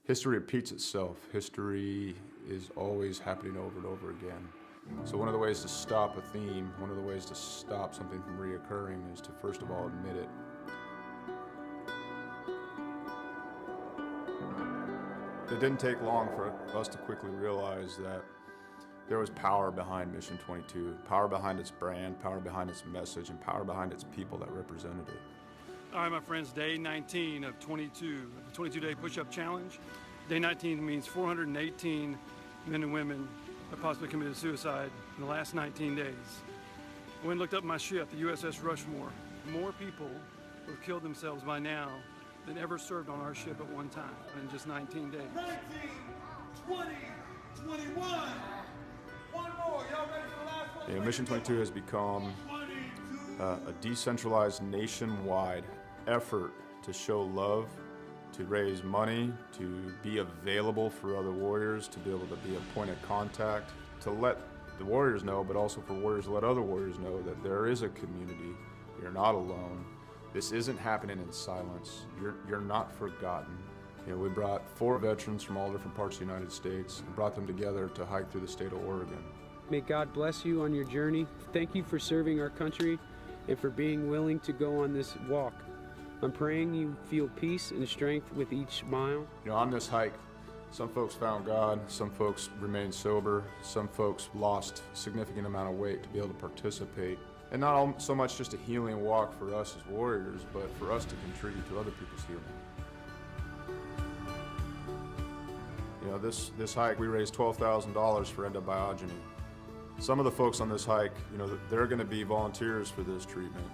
History repeats itself. History is always happening over and over again. So one of the ways to stop a theme, one of the ways to stop something from reoccurring is to first of all admit it. It didn't take long for us to quickly realize that there was power behind Mission 22, power behind its brand, power behind its message, and power behind its people that represented it. All right, my friends, day 19 of 22, the 22-day push-up challenge. Day 19 means 418 men and women have possibly committed suicide in the last 19 days. I went and looked up my ship, the USS Rushmore. More people who have killed themselves by now than ever served on our ship at one time in just 19 days. 19, 20, 21. One more. Y'all ready for the last one? Yeah, Mission 22 has become a decentralized nationwide effort to show love, to raise money, to be available for other warriors, to be able to be a point of contact, to let the warriors know, but also for warriors to let other warriors know that there is a community. You're not alone. This isn't happening in silence. You're not forgotten. You know, we brought 4 veterans from all different parts of the United States and brought them together to hike through the state of Oregon. May God bless you on your journey. Thank you for serving our country and for being willing to go on this walk. I'm praying you feel peace and strength with each mile. You know, on this hike, some folks found God, some folks remained sober, some folks lost a significant amount of weight to be able to participate. And not so much just a healing walk for us as warriors, but for us to contribute to other people's healing. You know, this hike, we raised $12,000 for endobiogeny. Some of the folks on this hike, you know, they're going to be volunteers for this treatment.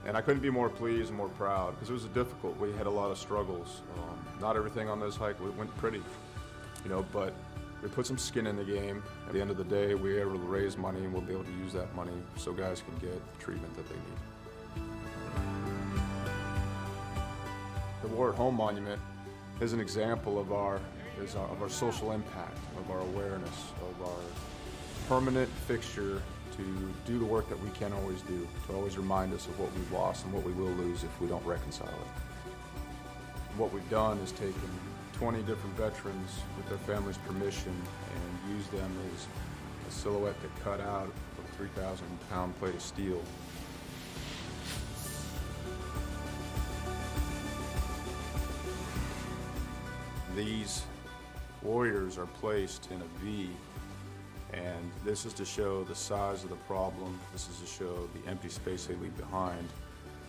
And I couldn't be more pleased and more proud because it was difficult. We had a lot of struggles. Not everything on this hike went pretty, you know, but we put some skin in the game. At the end of the day, we were able to raise money and we'll be able to use that money so guys can get the treatment that they need. The War at Home Monument is an example of our social impact, of our awareness, of our permanent fixture to do the work that we can't always do, to always remind us of what we've lost and what we will lose if we don't reconcile it. What we've done is taken 20 different veterans with their families' permission and used them as a silhouette to cut out of a 3,000-pound plate of steel. These warriors are placed in a V, and this is to show the size of the problem. This is to show the empty space they leave behind.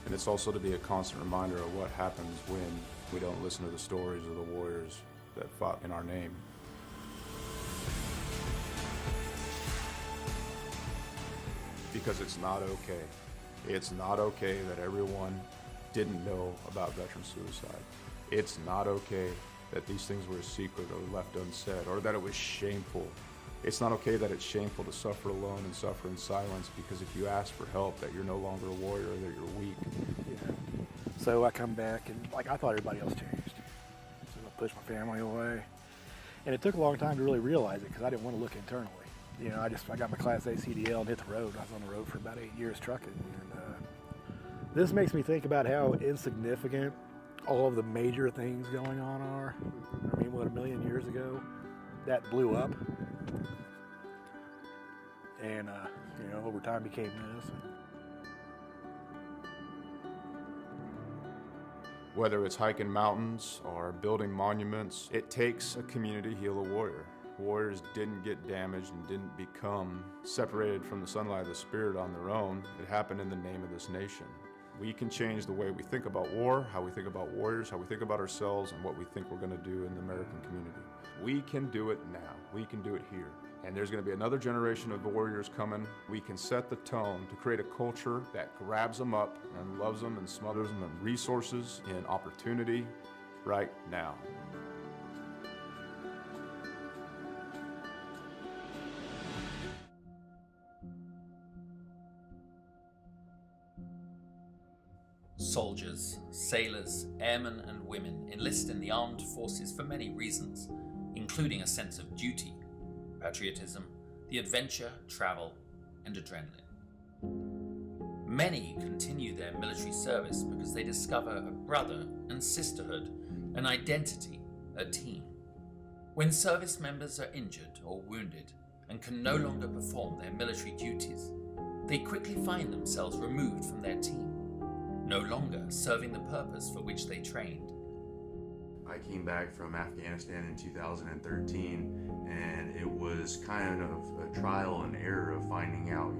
And it's also to be a constant reminder of what happens when we don't listen to the stories of the warriors that fought in our name. Because it's not okay. It's not okay that everyone didn't know about veteran suicide. It's not okay that these things were a secret or left unsaid, or that it was shameful. It's not okay that it's shameful to suffer alone and suffer in silence, because if you ask for help, that you're no longer a warrior, that you're weak. Yeah. So I come back and I thought everybody else changed. So I pushed my family away. And it took a long time to really realize it because I didn't want to look internally. You know, I got my Class A CDL and hit the road. I was on the road for about 8 years trucking. And this makes me think about how insignificant all of the major things going on are. I mean, what, 1 million years ago, that blew up. And, you know, over time became this. Whether it's hiking mountains or building monuments, it takes a community to heal a warrior. Warriors didn't get damaged and didn't become separated from the sunlight of the spirit on their own. It happened in the name of this nation. We can change the way we think about war, how we think about warriors, how we think about ourselves, and what we think we're going to do in the American community. We can do it now. We can do it here. And there's going to be another generation of warriors coming. We can set the tone to create a culture that grabs them up and loves them and smothers them in resources and opportunity right now. Soldiers, sailors, airmen and women enlist in the armed forces for many reasons, including a sense of duty, patriotism, the adventure, travel, and adrenaline. Many continue their military service because they discover a brother and sisterhood, an identity, a team. When service members are injured or wounded and can no longer perform their military duties, they quickly find themselves removed from their team, no longer serving the purpose for which they trained. I came back from Afghanistan in 2013, and it was kind of a trial and error of finding out,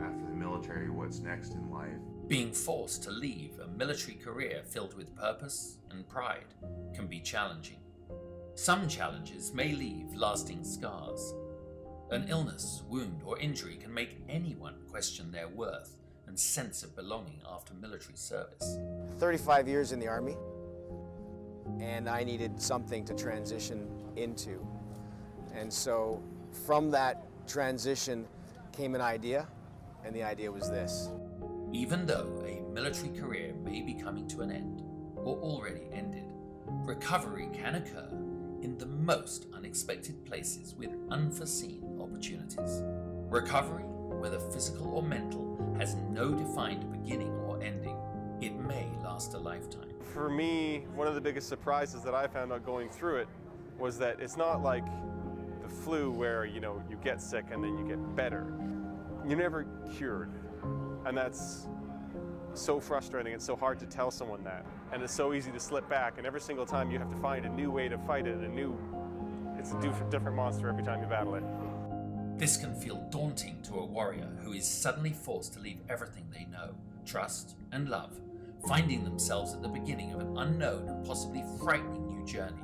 after the military, what's next in life. Being forced to leave a military career filled with purpose and pride can be challenging. Some challenges may leave lasting scars. An illness, wound, or injury can make anyone question their worth and sense of belonging after military service. 35 years in the Army, and I needed something to transition into. And so from that transition came an idea, and the idea was this. Even though a military career may be coming to an end or already ended, recovery can occur in the most unexpected places with unforeseen opportunities. Recovery, whether physical or mental, has no defined beginning or ending. It may last a lifetime. For me, one of the biggest surprises that I found out going through it was that it's not like the flu where, you get sick and then you get better. You're never cured. And that's so frustrating. It's so hard to tell someone that. And it's so easy to slip back. And every single time you have to find a new way to fight it, it's a different monster every time you battle it. This can feel daunting to a warrior who is suddenly forced to leave everything they know, trust, and love, finding themselves at the beginning of an unknown and possibly frightening new journey.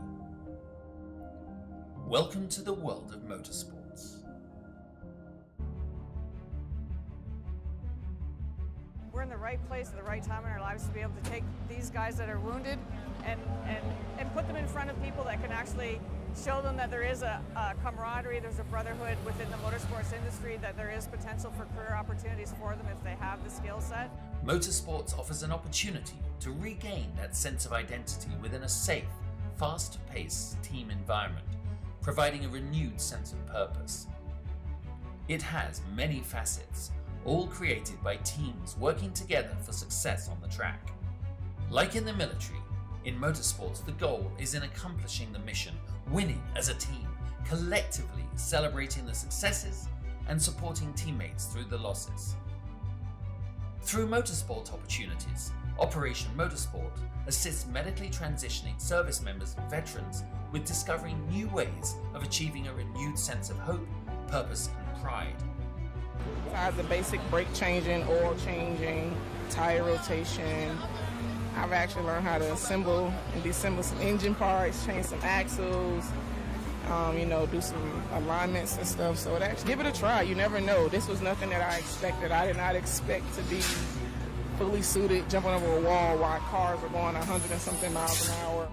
Welcome to the world of motorsports. We're in the right place at the right time in our lives to be able to take these guys that are wounded and put them in front of people that can actually show them that there is a camaraderie, there's a brotherhood within the motorsports industry, that there is potential for career opportunities for them if they have the skill set. Motorsports offers an opportunity to regain that sense of identity within a safe, fast-paced team environment, providing a renewed sense of purpose. It has many facets, all created by teams working together for success on the track. Like in the military, in motorsports the goal is in accomplishing the mission, winning as a team, collectively celebrating the successes and supporting teammates through the losses. Through motorsport opportunities, Operation Motorsport assists medically transitioning service members and veterans with discovering new ways of achieving a renewed sense of hope, purpose, and pride. Besides the basic brake changing, oil changing, tire rotation, I've actually learned how to assemble and disassemble some engine parts, change some axles, do some alignments and stuff. So give it a try. You never know. This was nothing that I expected. I did not expect to be fully suited, jumping over a wall while cars are going 100 and something miles an hour.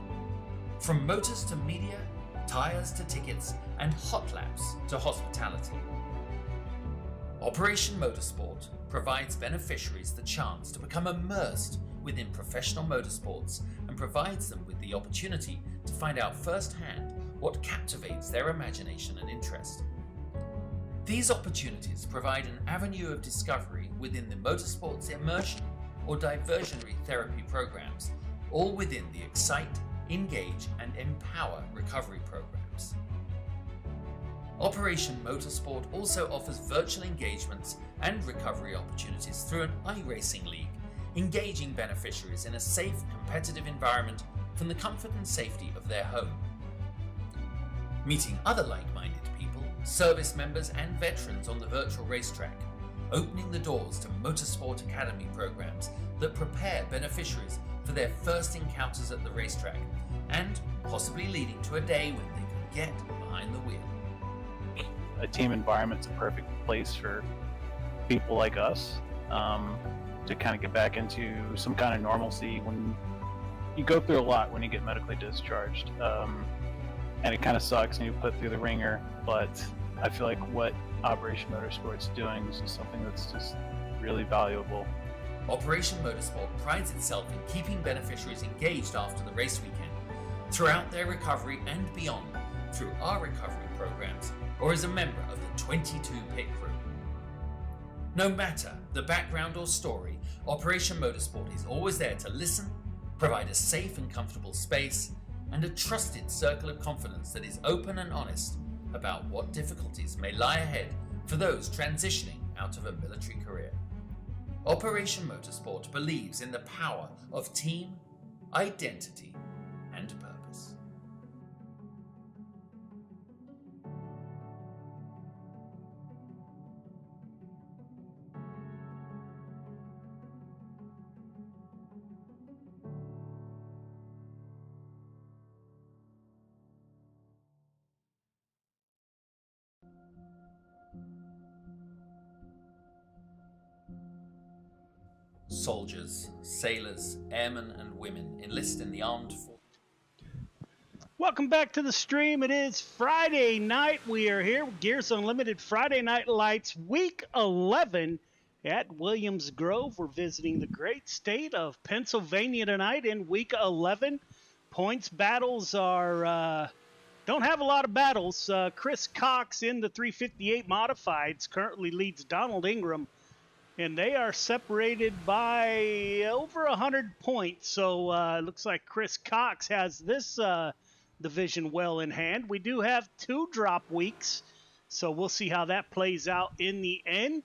From motors to media, tires to tickets, and hot laps to hospitality. Operation Motorsport provides beneficiaries the chance to become immersed within professional motorsports and provides them with the opportunity to find out firsthand what captivates their imagination and interest. These opportunities provide an avenue of discovery within the motorsports immersion or diversionary therapy programs, all within the Excite, Engage, and Empower recovery programs. Operation Motorsport also offers virtual engagements and recovery opportunities through an iRacing league, engaging beneficiaries in a safe, competitive environment from the comfort and safety of their home. Meeting other like-minded people, service members and veterans on the virtual racetrack, opening the doors to Motorsport Academy programs that prepare beneficiaries for their first encounters at the racetrack, and possibly leading to a day when they can get behind the wheel. A team environment's a perfect place for people like us to kind of get back into some kind of normalcy when you go through a lot when you get medically discharged. And it kind of sucks and you put through the ringer, but I feel like what Operation Motorsport's doing is something that's just really valuable. Operation Motorsport prides itself in keeping beneficiaries engaged after the race weekend, throughout their recovery and beyond, through our recovery programs, or as a member of the 22 pit crew. No matter the background or story, Operation Motorsport is always there to listen, provide a safe and comfortable space, and a trusted circle of confidence that is open and honest about what difficulties may lie ahead for those transitioning out of a military career. Operation Motorsport believes in the power of team, identity, and purpose. Soldiers, sailors, airmen, and women enlist in the armed forces. Welcome back to the stream. It is Friday night. We are here with Gears Unlimited Friday Night Lights, Week 11 at Williams Grove. We're visiting the great state of Pennsylvania tonight in Week 11. Points battles are, don't have a lot of battles. Chris Cox in the 358 Modifieds currently leads Donald Ingram, and they are separated by over 100 points. So it looks like Chris Cox has this division well in hand. We do have 2 drop weeks, so we'll see how that plays out in the end.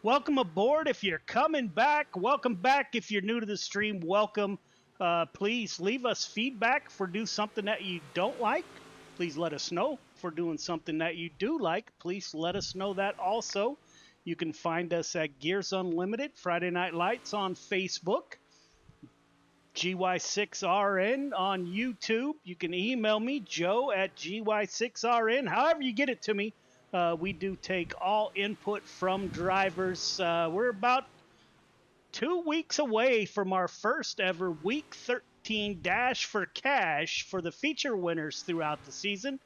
Welcome aboard if you're coming back. Welcome back if you're new to the stream. Welcome. Please leave us feedback if we're doing something that you don't like. Please let us know if we're doing something that you do like. Please let us know that also. You can find us at Gears Unlimited Friday Night Lights on Facebook, GY6RN on YouTube. You can email me, Joe at GY6RN. However you get it to me, we do take all input from drivers. We're about 2 weeks away from our first ever Week 13 Dash for Cash for the feature winners throughout the season.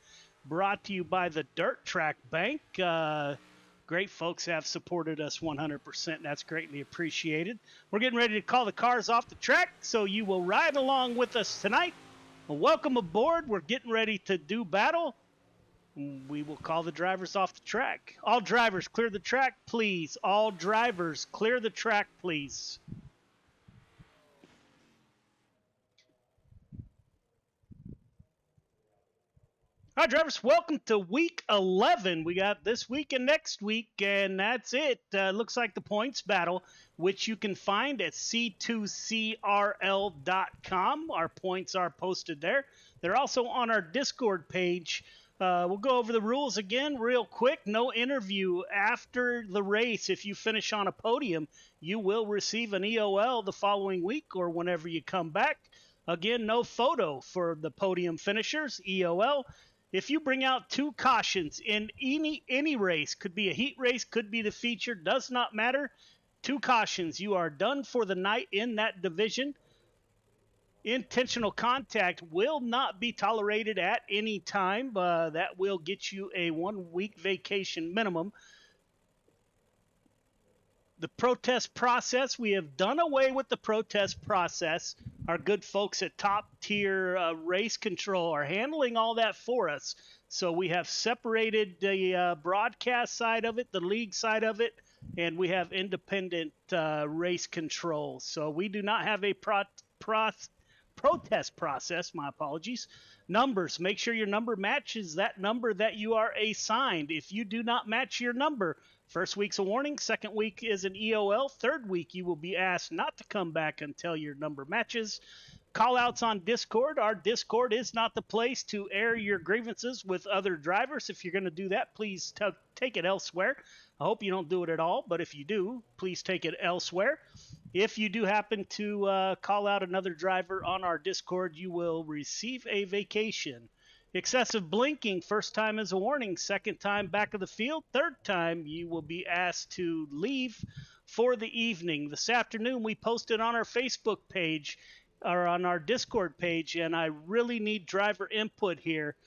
Brought to you by the Dirt Track Bank. Great folks have supported us 100%. That's greatly appreciated. We're getting ready to call the cars off the track, so you will ride along with us tonight. Well, welcome aboard. We're getting ready to do battle. We will call the drivers off the track. All drivers, clear the track, please. All drivers, clear the track, please. All right, drivers, welcome to Week 11. We got this week and next week, and that's it. Looks like the points battle, which you can find at c2crl.com. Our points are posted there. They're also on our Discord page. We'll go over the rules again real quick. No interview after the race. If you finish on a podium, you will receive an EOL the following week or whenever you come back. Again, no photo for the podium finishers, EOL. If you bring out 2 cautions in any race, could be a heat race, could be the feature, does not matter. 2 cautions, you are done for the night in that division. Intentional contact will not be tolerated at any time. That will get you a 1-week vacation minimum. The protest process, we have done away with the protest process. Our good folks at Top Tier Race Control are handling all that for us. So we have separated the broadcast side of it, the league side of it, and we have independent race control. So we do not have a protest process, my apologies. Numbers, make sure your number matches that number that you are assigned. If you do not match your number, first week's a warning, second week is an EOL, third week you will be asked not to come back until your number matches. Call-outs on Discord. Our Discord is not the place to air your grievances with other drivers. If you're going to do that, please take it elsewhere. I hope you don't do it at all, but if you do, please take it elsewhere. If you do happen to call out another driver on our Discord, you will receive a vacation. Excessive blinking, first time is a warning, second time back of the field, third time you will be asked to leave for the evening. This afternoon we posted on our Facebook page or on our Discord page, and I really need driver input here.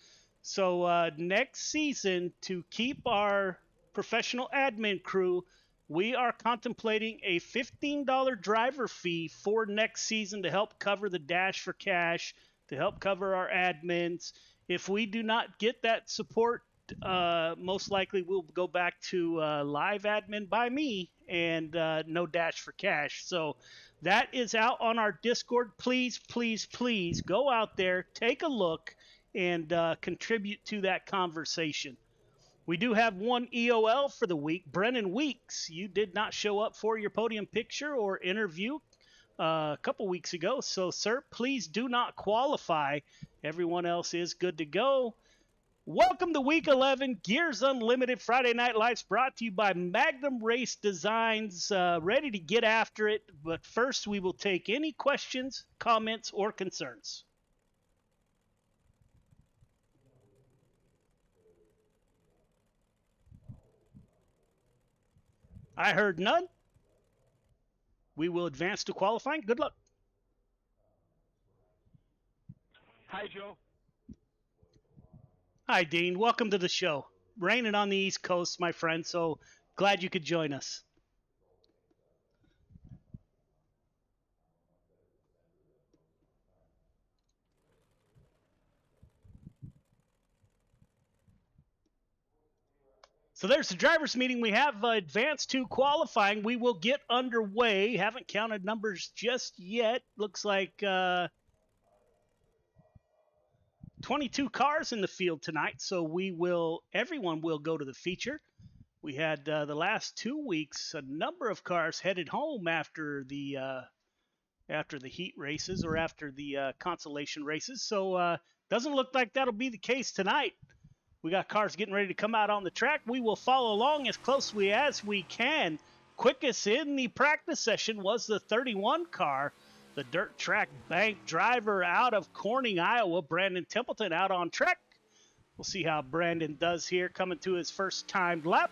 So next season, to keep our professional admin crew, we are contemplating a $15 driver fee for next season to help cover the Dash for Cash, to help cover our admins. If we do not get that support most likely we'll go back to live admin by me and no dash for cash. So that is out on our Discord. Please, please, please go out there, take a look, and contribute to that conversation. We do have one EOL for the week. Brennan Weeks, you did not show up for your podium picture or interview a couple weeks ago. So, sir, please do not qualify. Everyone else is good to go. Welcome to Week 11, Gears Unlimited Friday Night Lights, brought to you by Magnum Race Designs. Ready to get after it, but first we will take any questions, comments, or concerns. I heard none. We will advance to qualifying. Good luck. Hi, Joe. Hi, Dean. Welcome to the show. Raining on the East Coast, my friend, so glad you could join us. So there's the drivers' meeting. We have advanced to qualifying. We will get underway. Haven't counted numbers just yet. Looks like 22 cars in the field tonight. So everyone will go to the feature. We had the last 2 weeks a number of cars headed home after the heat races or after the consolation races. So doesn't look like that'll be the case tonight. We got cars getting ready to come out on the track. We will follow along as closely as we can. Quickest in the practice session was the 31 car, the dirt track bank driver out of Corning, Iowa, Brandon Templeton, out on track. We'll see how Brandon does here coming to his first timed lap.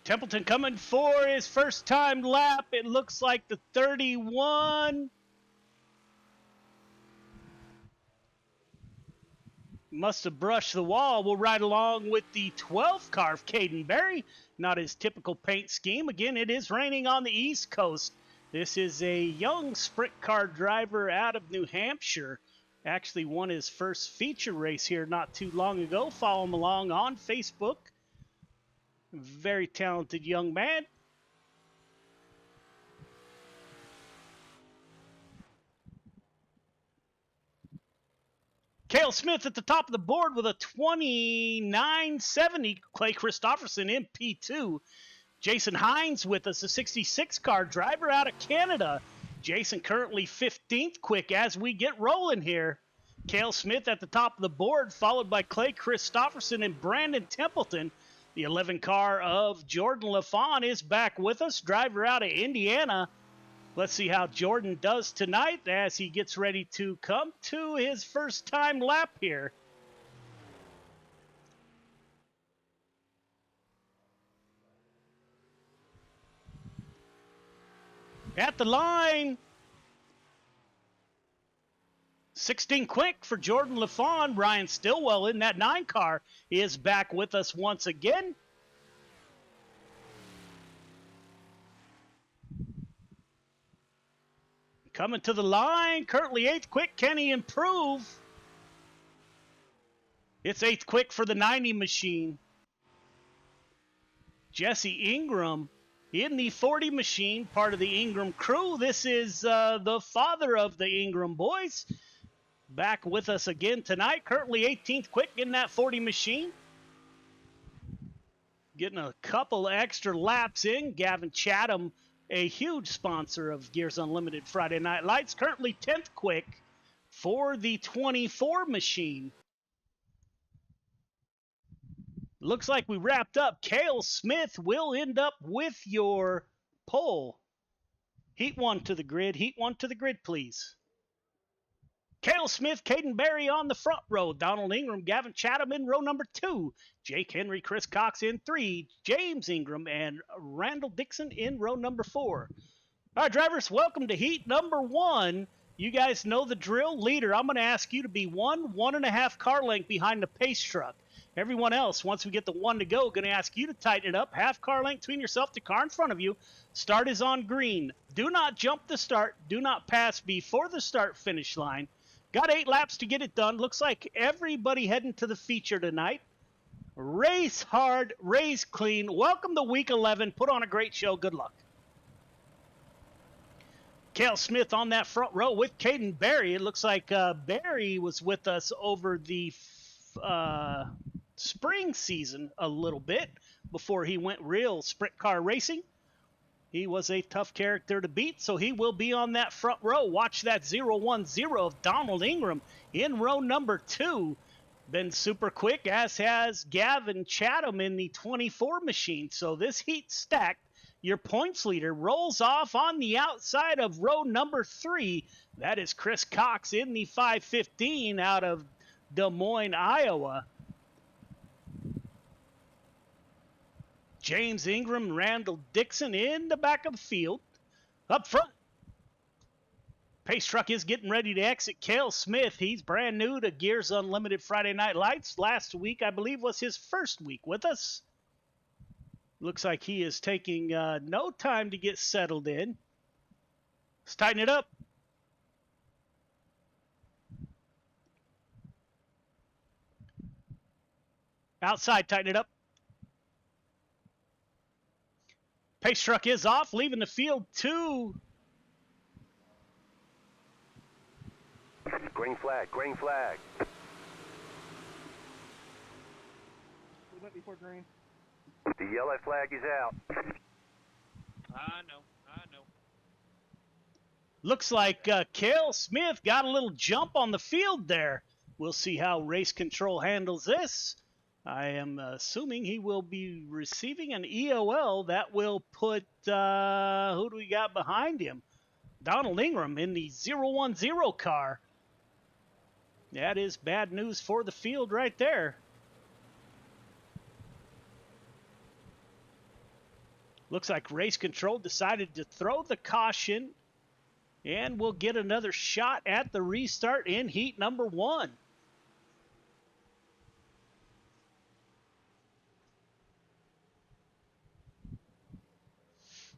Templeton coming for his first time lap. It looks like the 31 must have brushed the wall. We'll ride along with the 12th car of Caden Berry. Not his typical paint scheme. Again, it is raining on the East Coast. This is a young sprint car driver out of New Hampshire. Actually won his first feature race here not too long ago. Follow him along on Facebook. Very talented young man. Cale Smith at the top of the board with a 29.70. Clay Christopherson in P2. Jason Hines with us, a 66 car driver out of Canada. Jason currently 15th quick as we get rolling here. Cale Smith at the top of the board, followed by Clay Christopherson and Brandon Templeton. The 11 car of Jordan LaFawn is back with us, driver out of Indiana. Let's see how Jordan does tonight as he gets ready to come to his first time lap here. At the line, 16 quick for Jordan LaFawn. Ryan Stillwell in that 9 car is back with us once again. Coming to the line, currently 8th quick. Can he improve? It's 8th quick for the 90 machine. Jesse Ingram in the 40 machine, part of the Ingram crew. This is the father of the Ingram boys. Back with us again tonight. Currently 18th quick in that 40 machine. Getting a couple extra laps in. Gavin Chatham, a huge sponsor of Gears Unlimited Friday Night Lights. Currently 10th quick for the 24 machine. Looks like we wrapped up. Cale Smith will end up with your pole. Heat 1 to the grid. Heat 1 to the grid, please. Cale Smith, Caden Berry on the front row. Donald Ingram, Gavin Chatham in row number 2. Jake Henry, Chris Cox in 3. James Ingram and Randall Dixon in row number 4. All right, drivers, welcome to heat number 1. You guys know the drill. Leader, I'm going to ask you to be 1.5 car length behind the pace truck. Everyone else, once we get the one to go, going to ask you to tighten it up. Half car length between yourself, the car in front of you. Start is on green. Do not jump the start. Do not pass before the start finish line. Got 8 laps to get it done. Looks like everybody heading to the feature tonight. Race hard, race clean. Welcome to week 11. Put on a great show. Good luck. Cale Smith on that front row with Caden Berry. It looks like Berry was with us over the spring season a little bit before he went real sprint car racing. He was a tough character to beat, so he will be on that front row. Watch that 0-1-0 of Donald Ingram in row number 2. Been super quick, as has Gavin Chatham in the 24 machine. So this heat stacked. Your points leader rolls off on the outside of row number 3. That is Chris Cox in the 515 out of Des Moines, Iowa. James Ingram, Randall Dixon in the back of the field. Up front, pace truck is getting ready to exit. Cale Smith, he's brand new to Gears Unlimited Friday Night Lights. Last week, I believe, was his first week with us. Looks like he is taking no time to get settled in. Let's tighten it up. Outside, tighten it up. Pace truck is off, leaving the field 2. Green flag, green flag. We went before green. The yellow flag is out. I know. Looks like Cale Smith got a little jump on the field there. We'll see how race control handles this. I am assuming he will be receiving an EOL that will put, who do we got behind him? Donald Ingram in the 0-1-0 car. That is bad news for the field right there. Looks like race control decided to throw the caution, and we'll get another shot at the restart in heat number 1.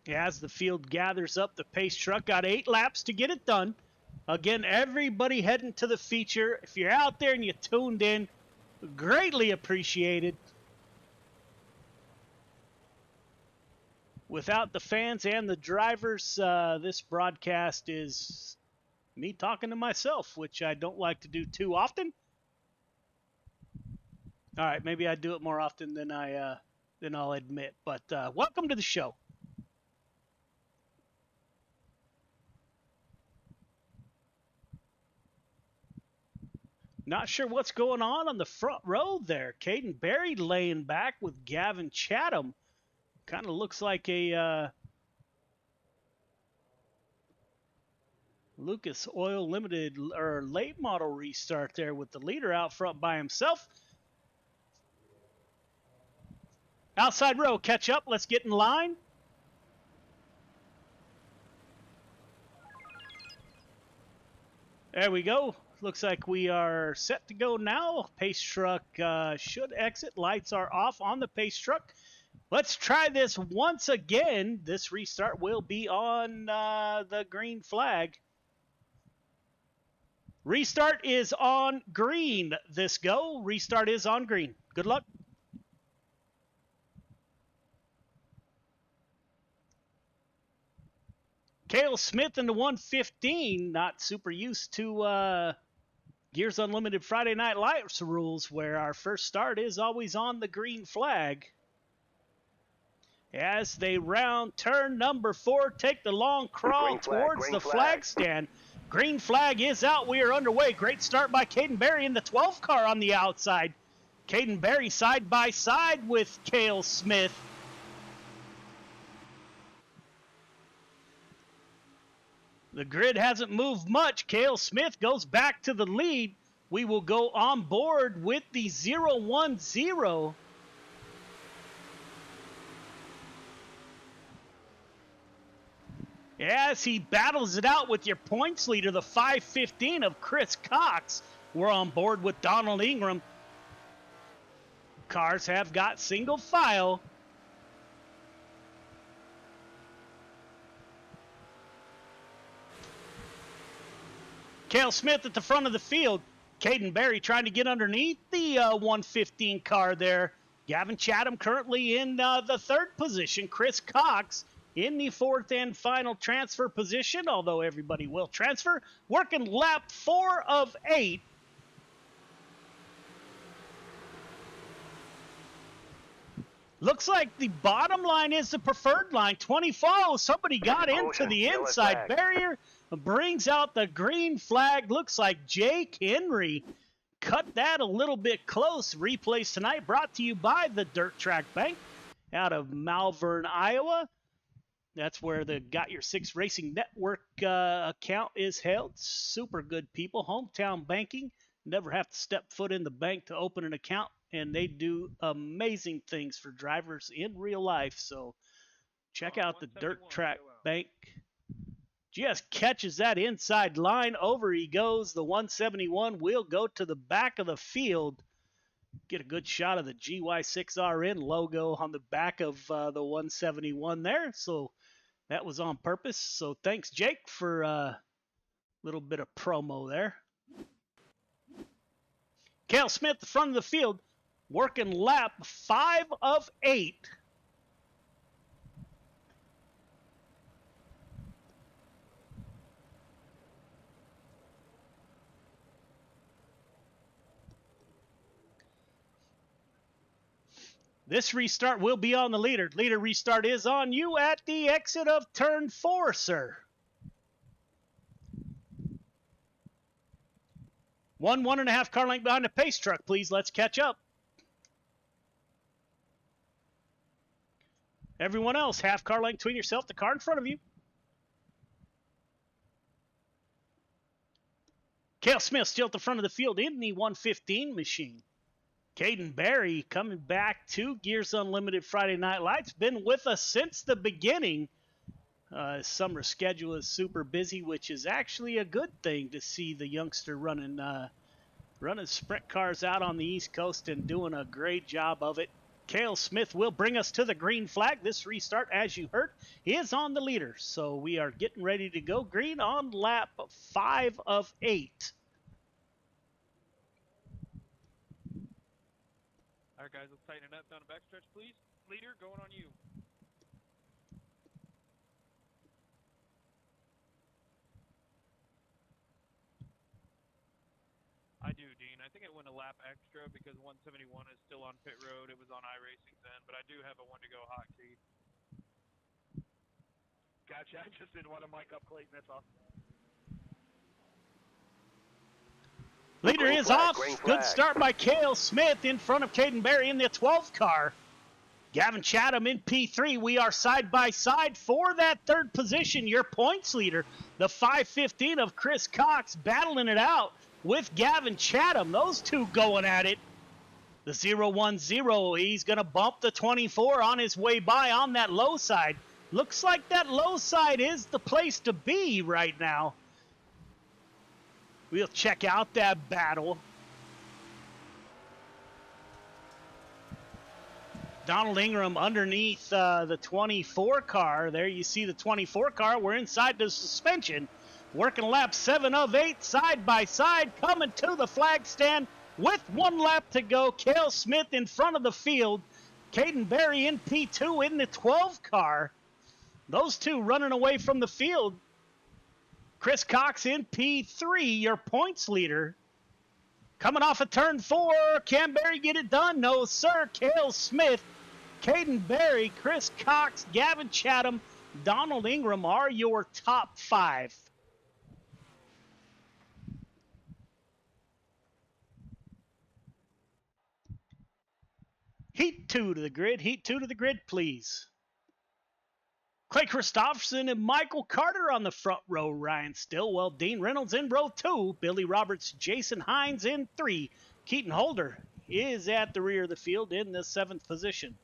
As the field gathers up, the pace truck got 8 laps to get it done. Again, everybody heading to the feature. If you're out there and you tuned in, greatly appreciated. Without the fans and the drivers, this broadcast is me talking to myself, which I don't like to do too often. All right, maybe I do it more often than I'll admit. But welcome to the show. Not sure what's going on the front row there. Caden Berry laying back with Gavin Chatham. Kind of looks like a Lucas Oil Limited or late model restart there with the leader out front by himself. Outside row, catch up. Let's get in line. There we go. Looks like we are set to go now. Pace truck should exit. Lights are off on the pace truck. Let's try this once again. This restart will be on the green flag. Restart is on green. This go. Restart is on green. Good luck. Cale Smith in the 115. Not super used to Gears Unlimited Friday Night Lights rules, where our first start is always on the green flag. As they round turn number 4, take the long crawl towards the flag stand. Green flag is out. We are underway. Great start by Caden Berry in the 12 car on the outside. Caden Berry side by side with Cale Smith. The grid hasn't moved much. Cale Smith goes back to the lead. We will go on board with the 0-1-0. As he battles it out with your points leader, the 5:15 of Chris Cox. We're on board with Donald Ingram. Cars have got single file. Cale Smith at the front of the field. Caden Berry trying to get underneath the 115 car there. Gavin Chatham currently in the third position. Chris Cox in the fourth and final transfer position, although everybody will transfer. Working lap 4 of 8. Looks like the bottom line is the preferred line. 24, somebody got into the inside barrier. Brings out the green flag. Looks like Jake Henry cut that a little bit close. Replays tonight brought to you by the Dirt Track Bank out of Malvern, Iowa. That's where the Got Your Six Racing Network account is held. Super good people. Hometown banking. Never have to step foot in the bank to open an account. And they do amazing things for drivers in real life. So check out the Dirt Track Bank. Just catches that inside line. Over he goes. The 171 will go to the back of the field. Get a good shot of the GY6RN logo on the back of the 171 there. So that was on purpose. So thanks, Jake, for a little bit of promo there. Cale Smith, the front of the field, working lap 5 of 8. This restart will be on the leader. Leader restart is on you at the exit of turn 4, sir. 1.5 car length behind the pace truck, please. Let's catch up. Everyone else, half car length between yourself, the car in front of you. Cale Smith still at the front of the field in the 115 machine. Caden Berry coming back to Gears Unlimited Friday Night Lights. Been with us since the beginning. Summer schedule is super busy, which is actually a good thing to see the youngster running sprint cars out on the East Coast and doing a great job of it. Cale Smith will bring us to the green flag. This restart, as you heard, is on the leader. So we are getting ready to go green on lap 5 of 8. All right, guys, let's tighten it up down the backstretch, please. Leader, going on you. I do, Dean. I think it went a lap extra because 171 is still on pit road. It was on iRacing's end, but I do have a one to go hot seat. Gotcha. I just didn't want to mic up Clayton, that's all. Leader is off. Good start by Cale Smith in front of Caden Berry in the 12 car. Gavin Chatham in P3. We are side by side for that third position. Your points leader, the 515 of Chris Cox, battling it out with Gavin Chatham. Those two going at it. The 010, he's going to bump the 24 on his way by on that low side. Looks like that low side is the place to be right now. We'll check out that battle. Donald Ingram underneath the 24 car. There you see the 24 car. We're inside the suspension. Working lap 7 of 8, side by side, coming to the flag stand with 1 lap to go. Cale Smith in front of the field. Caden Berry in P2 in the 12 car. Those two running away from the field. Chris Cox in P3, your points leader. Coming off of turn 4, can Berry get it done? No, sir. Cale Smith, Caden Berry, Chris Cox, Gavin Chatham, Donald Ingram are your top 5. Heat 2 to the grid. Heat 2 to the grid, please. Clay Christopherson and Michael Carter on the front row. Ryan Stillwell, Dean Reynolds in row 2. Billy Roberts, Jason Hines in 3. Keaton Holder is at the rear of the field in the 7th position.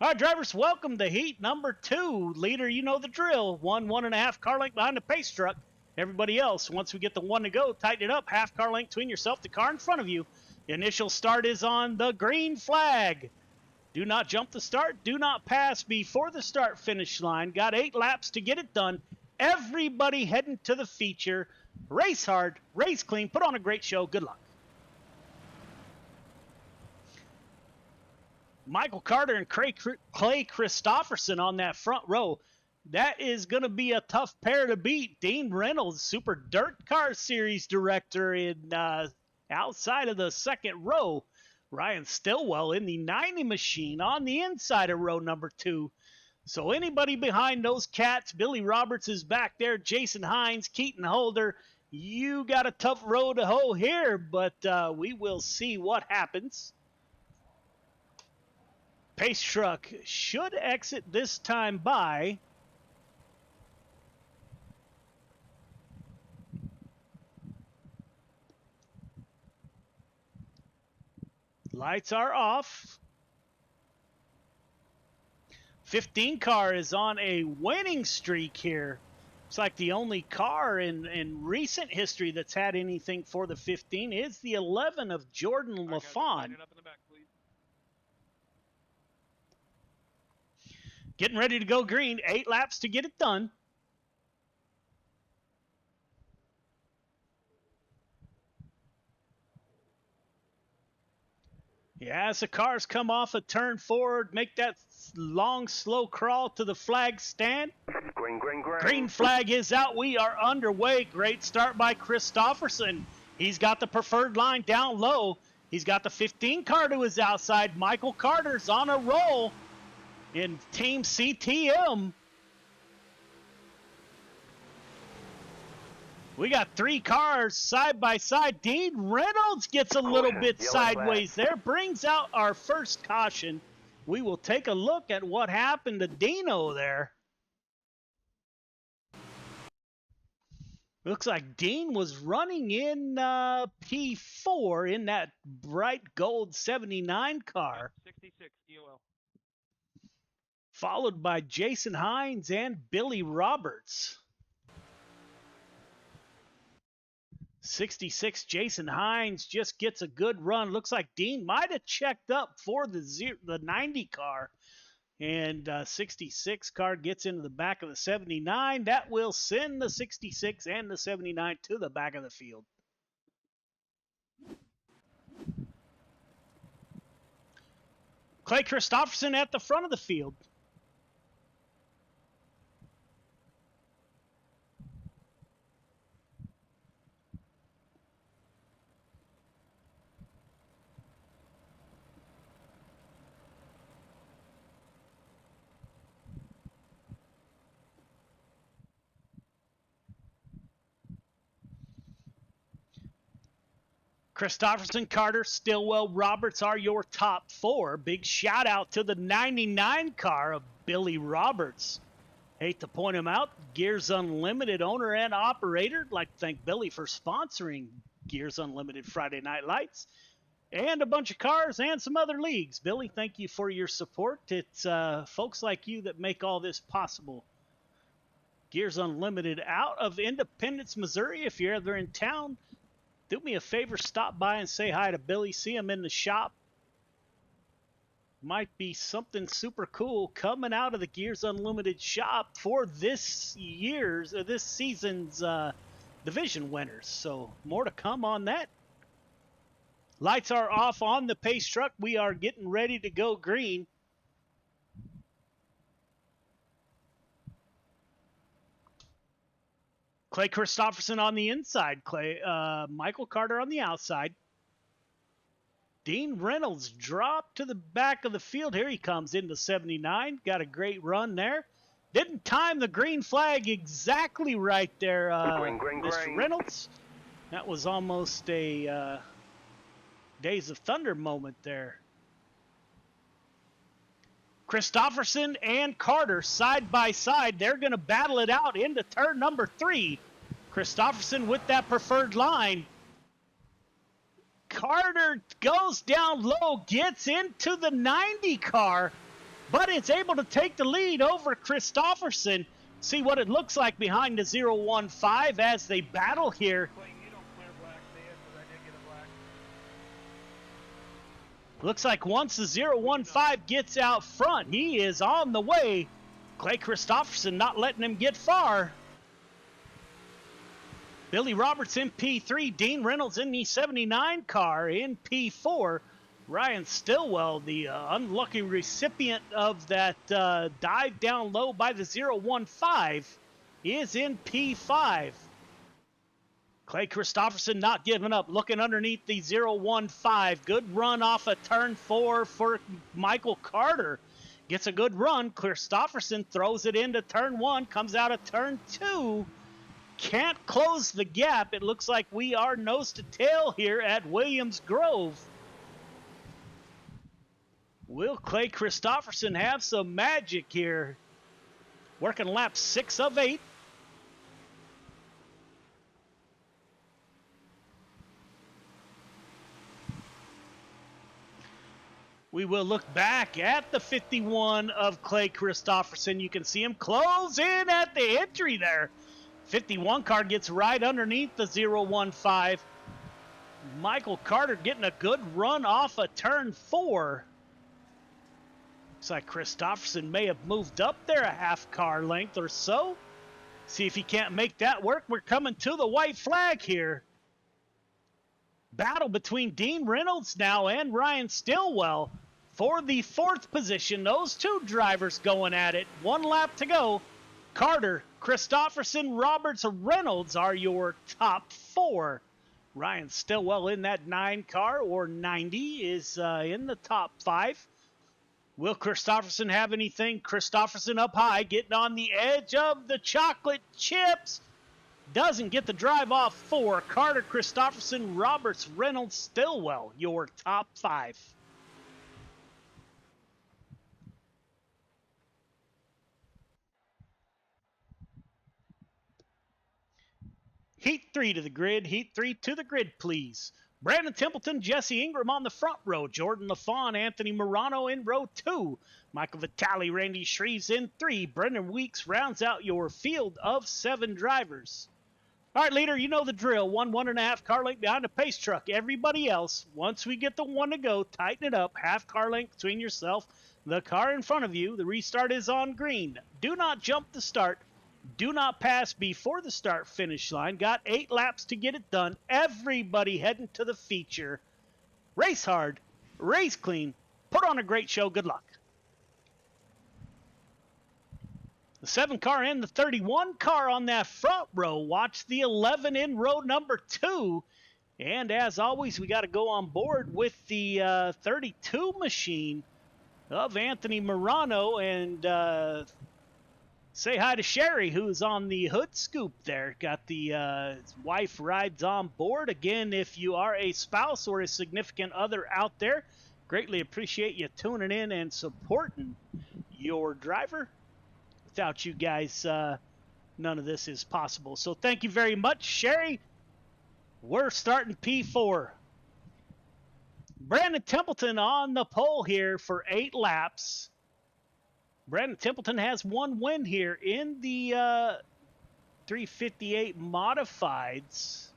All right, drivers, welcome to heat number 2. Leader, you know the drill. 1.5 car length behind the pace truck. Everybody else, once we get the 1 to go, tighten it up. Half car length between yourself, the car in front of you. The initial start is on the green flag. Do not jump the start. Do not pass before the start finish line. Got 8 laps to get it done. Everybody heading to the feature. Race hard, race clean, put on a great show. Good luck. Michael Carter and Clay Christopherson on that front row. That is going to be a tough pair to beat. Dean Reynolds, Super Dirt Car Series director in outside of the second row. Ryan Stillwell in the 90 machine on the inside of row number 2. So anybody behind those cats, Billy Roberts is back there, Jason Hines, Keaton Holder. You got a tough row to hoe here, but we will see what happens. Pace truck should exit this time by lights are off. 15 car is on a winning streak here. It's like the only car in recent history that's had anything for the 15 is the 11 of Jordan LaFawn. Getting ready to go green. 8 laps to get it done. Yeah, as the cars come off a turn forward, make that long, slow crawl to the flag stand. Green, green, green. Green flag is out. We are underway. Great start by Christopherson. He's got the preferred line down low. He's got the 15 car to his outside. Michael Carter's on a roll in Team CTM. We got 3 cars side by side. Dean Reynolds gets a little bit sideways there. Brings out our first caution. We will take a look at what happened to Dino there. Looks like Dean was running in P4 in that bright gold 79 car. 66 EOL. Followed by Jason Hines and Billy Roberts. 66 Jason Hines just gets a good run. Looks like Dean might have checked up for the 90 car. And 66 car gets into the back of the 79. That will send the 66 and the 79 to the back of the field. Clay Christopherson at the front of the field. Christopherson, Carter, Stillwell, Roberts are your top 4. Big shout out to the 99 car of Billy Roberts. Hate to point him out. Gears Unlimited owner and operator. I'd like to thank Billy for sponsoring Gears Unlimited Friday Night Lights. And a bunch of cars and some other leagues. Billy, thank you for your support. It's folks like you that make all this possible. Gears Unlimited out of Independence, Missouri. If you're ever in town, do me a favor, stop by and say hi to Billy. See him in the shop. Might be something super cool coming out of the Gears Unlimited shop for this season's division winners. So more to come on that. Lights are off on the pace truck. We are getting ready to go green. Clay Christopherson on the inside. Michael Carter on the outside. Dean Reynolds dropped to the back of the field. Here he comes into 79. Got a great run there. Didn't time the green flag exactly right there, Mr. Reynolds. That was almost a Days of Thunder moment there. Christopherson and Carter side by side. They're going to battle it out into turn number 3. Christopherson with that preferred line. Carter goes down low, gets into the 90 car. but it's able to take the lead over Christofferson. See what it looks like behind the 015 as they battle here. Looks like once the 015 gets out front, he is on the way. Clay Christofferson not letting him get far. Billy Roberts in P3, Dean Reynolds in the 79 car in P4. Ryan Stillwell, the unlucky recipient of that dive down low by the 015, is in P5. Clay Christofferson not giving up, looking underneath the 015. Good run off of turn 4 for Michael Carter. Gets a good run. Christofferson throws it into turn 1, comes out of turn 2. Can't close the gap. It looks like we are nose to tail here at Williams Grove. Will Clay Christofferson have some magic here? Working lap 6 of 8. We will look back at the 51 of Clay Christofferson. You can see him close in at the entry there. 51 car gets right underneath the 015. Michael Carter getting a good run off of turn 4. Looks like Christofferson may have moved up there a half car length or so. See if he can't make that work. We're coming to the white flag here. Battle between Dean Reynolds now and Ryan Stillwell for the 4th position. Those two drivers going at it. 1 lap to go. Carter, Christofferson, Roberts, Reynolds are your top 4. Ryan Stillwell in that 9 car, or 90, is in the top 5. Will Christofferson have anything? Christofferson up high, getting on the edge of the chocolate chips. Doesn't get the drive off 4. Carter, Christofferson, Roberts, Reynolds, Stillwell, your top 5. Heat 3 to the grid. Heat 3 to the grid, please. Brandon Templeton, Jesse Ingram on the front row. Jordan LaFawn, Anthony Morano in row 2. Michael Vitale, Randy Shreves in 3. Brendan Weeks rounds out your field of 7 drivers. All right, leader, you know the drill. 1.5 car length behind the pace truck. Everybody else, once we get the 1 to go, tighten it up. Half car length between yourself, the car in front of you. The restart is on green. Do not jump the start. Do not pass before the start finish line. Got 8 laps to get it done. Everybody heading to the feature. Race hard, race clean, put on a great show. Good luck. The 7 car and the 31 car on that front row. Watch the 11 in row number 2. And as always, we got to go on board with the 32 machine of Anthony Morano and say hi to Sherry, who's on the hood scoop there. Got the his wife rides on board. Again, if you are a spouse or a significant other out there, greatly appreciate you tuning in and supporting your driver. Without you guys, none of this is possible. So thank you very much, Sherry. We're starting P4. Brandon Templeton on the pole here for 8 laps. Brandon Templeton has 1 win here in the 358 modifieds.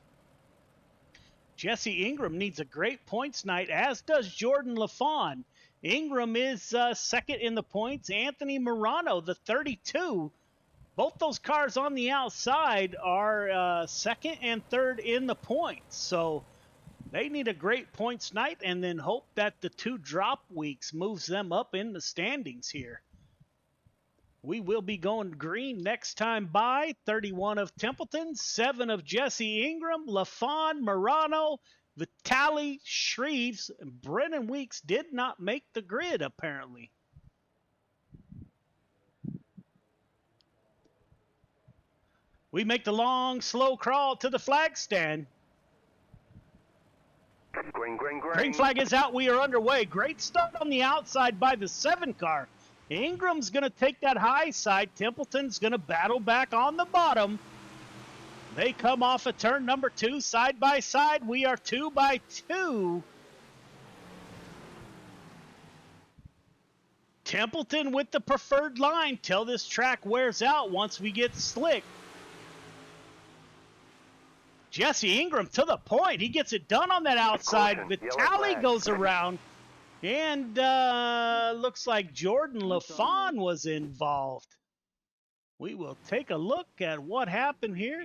Jesse Ingram needs a great points night, as does Jordan LaFawn. Ingram is 2nd in the points. Anthony Morano, the 32. Both those cars on the outside are 2nd and 3rd in the points. So they need a great points night and then hope that the 2 drop weeks moves them up in the standings here. We will be going green next time by. 31 of Templeton, 7 of Jesse Ingram, LaFawn, Morano, Vitale, Shreves, and Brennan Weeks did not make the grid, apparently. We make the long, slow crawl to the flag stand. Green. Green flag is out. We are underway. Great start on the outside by the 7 car. Ingram's going to take that high side. Templeton's going to battle back on the bottom. They come off of turn number 2 side by side. We are 2 by 2. Templeton with the preferred line till this track wears out once we get slick. Jesse Ingram to the point. He gets it done on that outside. Vitali goes around. And looks like Jordan LaFawn was involved. We will take a look at what happened here.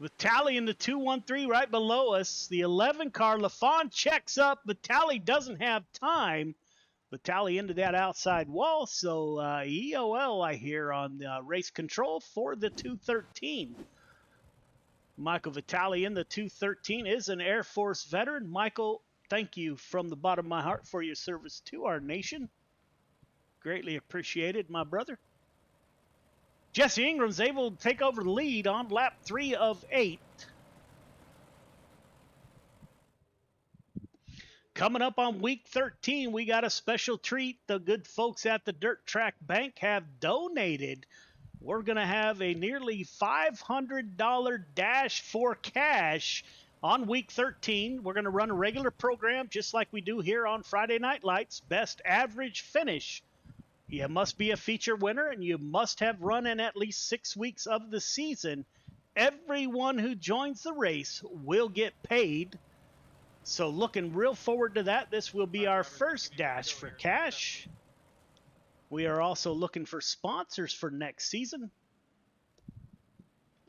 Vitali in the 213 right below us. The 11 car, LaFawn checks up. Vitali doesn't have time. Vitali into that outside wall, so EOL I hear on race control for the 213. Michael Vitali in the 213 is an Air Force veteran. Michael, thank you from the bottom of my heart for your service to our nation. Greatly appreciated, my brother. Jesse Ingram's able to take over the lead on lap 3 of 8. Coming up on week 13, we got a special treat. The good folks at the Dirt Track Bank have donated. We're going to have a nearly $500 dash for cash on week 13. We're going to run a regular program just like we do here on Friday Night Lights. Best average finish. You must be a feature winner, and you must have run in at least 6 weeks of the season. Everyone who joins the race will get paid. So looking real forward to that. This will be our first dash for cash. We are also looking for sponsors for next season.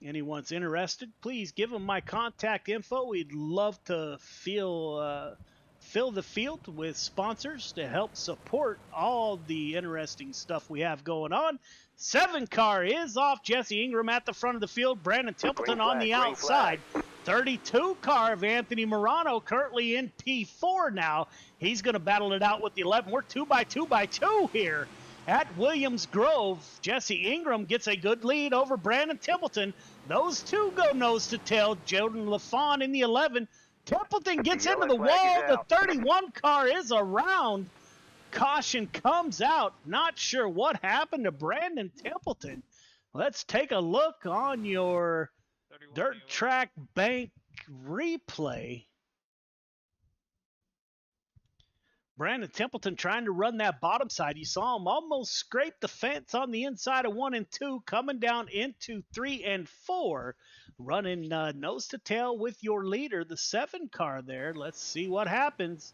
Anyone's interested, please give them my contact info. We'd love to fill the field with sponsors to help support all the interesting stuff we have going on. 7 car is off. Jesse Ingram at the front of the field. Brandon Templeton on the outside. 32 car of Anthony Morano currently in P4 now. He's going to battle it out with the 11. We're 2x2 here at Williams Grove. Jesse Ingram gets a good lead over Brandon Templeton. Those two go nose to tail. Jordan LaFawn in the 11. Templeton gets into the wall. The 31 car is around. Caution comes out. Not sure what happened to Brandon Templeton. Let's take a look on your Dirt Track Bank replay. Brandon Templeton trying to run that bottom side. You saw him almost scrape the fence on the inside of 1 and 2, coming down into 3 and 4. Running nose to tail with your leader, the 7 car there. Let's see what happens.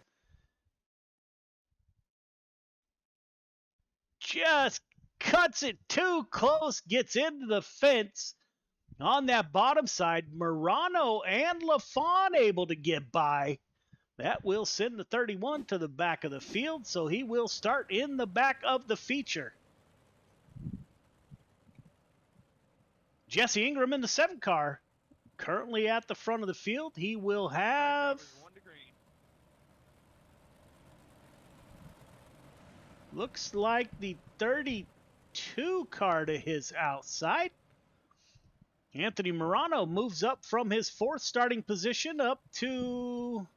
Just cuts it too close, gets into the fence. On that bottom side, Morano and LaFawn able to get by. That will send the 31 to the back of the field, so he will start in the back of the feature. Jesse Ingram in the 7 car, currently at the front of the field. He will have... looks like the 32 car to his outside. Anthony Morano moves up from his 4th starting position up to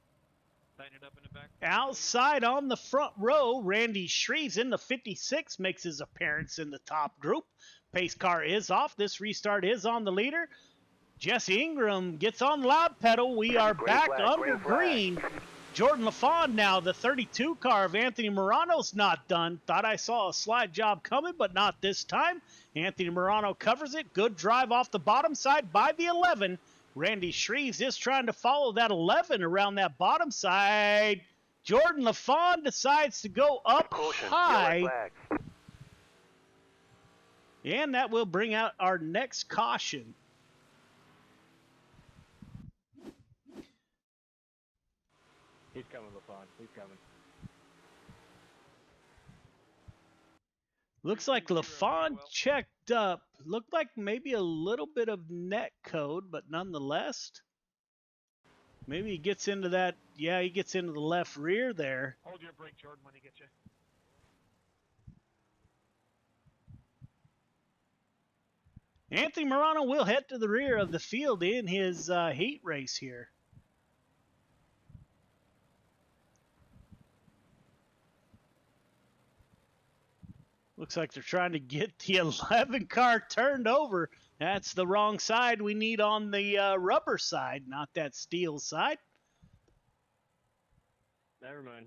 outside on the front row. Randy Shreves in the 56 makes his appearance in the top group. Pace car is off. This restart is on the leader. Jesse Ingram gets on the loud pedal. We are back under green. Jordan LaFawn now, the 32 car of Anthony Morano's not done. Thought I saw a slide job coming, but not this time. Anthony Morano covers it. Good drive off the bottom side by the 11. Randy Shreves is trying to follow that 11 around that bottom side. Jordan LaFawn decides to go up high. And that will bring out our next caution. He's coming, LaFawn. He's coming. Looks like LaFawn checked up. Looked like maybe a little bit of net code, but nonetheless. Maybe he gets into that. Yeah, he gets into the left rear there. Hold your brake, Jordan, when he gets you. Anthony Morano will head to the rear of the field in his heat race here. Looks like they're trying to get the 11 car turned over. That's the wrong side we need on the rubber side, not that steel side. Never mind.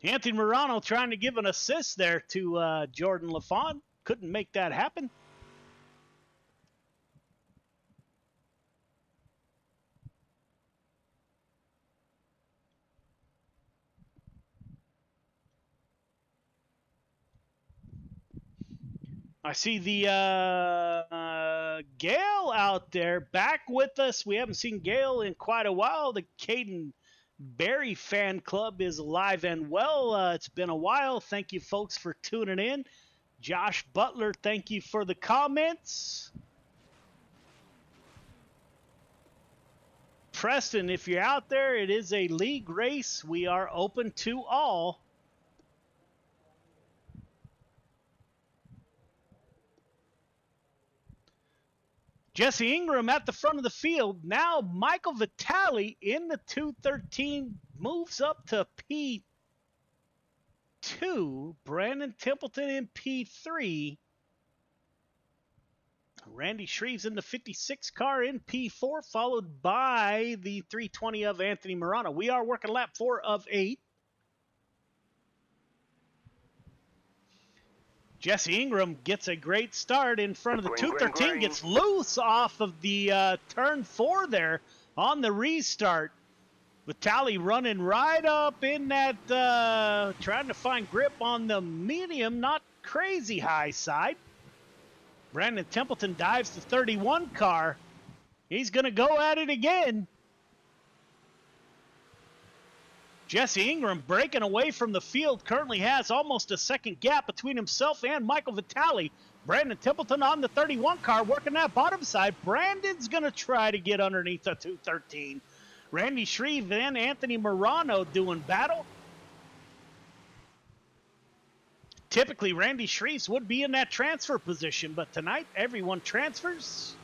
Anthony Morano trying to give an assist there to Jordan LaFond. Couldn't make that happen. I see the Gale out there back with us. We haven't seen Gale in quite a while. The Caden Barry fan club is alive and well. It's been a while. Thank you, folks, for tuning in. Josh Butler, thank you for the comments. Preston, if you're out there, it is a league race. We are open to all. Jesse Ingram at the front of the field. Now Michael Vitale in the 213 moves up to P2. Brandon Templeton in P3. Randy Shreves in the 56 car in P4, followed by the 320 of Anthony Morano. We are working lap 4 of 8. Jesse Ingram gets a great start in front of the 213, gets loose off of the turn 4 there on the restart. Vitale running right up in that, trying to find grip on the medium, not crazy high side. Brandon Templeton dives the 31 car. He's going to go at it again. Jesse Ingram breaking away from the field, currently has almost a second gap between himself and Michael Vitale. Brandon Templeton on the 31 car working that bottom side. Brandon's going to try to get underneath the 213. Randy Shreve and Anthony Morano doing battle. Typically, Randy Shreves would be in that transfer position, but tonight everyone transfers.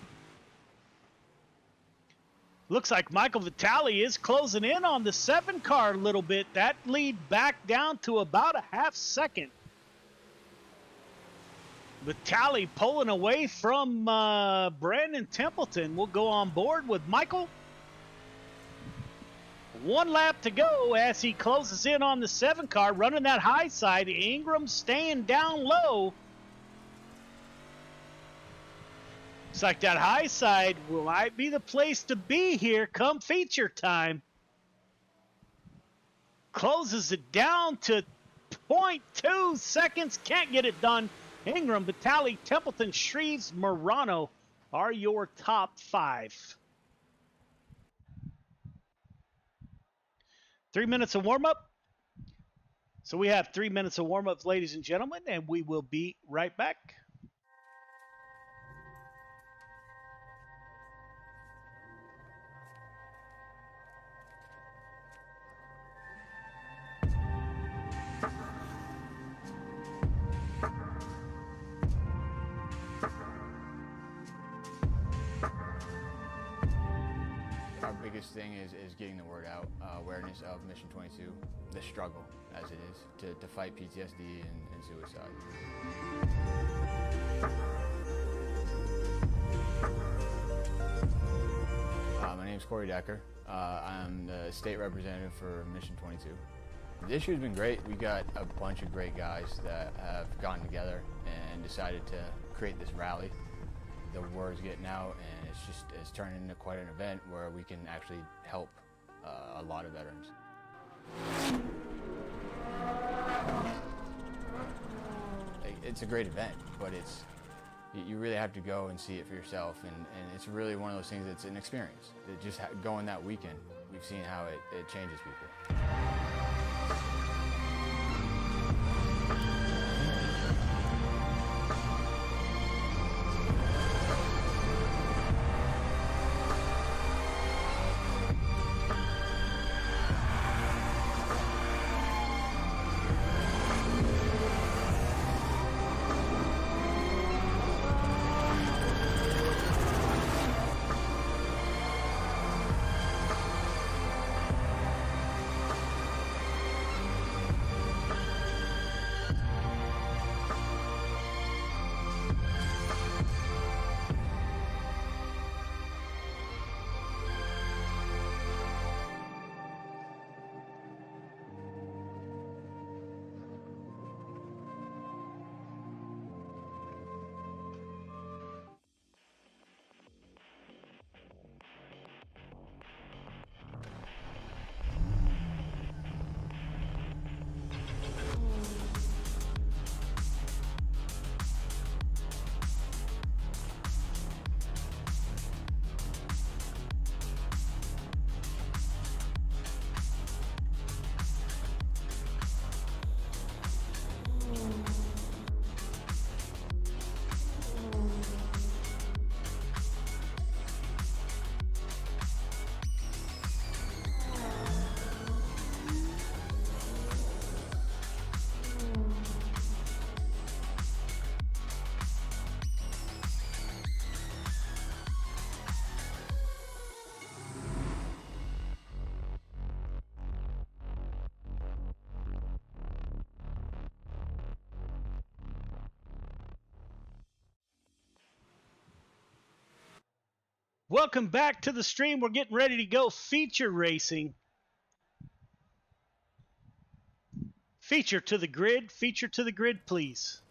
Looks like Michael Vitale is closing in on the 7 car a little bit. That lead back down to about a half second. Vitale pulling away from Brandon Templeton. We'll go on board with Michael. 1 lap to go as he closes in on the 7 car, running that high side. Ingram staying down low. Looks like that high side might be the place to be here come feature time. Closes it down to 0.2 seconds. Can't get it done. Ingram, Vitale, Templeton, Shreves, Morano are your top 5. 3 minutes of warm-up. So we have 3 minutes of warm-ups, ladies and gentlemen, and we will be right back. Biggest thing is getting the word out, awareness of Mission 22, the struggle as it is to fight PTSD and suicide. My name is Corey Decker. I'm the state representative for Mission 22. This year's been great. We got a bunch of great guys that have gotten together and decided to create this rally. The word's getting out, and it's turning into quite an event where we can actually help a lot of veterans. It's a great event, but you really have to go and see it for yourself, and it's really one of those things that's an experience. Just going that weekend, we've seen how it changes people. Welcome back to the stream. We're getting ready to go feature racing. Feature to the grid, please.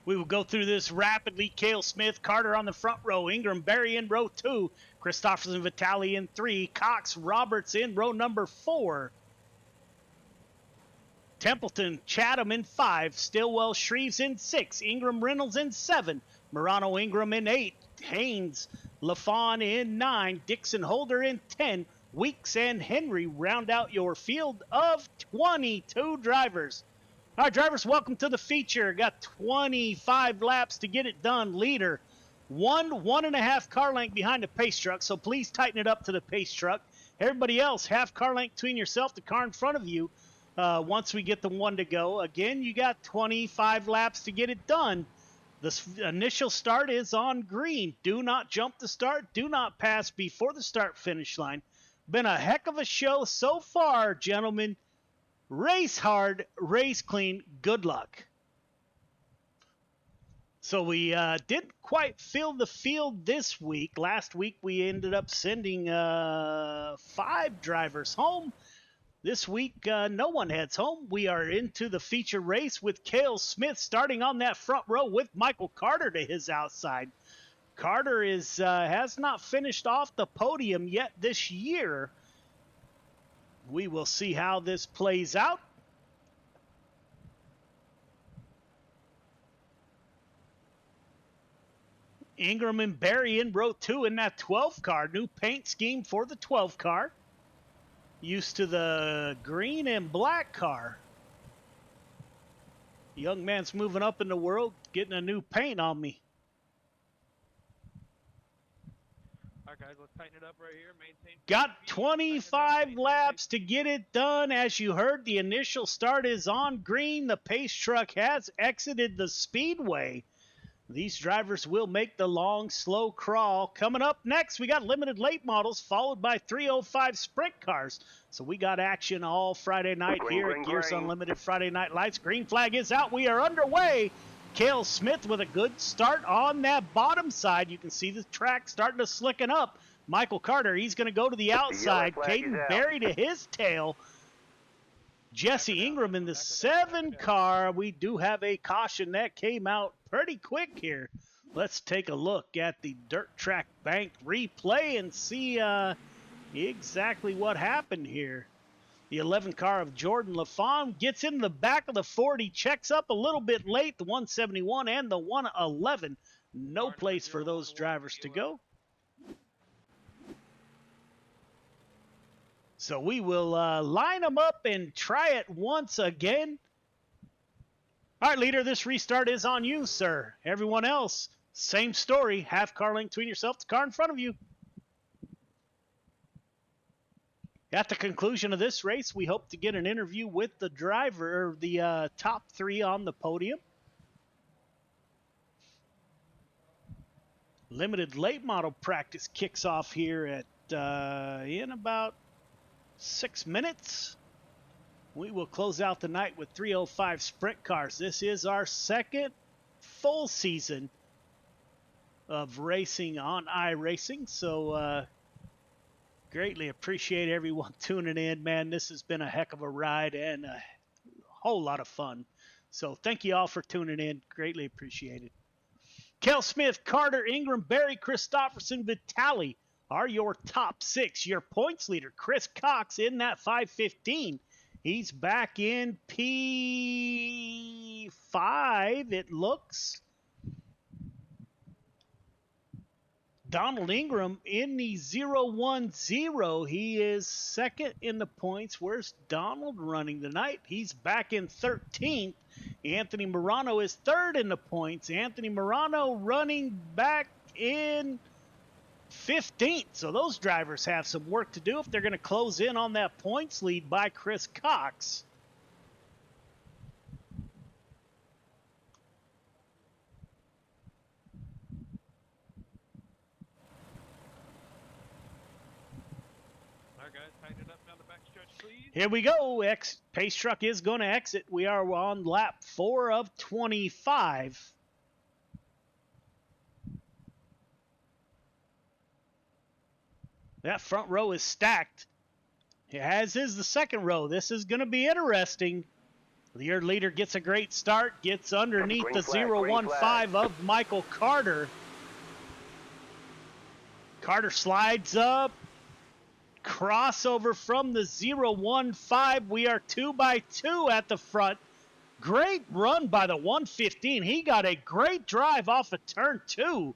We will go through this rapidly. Cale Smith, Carter on the front row. Ingram, Berry in row 2. Christopherson, Vitale in 3. Cox, Roberts in row number 4. Templeton, Chatham in 5. Stillwell, Shreves in 6. Ingram, Reynolds in 7. Morano, Ingram in 8. Haynes, LaFawn in 9. Dixon, Holder in 10. Weeks and Henry round out your field of 22 drivers. All right, drivers, welcome to the feature. Got 25 laps to get it done. Leader, 1.5 car length behind the pace truck, so please tighten it up to the pace truck. Everybody else, half car length between yourself, the car in front of you. Once we get the 1 to go, again, you got 25 laps to get it done. The initial start is on green. Do not jump the start. Do not pass before the start-finish line. Been a heck of a show so far, gentlemen. Race hard, race clean. Good luck. So we didn't quite fill the field this week. Last week we ended up sending 5 drivers home. This week no one heads home. We are into the feature race with Cale Smith starting on that front row with Michael Carter to his outside. Carter has not finished off the podium yet this year. We will see how this plays out. Ingram and Berry in row 2 in that 12 car. New paint scheme for the 12 car. Used to the green and black car. Young man's moving up in the world, getting a new paint on me. All right, guys, let's tighten it up right here. Maintain. Got 25 laps to get it done. As you heard, the initial start is on green. The pace truck has exited the speedway. These drivers will make the long, slow crawl. Coming up next, we got limited late models followed by 305 sprint cars. So we got action all Friday night here at Gears Unlimited Friday Night Lights. Green flag is out. We are underway. Cale Smith with a good start on that bottom side. You can see the track starting to slicken up. Michael Carter, he's going to go to the outside. Caden Berry to his tail. Jesse Ingram in the 7 car. We do have a caution that came out pretty quick here. Let's take a look at the dirt track bank replay and see exactly what happened here. The 11 car of Jordan LaFawn gets in the back of the 40, checks up a little bit late, the 171 and the 111. No place for those drivers to go. So we will line them up and try it once again. All right, leader, this restart is on you, sir. Everyone else, same story. Half car length between yourself, the car in front of you. At the conclusion of this race, we hope to get an interview with the driver, or the top 3 on the podium. Limited late model practice kicks off here at in about 6 minutes. We will close out the night with 305 sprint cars. This is our second full season of racing on iRacing. So greatly appreciate everyone tuning in, man. This has been a heck of a ride and a whole lot of fun. So thank you all for tuning in. Greatly appreciated. Cale Smith, Carter, Ingram, Berry, Christopherson, Vitale are your top 6. Your points leader, Chris Cox, in that 515. He's back in P5, it looks. Donald Ingram in the 010. He is second in the points. Where's Donald running tonight? He's back in 13th. Anthony Morano is third in the points. Anthony Morano running back in 15th. So those drivers have some work to do if they're going to close in on that points lead by Chris Cox. Here we go. Pace truck is going to exit. We are on lap 4 of 25. That front row is stacked, as is the second row. This is going to be interesting. Your leader gets a great start, gets underneath the 015 of Michael Carter. Carter slides up. Crossover from the 015. We are 2 by 2 at the front. Great run by the 115. He got a great drive off of turn 2.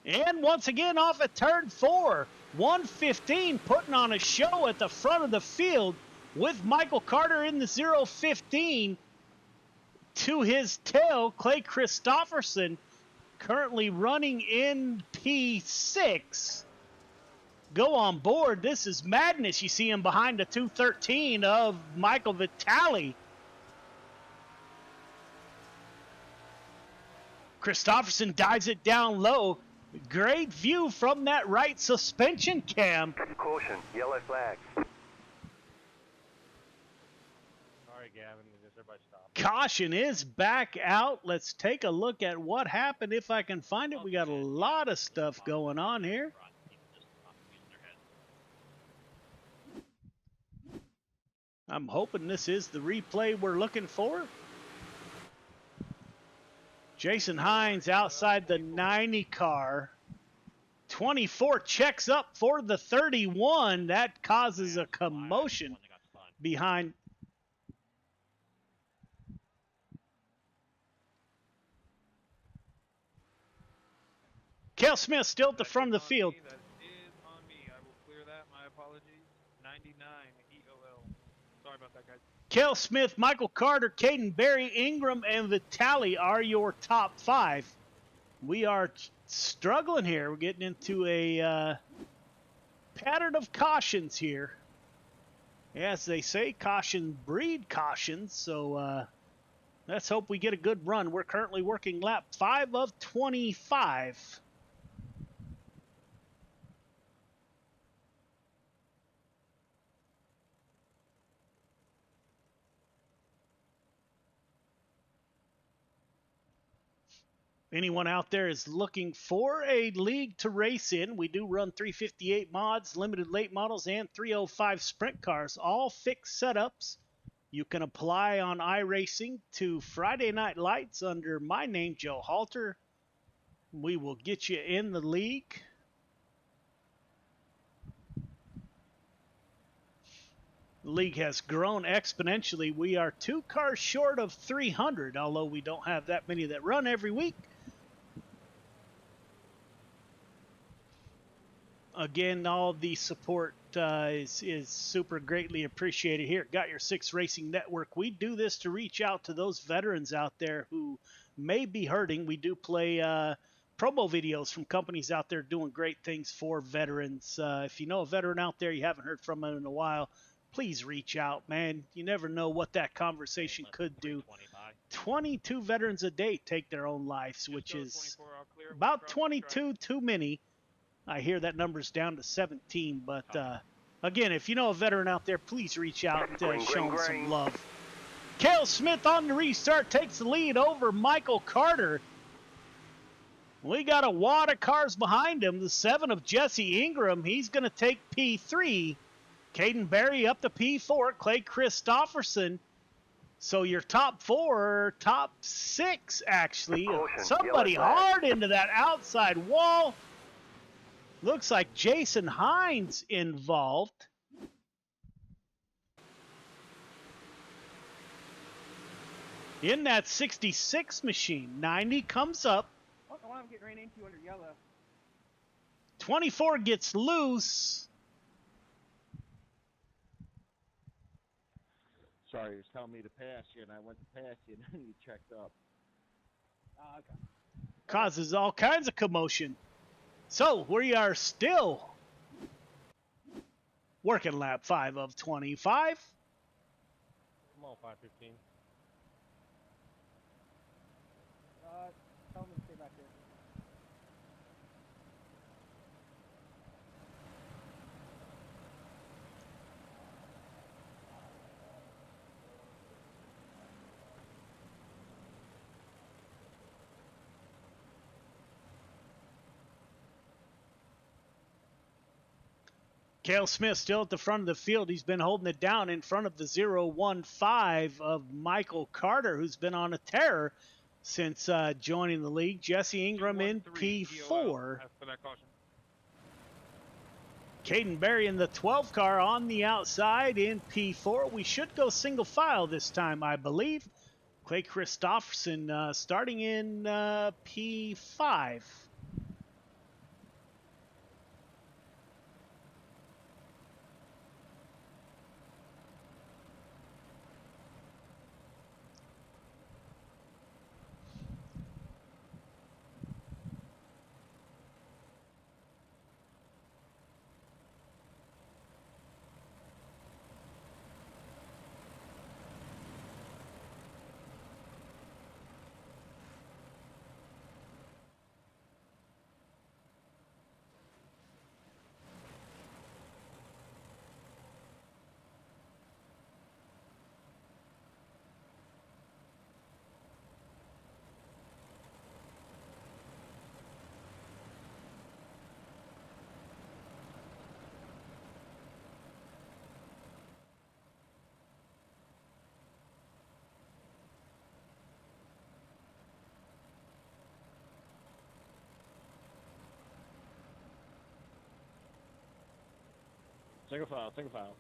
And once again off of turn 4. 115 putting on a show at the front of the field with Michael Carter in the 015. To his tail, Clay Christopherson currently running in P6. Go on board. This is madness. You see him behind the 213 of Michael Vitale. Christopherson dives it down low. Great view from that right suspension cam. Caution, yellow flag. Sorry, Gavin. Everybody stop. Caution is back out. Let's take a look at what happened if I can find it. We got a lot of stuff going on here. I'm hoping this is the replay we're looking for. Jason Hines outside the 90 car. 24 checks up for the 31. That causes a commotion behind. Cale Smith still at the front of the field. That is on me. I will clear that. My apologies. 99 EOL. Sorry about that, guys. Cale Smith, Michael Carter, Caden Berry, Ingram, and Vitale are your top 5. We are struggling here. We're getting into a pattern of cautions here. As they say, caution breed cautions. So let's hope we get a good run. We're currently working lap 5 of 25. Anyone out there is looking for a league to race in, we do run 358 mods, limited late models, and 305 sprint cars, all fixed setups. You can apply on iRacing to Friday Night Lights under my name, Joe Halter. We will get you in the league. The league has grown exponentially. We are 2 cars short of 300, although we don't have that many that run every week. Again, all the support is super greatly appreciated here. Got Your 6 Racing Network. We do this to reach out to those veterans out there who may be hurting. We do play promo videos from companies out there doing great things for veterans. If you know a veteran out there, you haven't heard from him in a while, please reach out, man. You never know what that conversation could do. 22 veterans a day take their own lives, which is about 22 too many. I hear that number's down to 17, but again, if you know a veteran out there, please reach out and show them some love. Cale Smith on the restart takes the lead over Michael Carter. We got a wad of cars behind him. The 7 of Jesse Ingram, he's going to take P3. Caden Berry up to P4. Clay Christopherson. So your top 4, top 6 actually. Somebody hard into that outside wall. Looks like Jason Hines involved. In that 66 machine. 90 comes up. I want to get ran into under yellow. 24 gets loose. Sorry, he was telling me to pass you, and I went to pass you, and then you checked up. Okay. Causes all kinds of commotion. So, we are still working lap 5 of 25. Come on, 515. Tell them to stay back there. Cale Smith still at the front of the field. He's been holding it down in front of the 0-1-5 of Michael Carter, who's been on a tear since joining the league. Jesse Ingram in P4. Caden Berry in the 12 car on the outside in P4. We should go single file this time, I believe. Clay Christopherson starting in P5. Single file, single file.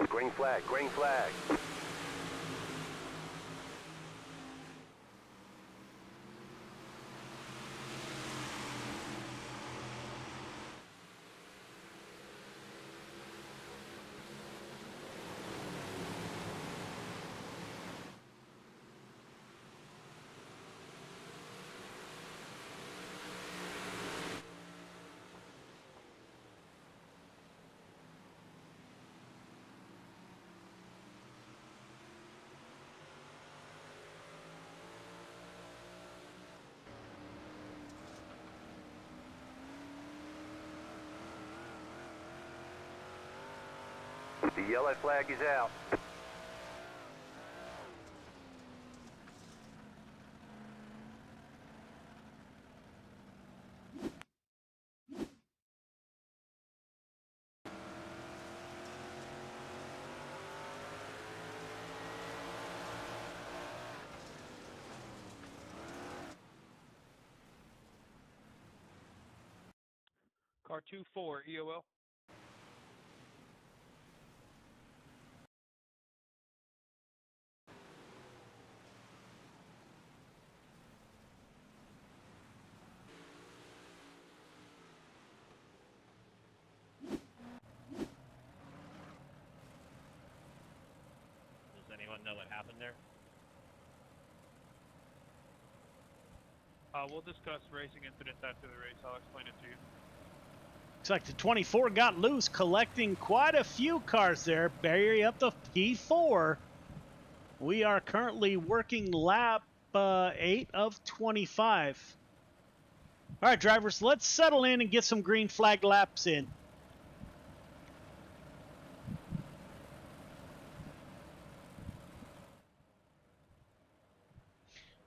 Green flag, green flag. The yellow flag is out. Car 2-4, EOL. Does anyone know what happened there? We'll discuss racing incidents after the race. I'll explain it to you. Looks like the 24 got loose, collecting quite a few cars there. Barry up to P4. We are currently working lap 8 of 25. All right, drivers, let's settle in and get some green flag laps in.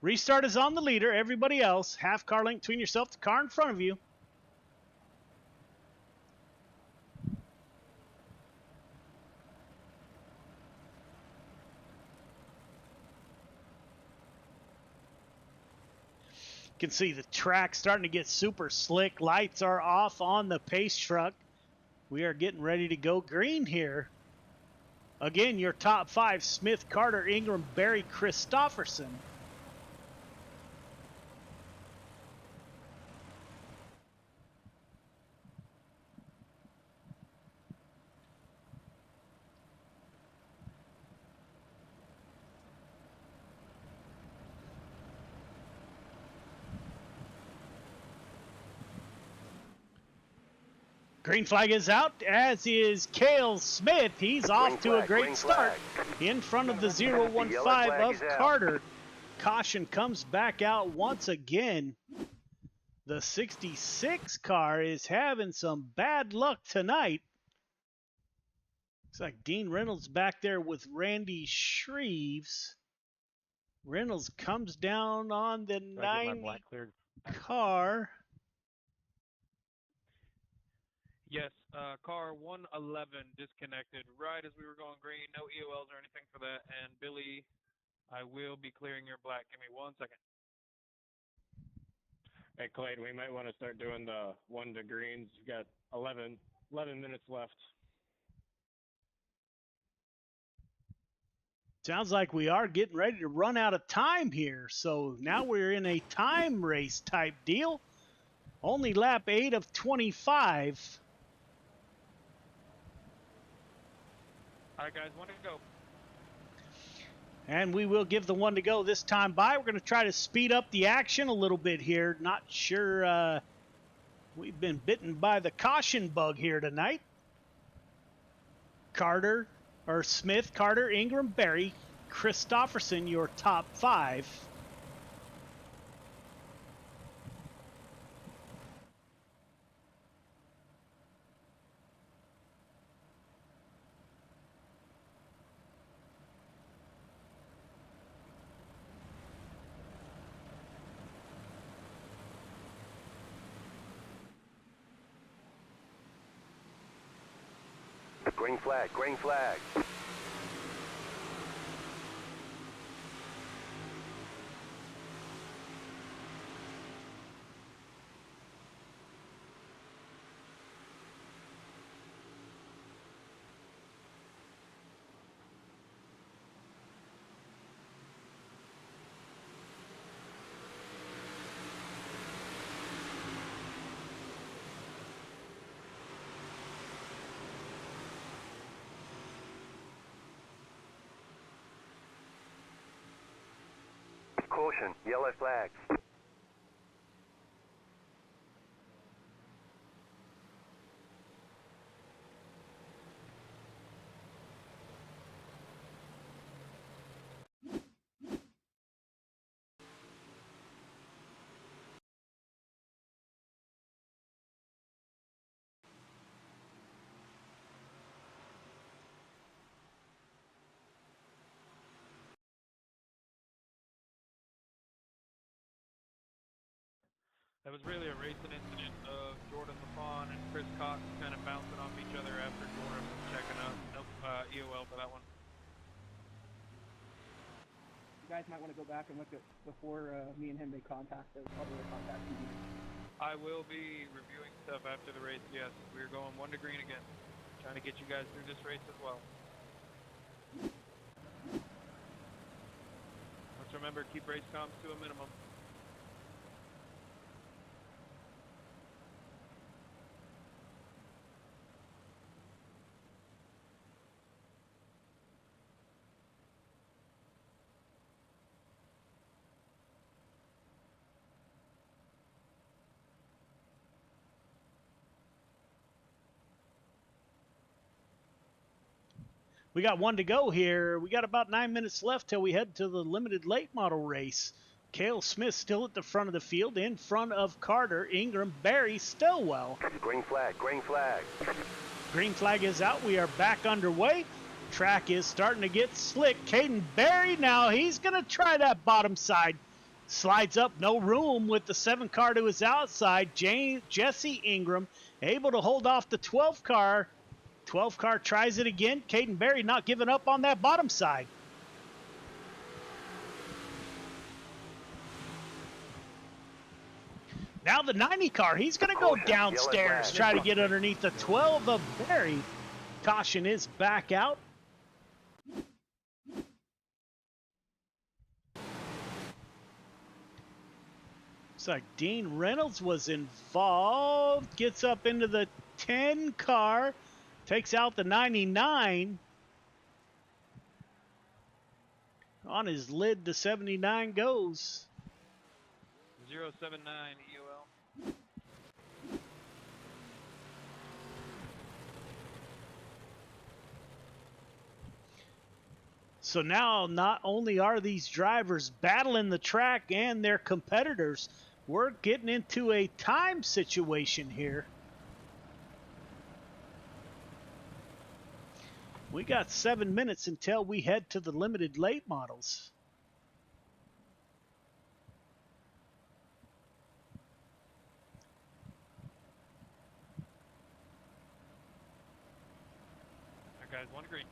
Restart is on the leader. Everybody else, half car length between yourself, the car in front of you. You can see the track starting to get super slick. Lights are off on the pace truck. We are getting ready to go green here. Again, your top 5, Smith, Carter, Ingram, Barry, Christopherson. Green flag is out, as is Cale Smith. He's off to a great start in front of the 015 of Carter. Caution comes back out once again. The 66 car is having some bad luck tonight. Looks like Dean Reynolds back there with Randy Shreves. Reynolds comes down on the 90 car. Yes, car 111 disconnected right as we were going green. No EOLs or anything for that. And Billy, I will be clearing your black. Give me 1 second. Hey, Clayton, we might want to start doing the 1 to greens. You've got 11 minutes left. Sounds like we are getting ready to run out of time here. So now we're in a time race type deal. Only lap 8 of 25. All right, guys, 1 to go. And we will give the 1 to go this time by. We're going to try to speed up the action a little bit here. Not sure we've been bitten by the caution bug here tonight. Smith, Carter, Ingram, Berry, Christopherson, your top 5. Green flag, green flag. Caution, yellow flags. That was really a racing incident of Jordan LaFawn and Chris Cox kind of bouncing off each other after Jordan was checking up. Nope, EOL for that one. You guys might want to go back and look at before me and him made contact. There was other contact. I will be reviewing stuff after the race, yes. We're going 1 to green again. Trying to get you guys through this race as well. Let's remember, keep race comms to a minimum. We got 1 to go here. We got about 9 minutes left till we head to the limited late model race. Cale Smith still at the front of the field, in front of Carter, Ingram, Barry, Stillwell. Green flag, green flag. Green flag is out. We are back underway. Track is starting to get slick. Caden Barry now, he's going to try that bottom side. Slides up, no room with the 7 car to his outside. Jesse Ingram able to hold off the 12 car. 12 car tries it again. Caden Barry not giving up on that bottom side. Now the 90 car, he's going to go downstairs, try to get underneath the 12 of Barry. Caution is back out. Looks like Dean Reynolds was involved. Gets up into the 10 car. Takes out the 99. On his lid, the 79 goes. 079 EOL. So now not only are these drivers battling the track and their competitors, we're getting into a time situation here. We got 7 minutes until we head to the limited late models. All right, guys, one green.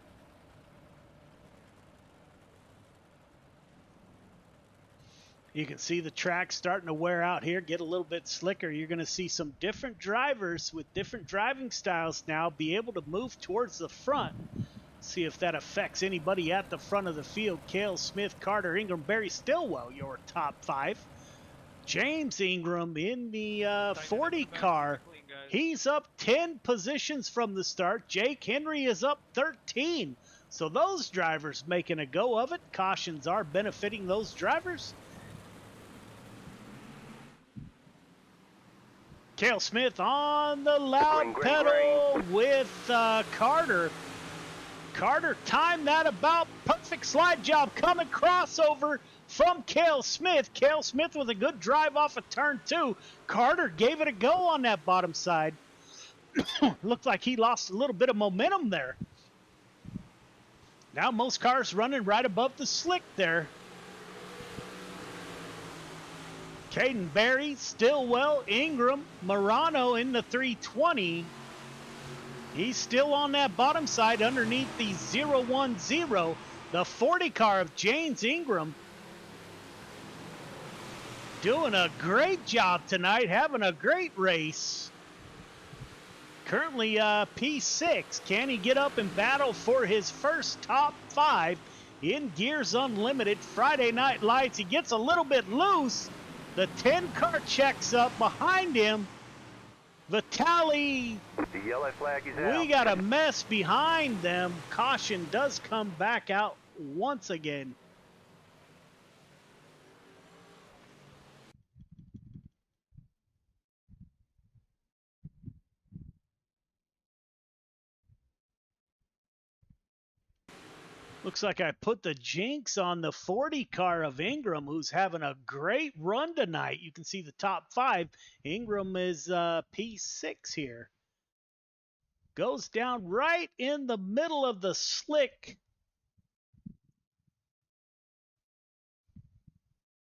You can see the track starting to wear out here, get a little bit slicker. You're going to see some different drivers with different driving styles now be able to move towards the front. See if that affects anybody at the front of the field. Cale Smith, Carter Ingram, Barry Stillwell, your top 5. James Ingram in the 40 car. He's up 10 positions from the start. Jake Henry is up 13. So those drivers making a go of it. Cautions are benefiting those drivers. Cale Smith on the loud pedal with Carter. Carter timed that about perfect slide job coming crossover from Cale Smith. Cale Smith with a good drive off of turn 2. Carter gave it a go on that bottom side. Looked like he lost a little bit of momentum there. Now most cars running right above the slick there. Caden Berry, Stillwell, Ingram, Morano in the 320. He's still on that bottom side underneath the 010. The 40 car of James Ingram doing a great job tonight, having a great race. Currently P6. Can he get up and battle for his first top 5 in Gears Unlimited Friday Night Lights? He gets a little bit loose. The 10 car checks up behind him. Vitali, the yellow flag is out. We got a mess behind them. Caution does come back out once again. Looks like I put the jinx on the 40 car of Ingram, who's having a great run tonight. You can see the top 5. Ingram is P6 here. Goes down right in the middle of the slick.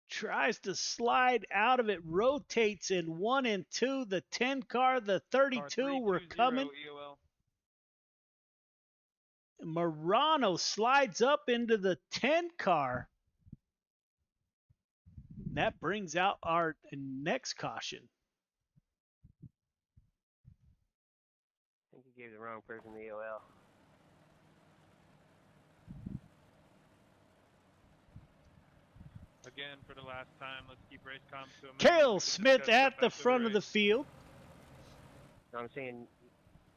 Tries to slide out of it, rotates in 1 and 2. The 10 car, the 32 were coming. EOL. Morano slides up into the 10 car. That brings out our next caution. I think you gave the wrong person the EOL. Again, for the last time, let's keep race comms to a minute. Cale Smith at the front of the field. No, I'm saying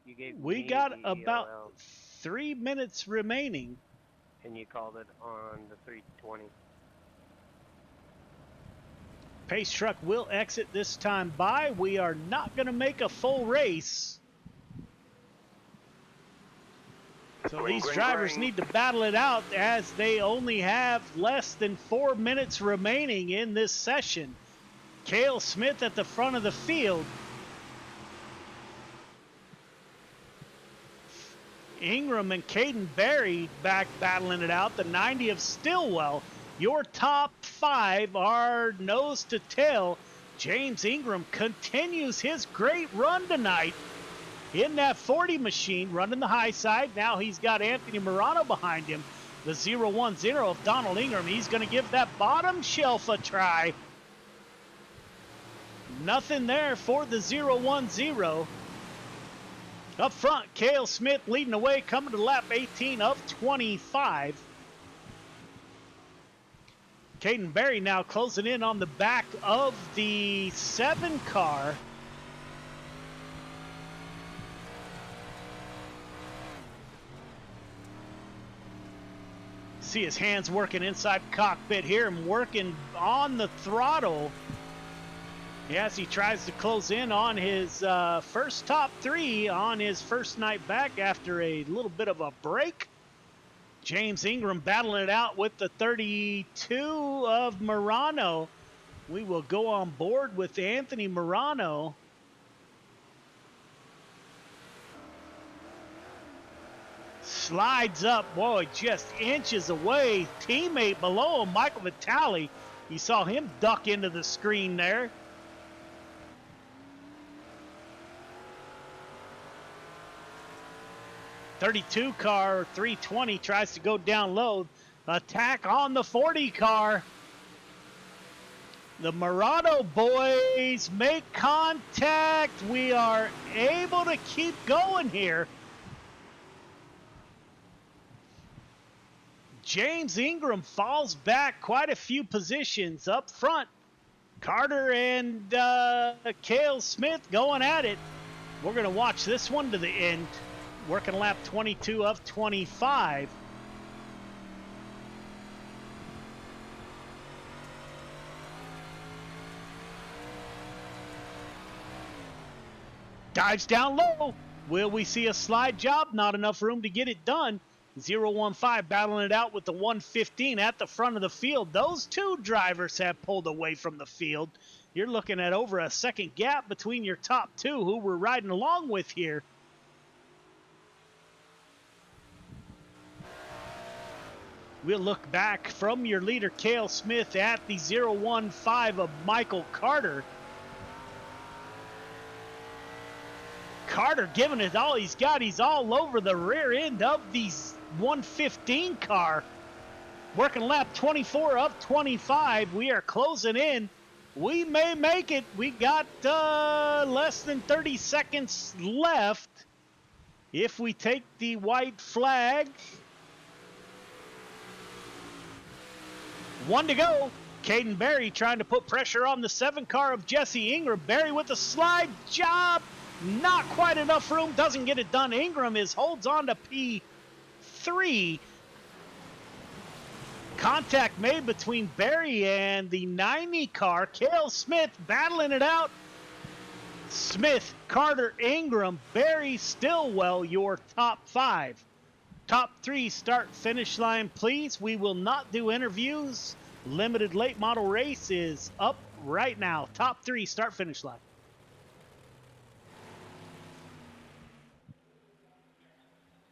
you gave We me got the about EOL, 3 minutes remaining. and you called it on the 320. Pace truck will exit this time by. We are not going to make a full race. So these drivers need to battle it out as they only have less than 4 minutes remaining in this session. Cale Smith at the front of the field. Ingram and Caden Berry back battling it out. The 90 of Stillwell. Your top 5 are nose to tail. James Ingram continues his great run tonight in that 40 machine, running the high side. Now he's got Anthony Morano behind him. The 010 of Donald Ingram. He's going to give that bottom shelf a try. Nothing there for the 010. Up front, Cale Smith leading the way, coming to lap 18 of 25. Caden Berry now closing in on the back of the 7 car. See his hands working inside the cockpit here and working on the throttle as he tries to close in on his first top 3 on his first night back after a little bit of a break. James Ingram battling it out with the 32 of Murano. We will go on board with Anthony Murano. Slides up, boy, just inches away. Teammate below him, Michael Vitale. You saw him duck into the screen there. .32 car, 320, tries to go down low. Attack on the 40 car. The Murano boys make contact. We are able to keep going here. James Ingram falls back quite a few positions up front. Carter and Cale Smith going at it. We're going to watch this one to the end. Working lap 22 of 25. Dives down low. Will we see a slide job? Not enough room to get it done. 015 battling it out with the 115 at the front of the field. Those two drivers have pulled away from the field. You're looking at over a second gap between your top two who we're riding along with here. We'll look back from your leader, Cale Smith, at the 015 of Michael Carter. Carter giving it all he's got. He's all over the rear end of the 115 car. Working lap 24 of 25. We are closing in. We may make it. We got less than 30 seconds left. If we take the white flag. 1 to go. Caden Berry trying to put pressure on the 7 car of Jesse Ingram. Berry with a slide job. Not quite enough room. Doesn't get it done. Ingram holds on to P3. Contact made between Berry and the 90 car. Cale Smith battling it out. Smith, Carter, Ingram, Berry, Stillwell, your top 5. Top 3 start finish line, please. We will not do interviews. Limited late model race is up right now. Top 3 start finish line.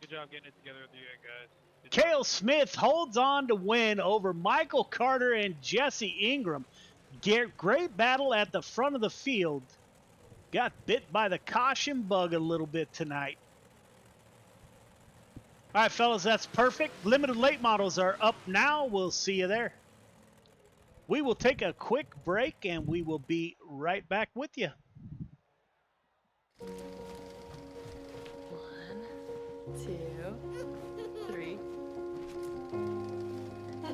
Good job getting it together at the end, guys. Cale Smith holds on to win over Michael Carter and Jesse Ingram. Great battle at the front of the field. Got bit by the caution bug a little bit tonight. All right, fellas, that's perfect. Limited late models are up now. We'll see you there. We will take a quick break, and we will be right back with you. 1, 2, 3. I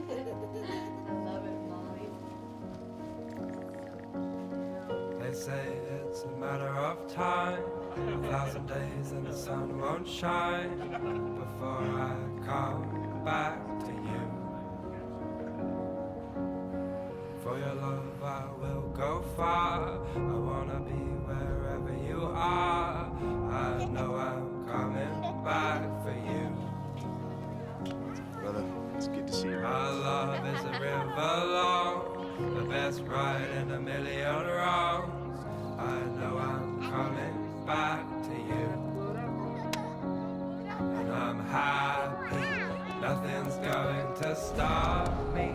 love it, Molly. They say it's a matter of time. 1,000 days and the sun won't shine before I come back to you. For your love I will go far. I wanna be wherever you are. I know I'm coming back for you. Brother, it's good to see you. Our love is a river long, the best ride in a million wrongs. I know I'm coming back to you. And I'm happy, nothing's going to stop me.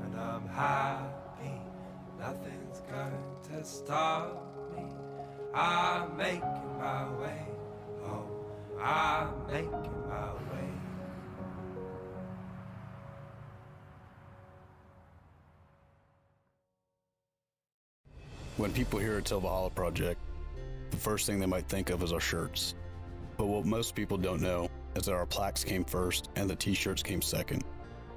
And I'm happy, nothing's going to stop me. I'm making my way home. I'm making my way. When people hear a Till Valhalla project, the first thing they might think of is our shirts. But what most people don't know is that our plaques came first and the t-shirts came second.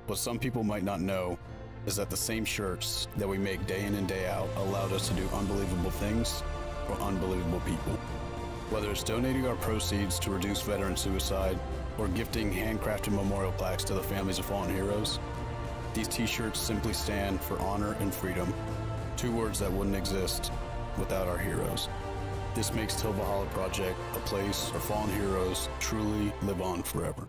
What some people might not know is that the same shirts that we make day in and day out allowed us to do unbelievable things for unbelievable people. Whether it's donating our proceeds to reduce veteran suicide or gifting handcrafted memorial plaques to the families of fallen heroes, these t-shirts simply stand for honor and freedom, two words that wouldn't exist without our heroes. This makes Till Valhalla Project a place where fallen heroes truly live on forever.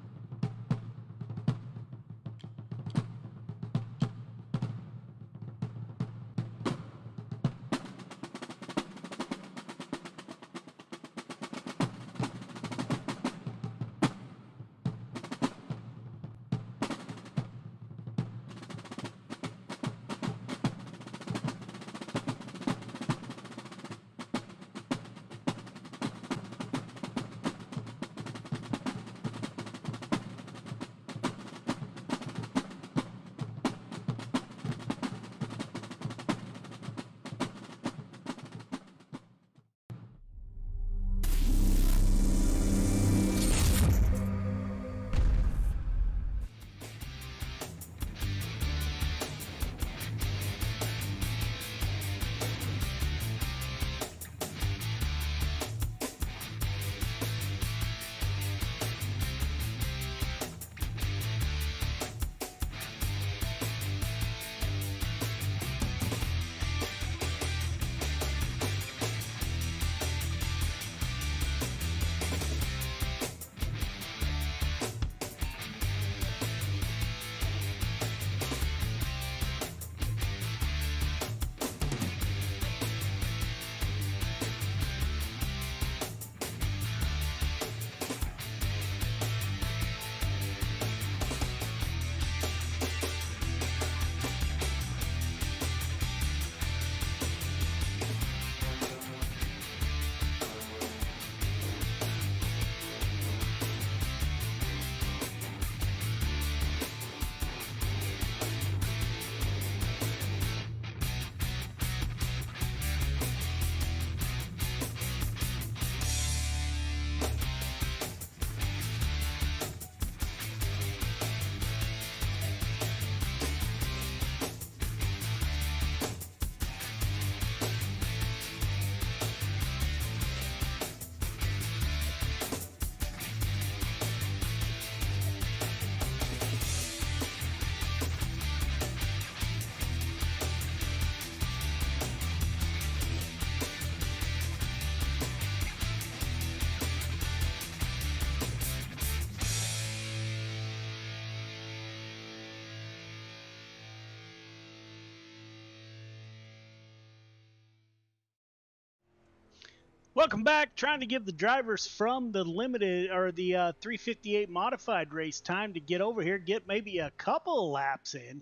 Welcome back. Trying to give the drivers from the limited or the 358 modified race time to get over here, get maybe a couple laps in.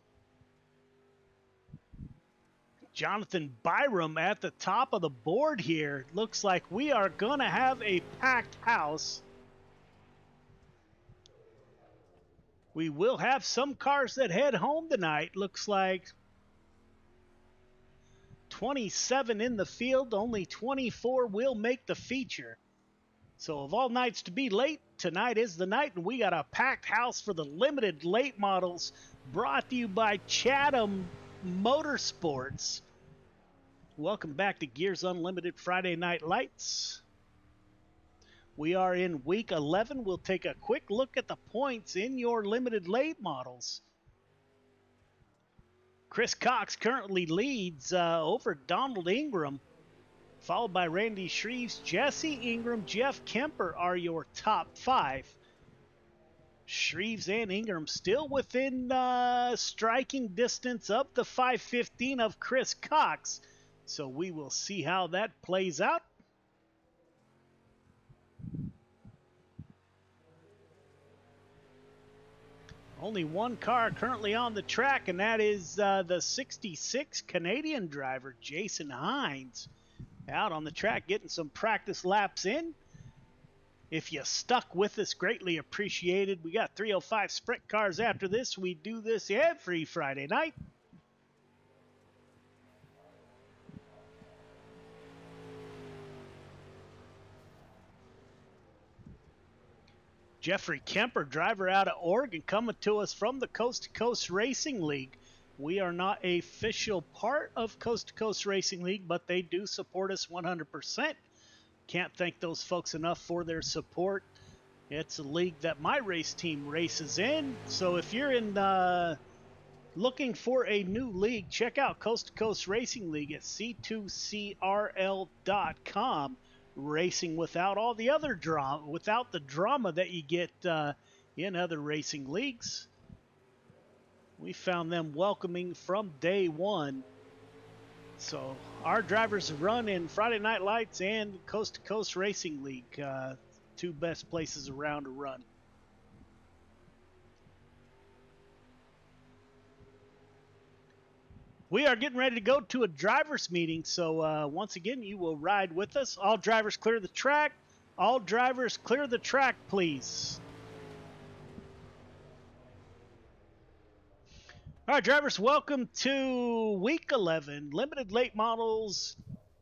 Jonathan Byram at the top of the board here. Looks like we are going to have a packed house. We will have some cars that head home tonight. Looks like 27 in the field, only 24 will make the feature. So of all nights to be late, tonight is the night, and we got a packed house for the limited late models, brought to you by Chatham Motorsports. Welcome back to Gears Unlimited Friday Night Lights. We are in week 11. We'll take a quick look at the points in your limited late models. Chris Cox currently leads over Donald Ingram, followed by Randy Shreves. Jesse Ingram, Jeff Kemper are your top five. Shreves and Ingram still within striking distance of the 515 of Chris Cox. So we will see how that plays out. Only one car currently on the track, and that is the 66 Canadian driver, Jason Hines, out on the track getting some practice laps in. If you stuck with us, greatly appreciated. We got 305 sprint cars after this. We do this every Friday night. Jeffrey Kemper, driver out of Oregon, coming to us from the Coast to Coast Racing League. We are not a official part of Coast to Coast Racing League, but they do support us 100%. Can't thank those folks enough for their support. It's a league that my race team races in. So if you're in looking for a new league, check out Coast to Coast Racing League at c2crl.com. Racing without all the other drama, without the drama that you get in other racing leagues. We found them welcoming from day one. So our drivers run in Friday Night Lights and Coast to Coast Racing League, two best places around to run. We are getting ready to go to a driver's meeting, so once again, you will ride with us. All drivers clear the track. All drivers clear the track, please. All right, drivers, welcome to Week 11, Limited Late Models,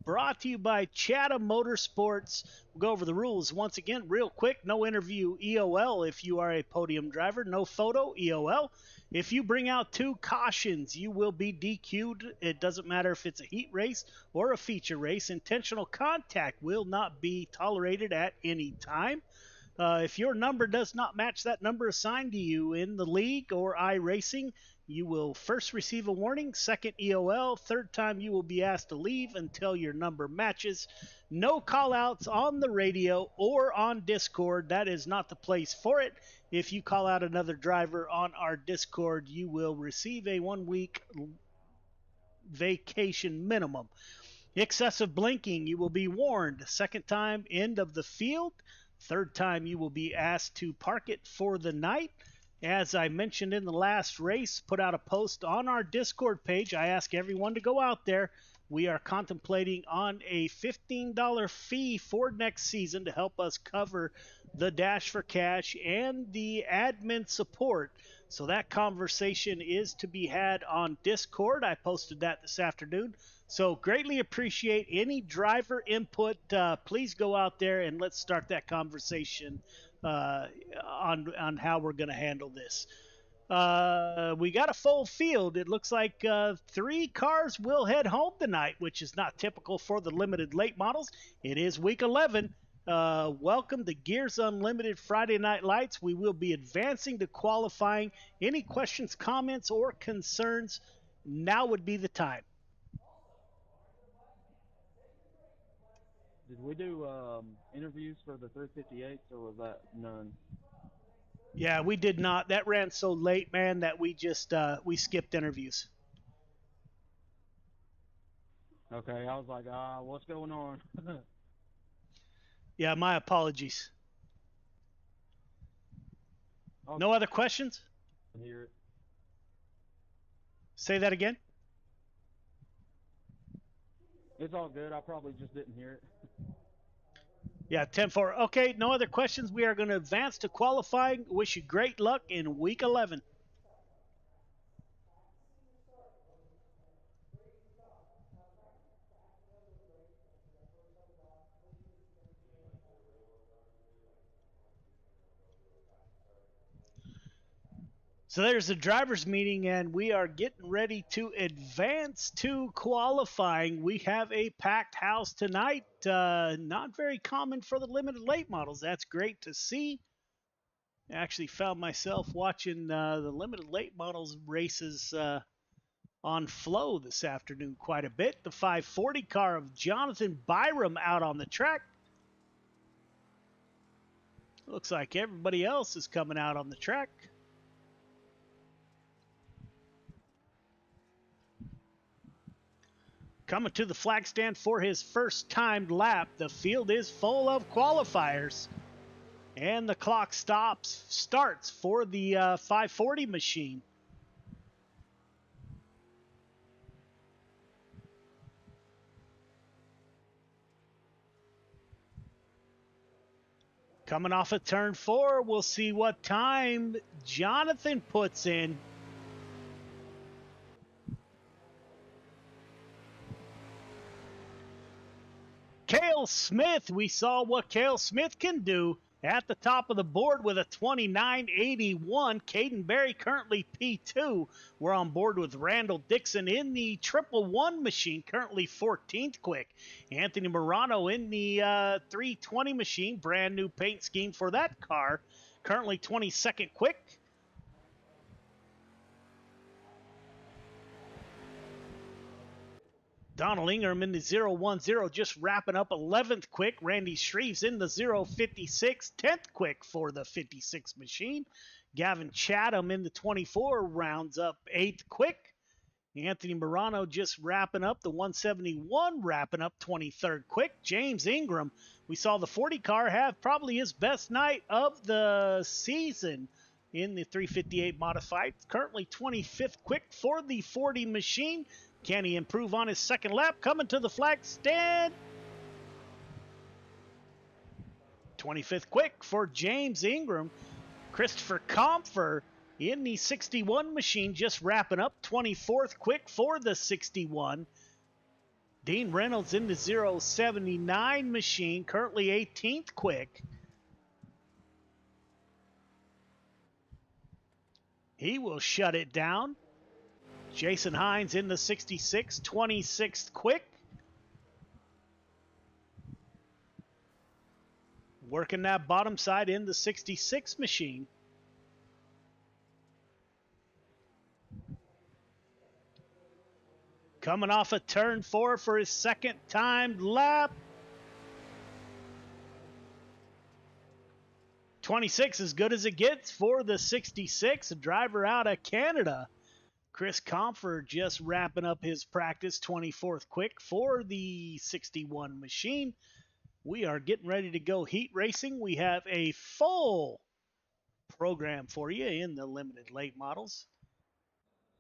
brought to you by Chatham Motorsports. We'll go over the rules once again real quick. No interview EOL if you are a podium driver. No photo EOL. If you bring out 2 cautions, you will be DQ'd. It doesn't matter if it's a heat race or a feature race. Intentional contact will not be tolerated at any time. If your number does not match that number assigned to you in the league or iRacing, you will first receive a warning, second EOL, third time you will be asked to leave until your number matches. No call-outs on the radio or on Discord. That is not the place for it. If you call out another driver on our Discord, you will receive a 1-week vacation minimum. Excessive blinking, you will be warned. Second time, end of the field. Third time, you will be asked to park it for the night. As I mentioned in the last race, put out a post on our Discord page. I ask everyone to go out there. We are contemplating on a $15 fee for next season to help us cover the Dash for Cash and the admin support. So that conversation is to be had on Discord. I posted that this afternoon. So greatly appreciate any driver input. Please go out there and let's start that conversation on how we're going to handle this. We got a full field. It looks like 3 cars will head home tonight, which is not typical for the limited late models. It is week 11. Welcome to Gears Unlimited Friday Night Lights. We will be advancing to qualifying. Any questions, comments, or concerns, now would be the time. Did we do interviews for the 358s, or was that none? Yeah, we did not. That ran so late, man, that we just we skipped interviews. Okay, I was like, what's going on? Yeah, my apologies. Okay. No other questions? I hear it. Say that again. It's all good. I probably just didn't hear it. Yeah, 10-4. Okay, no other questions. We are going to advance to qualifying. Wish you great luck in week 11. So there's the drivers meeting, and we are getting ready to advance to qualifying. We have a packed house tonight. Not very common for the limited late models. That's great to see. I actually found myself watching the limited late models races on Flow this afternoon quite a bit. The 540 car of Jonathan Byram out on the track. Looks like everybody else is coming out on the track. Coming to the flag stand for his first timed lap. The field is full of qualifiers. And the clock starts for the 540 machine. Coming off of turn 4, we'll see what time Jonathan puts in. Cale Smith, we saw what Cale Smith can do. At the top of the board with a 29.81, Caden Berry currently P2. We're on board with Randall Dixon in the 111 machine, currently 14th quick. Anthony Morano in the 320 machine, brand new paint scheme for that car, currently 22nd quick. Donald Ingram in the 010, just wrapping up 11th quick. Randy Shreves in the 056, 10th quick for the 56 machine. Gavin Chatham in the 24 rounds up 8th quick. Anthony Morano just wrapping up the 171, wrapping up 23rd quick. James Ingram, we saw the 40 car have probably his best night of the season in the 358 modified. Currently 25th quick for the 40 machine. Can he improve on his second lap? Coming to the flag stand. 25th quick for James Ingram. Christopher Comfer in the 61 machine just wrapping up 24th quick for the 61. Dean Reynolds in the 079 machine, currently 18th quick. He will shut it down. Jason Hines in the 66, 26th quick. Working that bottom side in the 66 machine. Coming off of turn 4 for his second timed lap. 26 as good as it gets for the 66, a driver out of Canada. Chris Comfort just wrapping up his practice, 24th quick for the 61 machine. We are getting ready to go heat racing. We have a full program for you in the limited late models.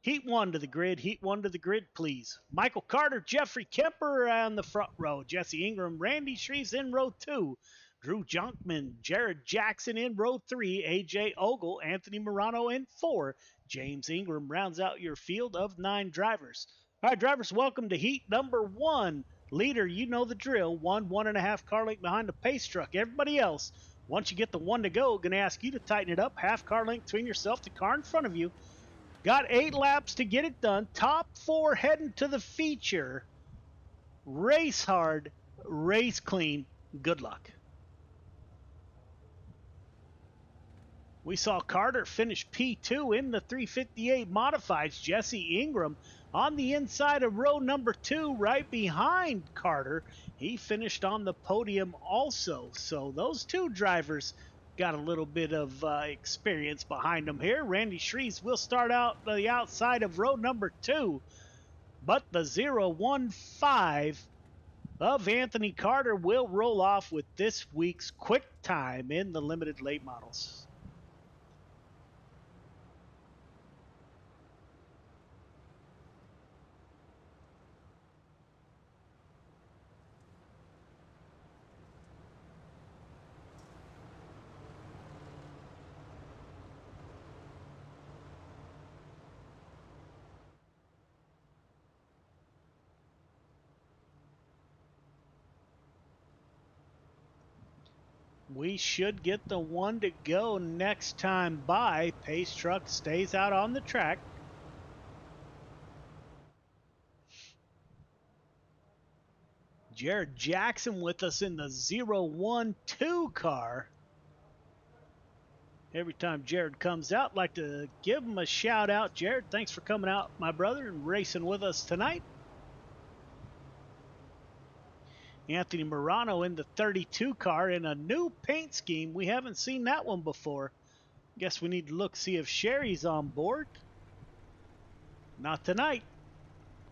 Heat 1 to the grid. Heat 1 to the grid, please. Michael Carter, Jeffrey Kemper on the front row. Jesse Ingram, Randy Shreves in row 2. Drew Junkman, Jared Jackson in row 3. AJ Ogle, Anthony Morano in 4. James Ingram rounds out your field of 9 drivers. All right, drivers, welcome to heat number 1. Leader, you know the drill. 1.5 car length behind the pace truck. Everybody else, once you get the 1 to go, going to ask you to tighten it up. Half car length between yourself, the car in front of you. Got 8 laps to get it done. Top 4 heading to the feature. Race hard, race clean. Good luck. We saw Carter finish P2 in the 358 modifieds. Jesse Ingram on the inside of row number 2, right behind Carter. He finished on the podium also. So those 2 drivers got a little bit of experience behind them here. Randy Shreves will start out the outside of row number 2. But the 015 of Anthony Carter will roll off with this week's quick time in the limited late models. We should get the 1 to go next time by. Pace truck stays out on the track. Jared Jackson with us in the 012 car. Every time Jared comes out, I'd like to give him a shout out. Jared, thanks for coming out, my brother, and racing with us tonight. Anthony Morano in the 32 car in a new paint scheme. We haven't seen that one before. Guess we need to look, see if Sherry's on board. Not tonight.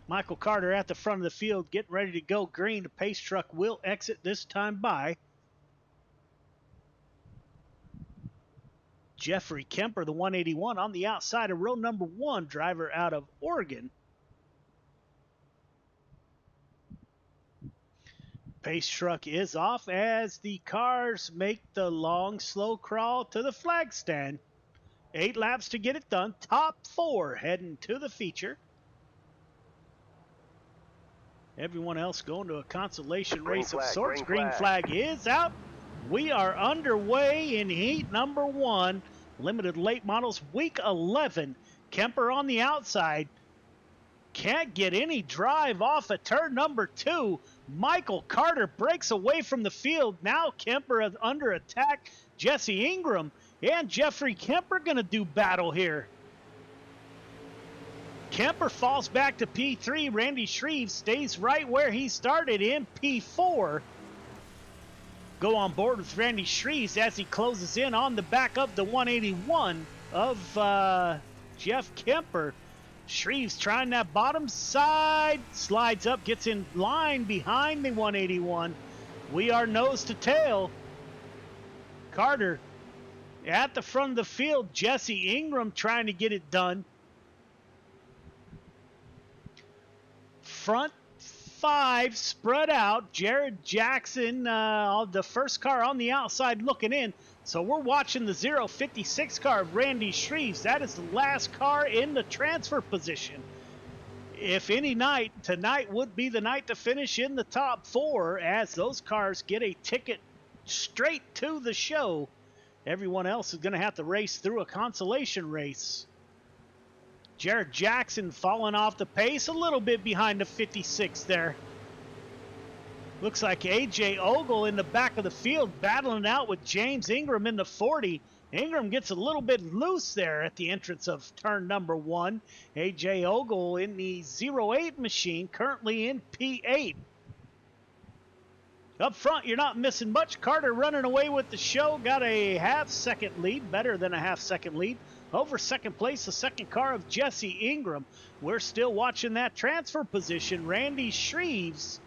Michael Carter at the front of the field, getting ready to go green. The pace truck will exit this time by. Jeffrey Kemper, the 181, on the outside of row number 1, driver out of Oregon. Pace truck is off as the cars make the long, slow crawl to the flag stand. 8 laps to get it done. Top 4 heading to the feature. Everyone else going to a consolation race of sorts. Green flag is out. We are underway in heat number 1, limited late models, week 11. Kemper on the outside. Can't get any drive off at turn number 2. Michael Carter breaks away from the field. Now Kemper is under attack. Jesse Ingram and Jeffrey Kemper going to do battle here. Kemper falls back to P3. Randy Shreves stays right where he started in P4. Go on board with Randy Shreves as he closes in on the back of the 181 of Jeff Kemper. Shreves trying that bottom side, slides up, gets in line behind the 181. We are nose to tail. Carter at the front of the field. Jesse Ingram trying to get it done. Front 5 spread out. Jared Jackson, the first car on the outside looking in. So we're watching the 056 car of Randy Shreves. That is the last car in the transfer position. If any night, tonight would be the night to finish in the top 4 as those cars get a ticket straight to the show. Everyone else is going to have to race through a consolation race. Jared Jackson falling off the pace a little bit behind the 56 there. Looks like A.J. Ogle in the back of the field battling out with James Ingram in the 40. Ingram gets a little bit loose there at the entrance of turn number 1. A.J. Ogle in the 08 machine, currently in P8. Up front, you're not missing much. Carter running away with the show. Got a half-second lead, better than a half-second lead. Over second place, the second car of Jesse Ingram. We're still watching that transfer position. Randy Shreves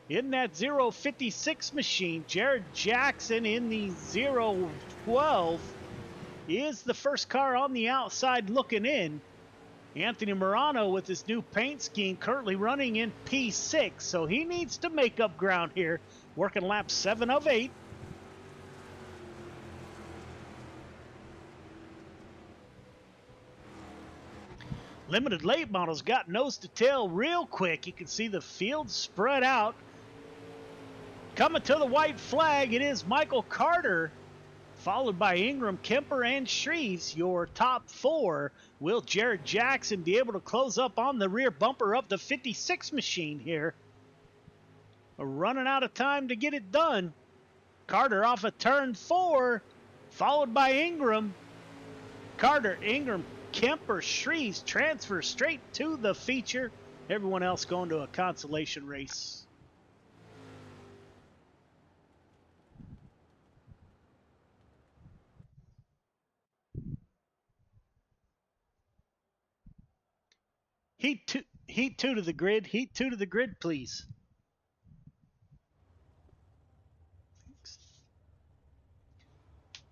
in that 056 machine. Jared Jackson in the 012 is the first car on the outside looking in. Anthony Morano with his new paint scheme currently running in P6, so he needs to make up ground here, working lap 7 of 8. Limited late models got nose to tail real quick. You can see the field spread out. Coming to the white flag, it is Michael Carter, followed by Ingram, Kemper, and Shreves, your top 4. Will Jared Jackson be able to close up on the rear bumper of the 56 machine here? We're running out of time to get it done. Carter off of turn 4, followed by Ingram. Carter, Ingram, Kemper, Shreves transfer straight to the feature. Everyone else going to a consolation race. Heat two to the grid. Heat 2 to the grid, please.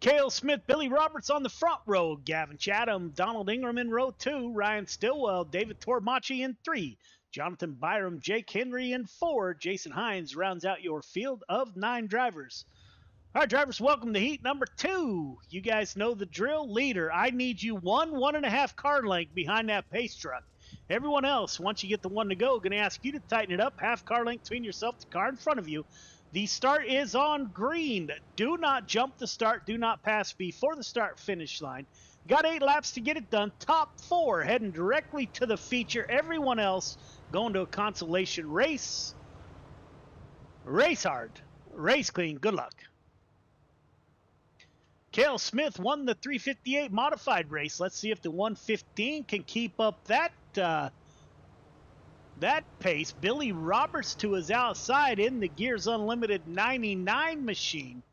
Cale Smith, Billy Roberts on the front row. Gavin Chatham, Donald Ingram in row 2. Ryan Stillwell, David Tormachi in 3. Jonathan Byram, Jake Henry in 4. Jason Hines rounds out your field of 9 drivers. All right, drivers, welcome to heat number 2. You guys know the drill. Leader, I need you 1.5 car length behind that pace truck. Everyone else, once you get the one to go, going to ask you to tighten it up. Half car length between yourself and the car in front of you. The start is on green. Do not jump the start. Do not pass before the start finish line. Got 8 laps to get it done. Top 4 heading directly to the feature. Everyone else going to a consolation race. Race hard. Race clean. Good luck. Cale Smith won the 358 modified race. Let's see if the 115 can keep up that pace. Billy Roberts to his outside in the Gears Unlimited 99 machine.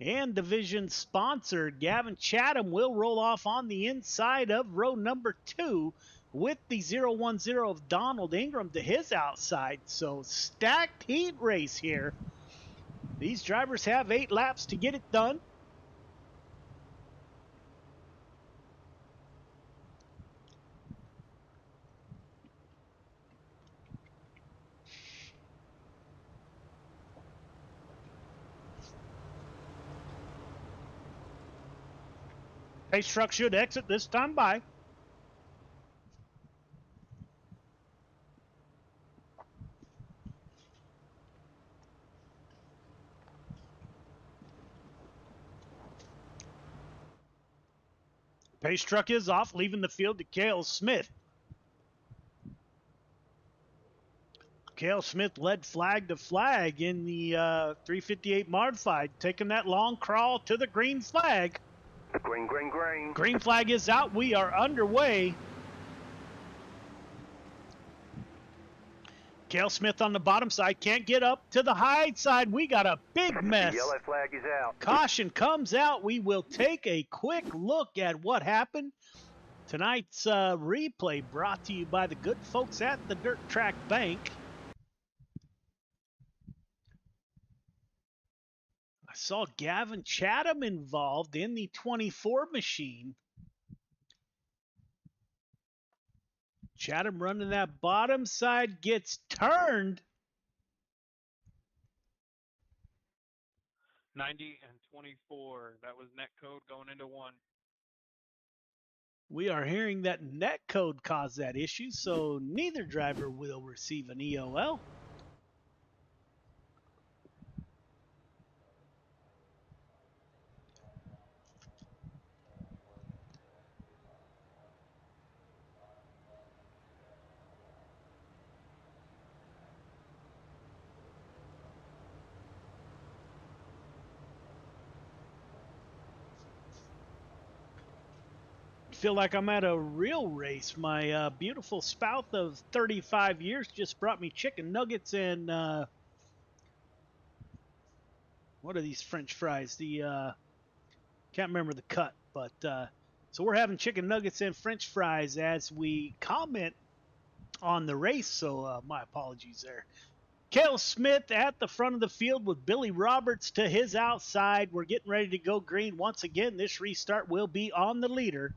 And division sponsor Gavin Chatham will roll off on the inside of row number 2 with the 010 of Donald Ingram to his outside. So stacked heat race here. These drivers have 8 laps to get it done. Pace truck should exit this time by. Pace truck is off, leaving the field to Cale Smith. Cale Smith led flag to flag in the 358 modified, taking that long crawl to the green flag. Green, green, green. Green flag is out. We are underway. Cale Smith on the bottom side can't get up to the high side. We got a big mess. The yellow flag is out. Caution comes out. We will take a quick look at what happened. Tonight's replay brought to you by the good folks at the Dirt Track Bank. I saw Gavin Chatham involved in the 24 machine. Chatham running that bottom side, gets turned. 90 and 24. That was net code going into 1. We are hearing that net code caused that issue, so neither driver will receive an EOL. Feel like I'm at a real race. My beautiful spouse of 35 years just brought me chicken nuggets and what are these French fries? The can't remember the cut, but so we're having chicken nuggets and French fries as we comment on the race. So my apologies there. Cale Smith at the front of the field with Billy Roberts to his outside. We're getting ready to go green once again. This restart will be on the leader.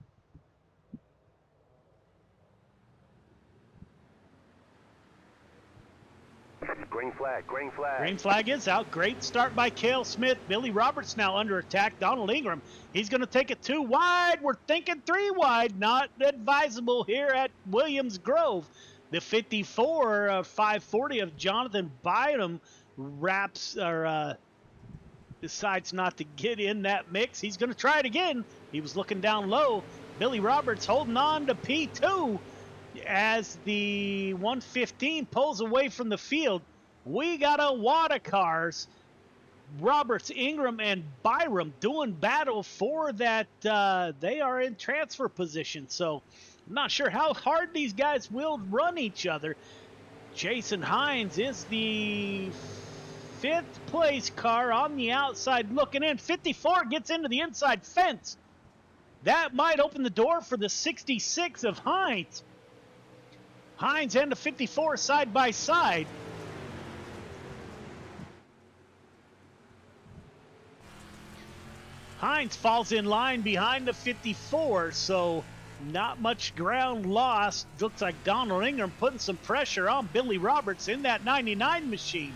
Green flag, green flag. Green flag is out. Great start by Cale Smith. Billy Roberts now under attack. Donald Ingram, he's going to take it 2 wide. We're thinking 3 wide. Not advisable here at Williams Grove. The 54 540 of Jonathan Bynum decides not to get in that mix. He's going to try it again. He was looking down low. Billy Roberts holding on to P2 as the 115 pulls away from the field. We got a wad of cars. Roberts, Ingram, and Byram doing battle for that. They are in transfer position, so I'm not sure how hard these guys will run each other. Jason Hines is the 5th place car on the outside looking in. 54 gets into the inside fence. That might open the door for the 66 of Hines. Hines and the 54 side by side. Hines falls in line behind the 54, so not much ground lost. Looks like Donald Ingram putting some pressure on Billy Roberts in that 99 machine.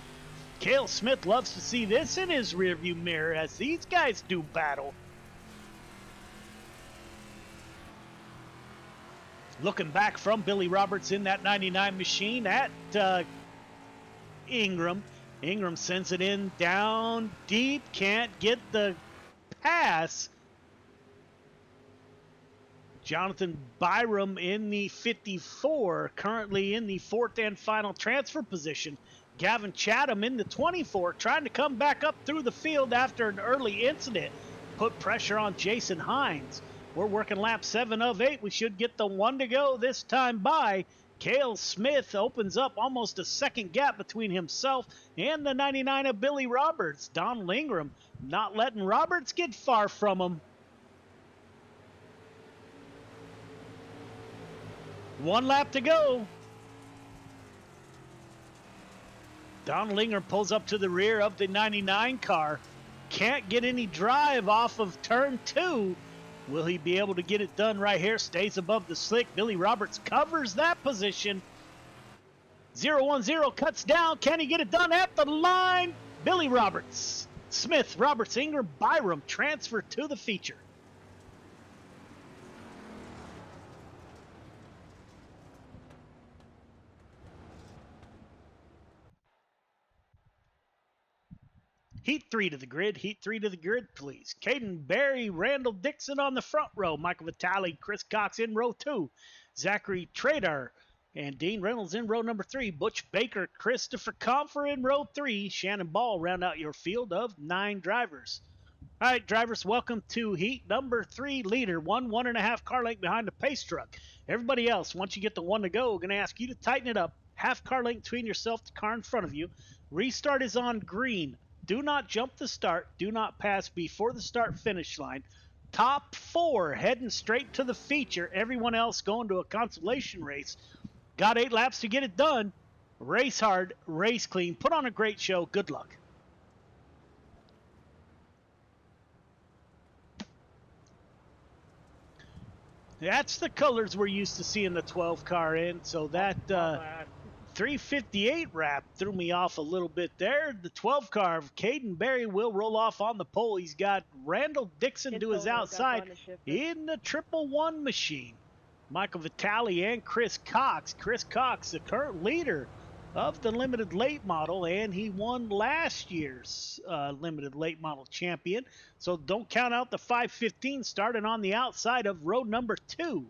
Cale Smith loves to see this in his rearview mirror as these guys do battle. Looking back from Billy Roberts in that 99 machine at Ingram. Ingram sends it in down deep. Can't get the pass. Jonathan Byram in the 54, currently in the 4th and final transfer position. Gavin Chatham in the 24, trying to come back up through the field after an early incident. Put pressure on Jason Hines. We're working lap 7 of 8. We should get the 1 to go this time by. Cale Smith opens up almost a second gap between himself and the 99 of Billy Roberts. Donald Ingram not letting Roberts get far from him. 1 lap to go. Donald Ingram pulls up to the rear of the 99 car. Can't get any drive off of turn 2. Will he be able to get it done right here? Stays above the slick. Billy Roberts covers that position. 0-1-0 cuts down. Can he get it done at the line? Billy Roberts. Smith, Roberts, Ingram, Byram transfer to the feature. Heat 3 to the grid. Heat 3 to the grid, please. Caden Berry, Randall Dixon on the front row. Michael Vitale, Chris Cox in row 2. Zachary Trader and Dean Reynolds in row number 3. Butch Baker, Christopher Comfer in row 3. Shannon Ball round out your field of 9 drivers. All right, drivers, welcome to heat number 3, leader. 1.5 car length behind the pace truck. Everybody else, once you get the 1 to go, going to ask you to tighten it up. Half car length between yourself and the car in front of you. Restart is on green. Do not jump the start. Do not pass before the start-finish line. Top 4 heading straight to the feature. Everyone else going to a consolation race. Got 8 laps to get it done. Race hard, race clean. Put on a great show. Good luck. That's the colors we're used to seeing the 12 car in. So that 358 wrap threw me off a little bit there. The 12 car of Caden Berry will roll off on the pole. He's got Randall Dixon to his outside in the 111 machine. Michael Vitale and Chris Cox. Chris Cox, the current leader of the limited late model, and he won last year's limited late model champion. So don't count out the 515 starting on the outside of row number 2.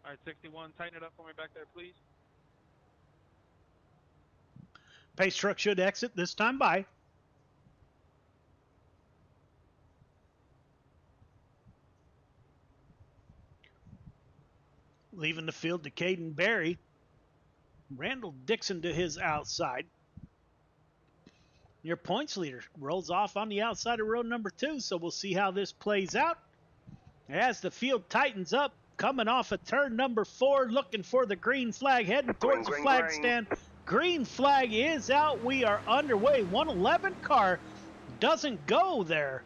All right, 61, tighten it up for me back there, please. Pace truck should exit this time by. Leaving the field to Caden Berry. Randall Dixon to his outside. Your points leader rolls off on the outside of row number 2, so we'll see how this plays out. As the field tightens up, coming off of turn number 4, looking for the green flag, heading towards the flag stand. Green flag is out. We are underway. 111 car doesn't go there.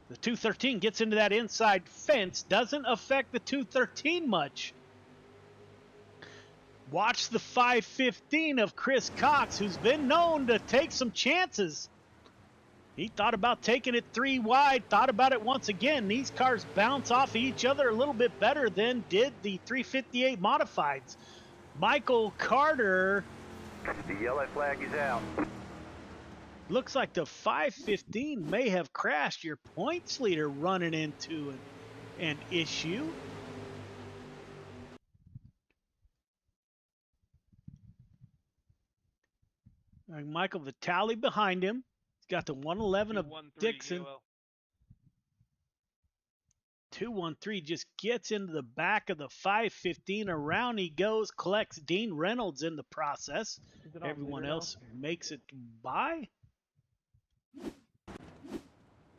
The 213 gets into that inside fence. Doesn't affect the 213 much. Watch the 515 of Chris Cox, who's been known to take some chances. He thought about taking it 3 wide, thought about it once again. These cars bounce off of each other a little bit better than did the 358 modifieds. Michael Carter. The yellow flag is out. Looks like the 515 may have crashed. Your points leader running into an issue. Michael Vitale behind him. He's got the 111 of Dixon. 213 just gets into the back of the 515. Around he goes, collects Dean Reynolds in the process. Everyone else makes it by.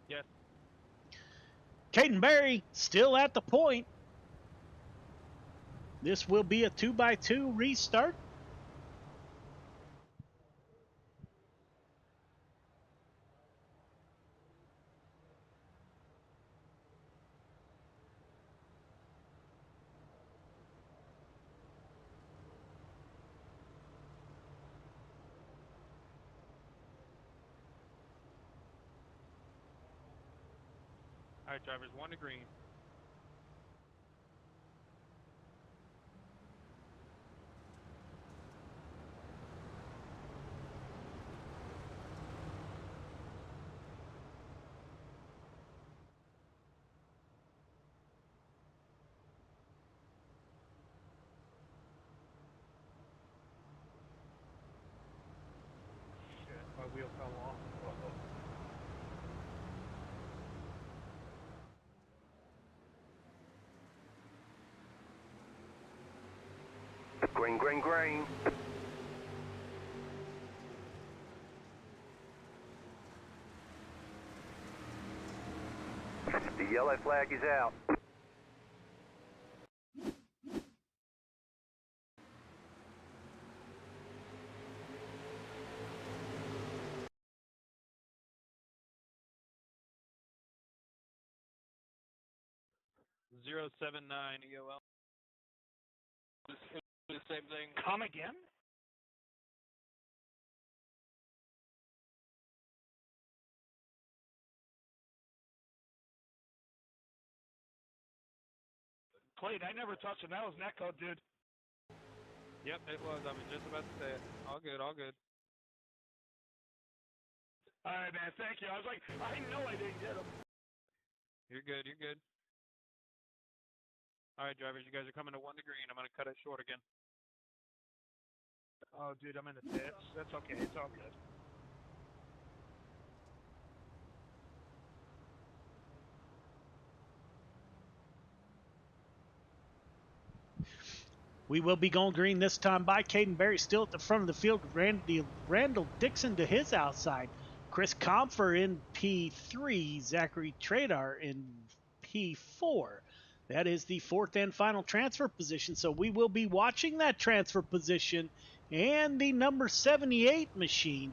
Yes. Caden Berry still at the point. This will be a 2x2 restart. All right, drivers, 1 to green. Shit, my wheel fell off. Green, green, green. The yellow flag is out. .079 EOL. It Essentially the same thing. Come again? Clayton, I never touched him. That was netcode, dude. Yep, it was. I was just about to say it. All good, all good. All right, man. Thank you. I was like, I know I didn't get him. You're good, you're good. All right, drivers, you guys are coming to 1 degree, and I'm going to cut it short again. Oh, dude, I'm in the pits. That's okay. It's all good. We will be going green this time by Caden Berry still at the front of the field. Randall Dixon to his outside. Chris Comfer in P3. Zachary Tradar in P4. That is the fourth and final transfer position. So we will be watching that transfer position and the number 78 machine.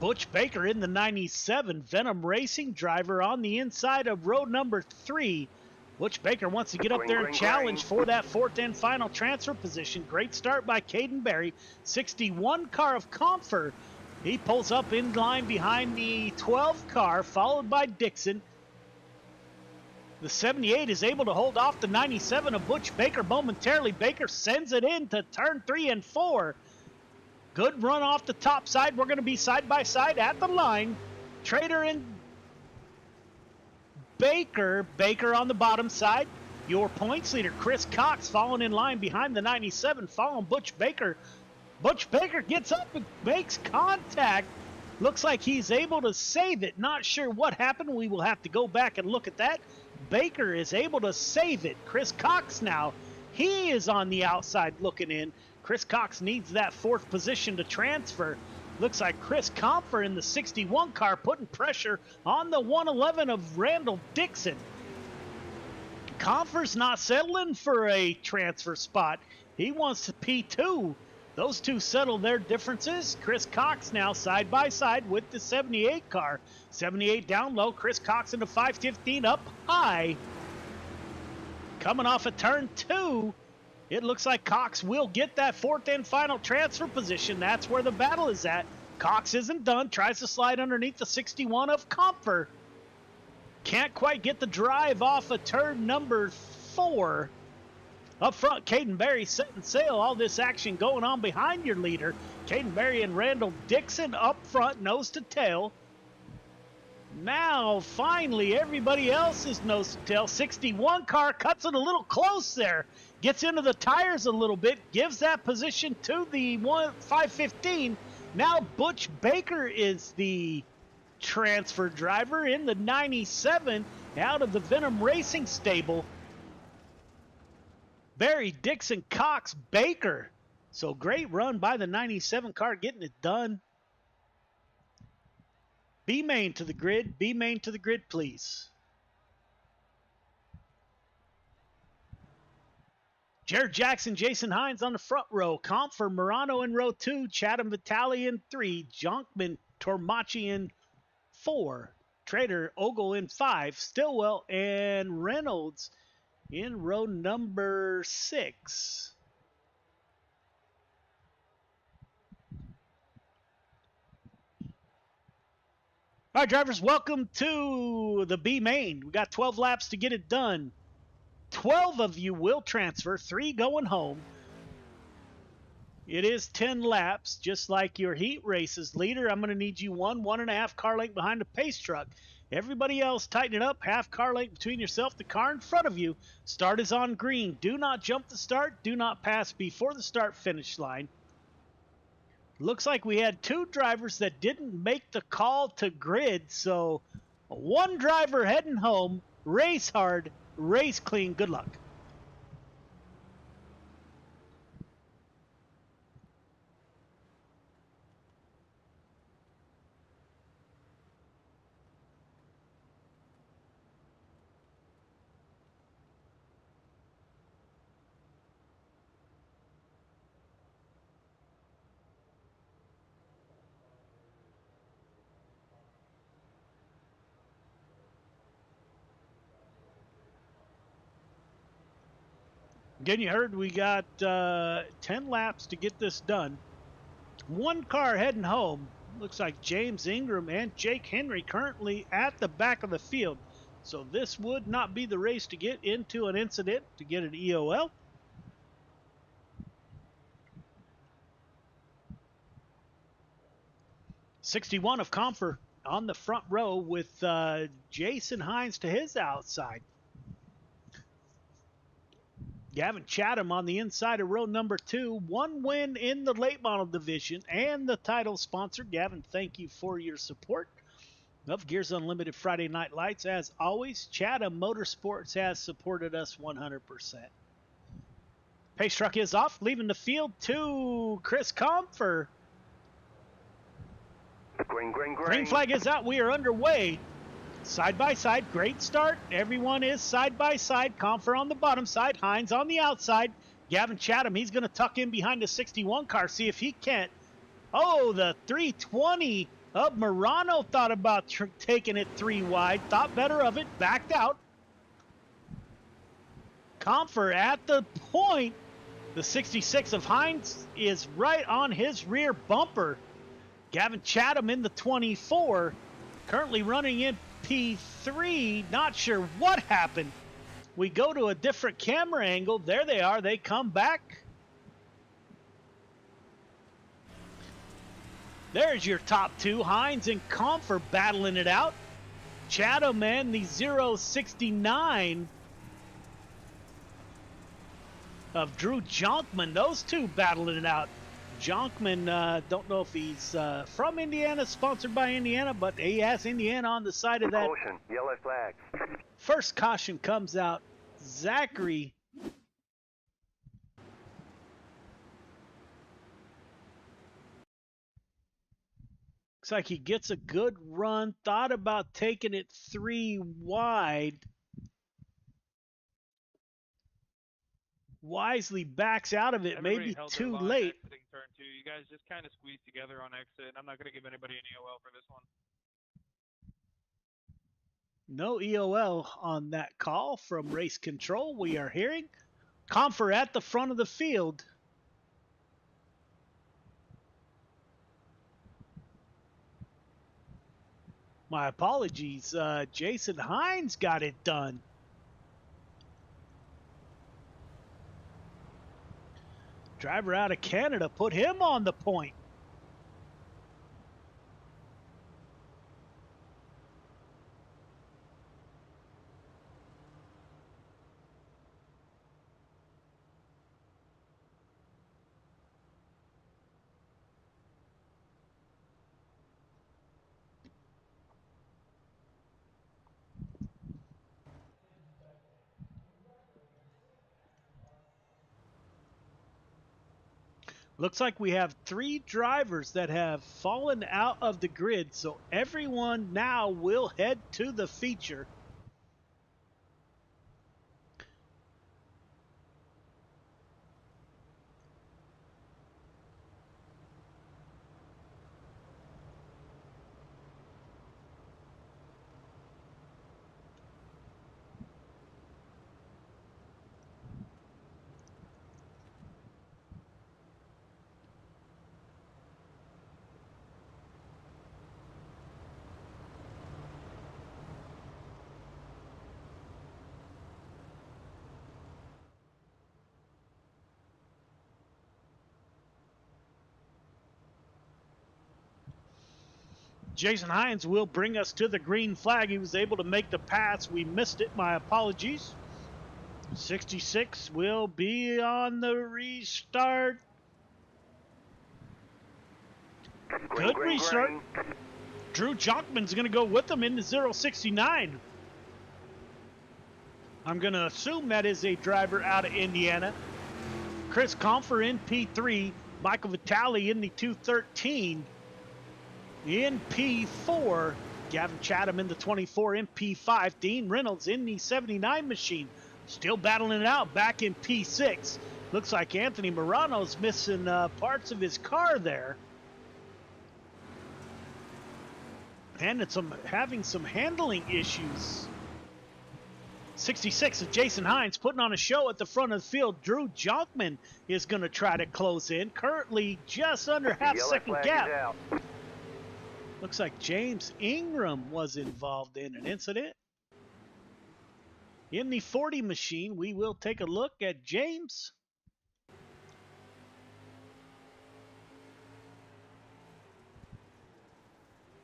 Butch Baker in the 97. Venom Racing driver on the inside of row number 3. Butch Baker wants to get up there and challenge for that fourth and final transfer position. Great start by Caden Berry. 61 car of Comfer. He pulls up in line behind the 12 car, followed by Dixon. The 78 is able to hold off the 97 of Butch Baker momentarily. Baker sends it in to turn 3 and 4. Good run off the top side. We're going to be side by side at the line. Trader and Baker. Baker on the bottom side. Your points leader, Chris Cox, following in line behind the 97, following Butch Baker. Butch Baker gets up and makes contact. Looks like he's able to save it. Not sure what happened. We will have to go back and look at that. Baker is able to save it. Chris Cox now, he is on the outside looking in. Chris Cox needs that fourth position to transfer. Looks like Chris Comfer in the 61 car putting pressure on the 111 of Randall Dixon. Comfer's not settling for a transfer spot. He wants to P2. Those two settle their differences. Chris Cox now side by side with the 78 car. 78 down low. Chris Cox into 515 up high. Coming off a turn 2. It looks like Cox will get that fourth and final transfer position. That's where the battle is at. Cox isn't done. Tries to slide underneath the 61 of Comfer. Can't quite get the drive off of turn number 4. Up front, Caden Berry setting sail. All this action going on behind your leader. Caden Berry and Randall Dixon up front, nose to tail. Now, finally, everybody else is nose to tail. 61 car cuts it a little close there. Gets into the tires a little bit. Gives that position to the 515. Now, Butch Baker is the transfer driver in the 97 out of the Venom Racing stable. Berry, Dixon, Cox, Baker. So great run by the 97 car getting it done. B-Main to the grid. B-Main to the grid, please. Jared Jackson, Jason Hines on the front row. Comfer, Morano in row 2. Chatham Vitale in 3. Jonkman, Tormachi in 4. Trader, Ogle in 5. Stillwell and Reynolds in row number 6. All right, drivers, welcome to the B-Main. We got 12 laps to get it done. 12 of you will transfer, 3 going home. It is 10 laps, just like your heat races. Leader, I'm going to need you 1.5 car length behind the pace truck. Everybody else, tighten it up. Half car length between yourself, the car in front of you. Start is on green. Do not jump the start. Do not pass before the start finish line. Looks like we had 2 drivers that didn't make the call to grid, so 1 driver heading home. Race hard, race clean. Good luck. Again, you heard we got 10 laps to get this done. One car heading home. Looks like James Ingram and Jake Henry currently at the back of the field. So this would not be the race to get into an incident to get an EOL. '61 of Comfer on the front row with Jason Hines to his outside. Gavin Chatham on the inside of row number 2. One win in the late model division and the title sponsor. Gavin, thank you for your support of Gears Unlimited Friday Night Lights. As always, Chatham Motorsports has supported us 100%. Pace truck is off, leaving the field to Chris Comfer. Green flag is out. We are underway. Side by side, great start. Everyone is side by side. Comfer on the bottom side, Hines on the outside. Gavin Chatham, he's going to tuck in behind the 61 car, see if he can't. Oh, the 320 of Morano thought about taking it 3 wide, thought better of it, backed out. Comfer at the point. The 66 of Hines is right on his rear bumper. Gavin Chatham in the 24, currently running in P3, not sure what happened. We go to a different camera angle. There they are. They come back. There's your top 2. Hines and Comfer battling it out. Chatham and the 069 of Drew Jonkman. Those two battling it out. Jonkman, don't know if he's from Indiana, sponsored by Indiana, but he has Indiana on the side of that. Caution, yellow flag. First caution comes out. Zachary. Looks like he gets a good run. Thought about taking it 3 wide. Wisely backs out of it. Everybody Maybe held their too line late. exiting turn 2. You guys just kind of squeezed together on exit. I'm not going to give anybody an EOL for this one. No EOL on that call from race control. We are hearing Comfer at the front of the field. My apologies. Jason Hines got it done. Driver out of Canada put him on the point. Looks like we have 3 drivers that have fallen out of the grid, so everyone now will head to the feature. Jason Hines will bring us to the green flag. He was able to make the pass. We missed it. My apologies. 66 will be on the restart. Good restart. Drew Jonkman's going to go with them in the 069. I'm going to assume that is a driver out of Indiana. Chris Comfer in P3. Michael Vitale in the 213. In P4, Gavin Chatham in the 24. In P5, Dean Reynolds in the 79 machine. Still battling it out back in P6. Looks like Anthony Morano's missing parts of his car there. And it's having some handling issues. 66 of Jason Hines putting on a show at the front of the field. Drew Jonkman is going to try to close in. Currently just under half-second gap. Looks like James Ingram was involved in an incident. In the 40 machine, we will take a look at James.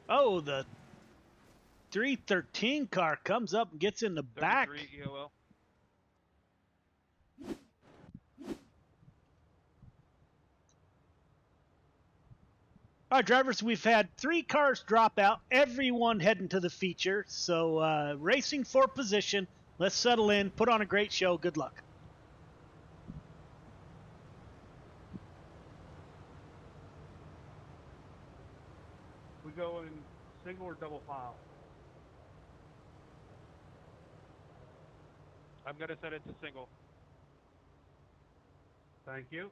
Oh, the 313 car comes up and gets in the back. EOL. All right, drivers, we've had 3 cars drop out, everyone heading to the feature. So racing for position. Let's settle in, put on a great show. Good luck. We go in single or double file? I'm going to set it to single. Thank you.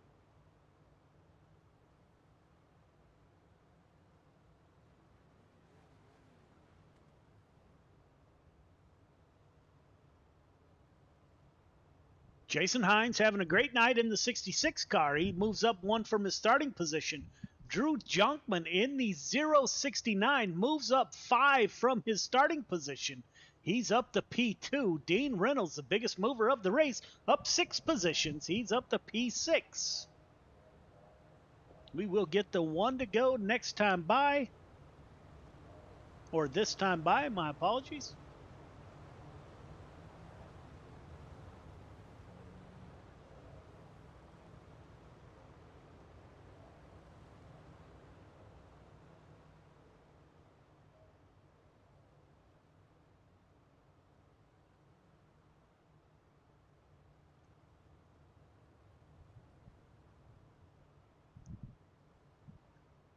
Jason Hines having a great night in the 66 car. He moves up 1 from his starting position. Drew Jonkman in the 069 moves up 5 from his starting position. He's up to P2. Dean Reynolds, the biggest mover of the race, up 6 positions. He's up to P6. We will get the 1 to go next time by. Or this time by, my apologies.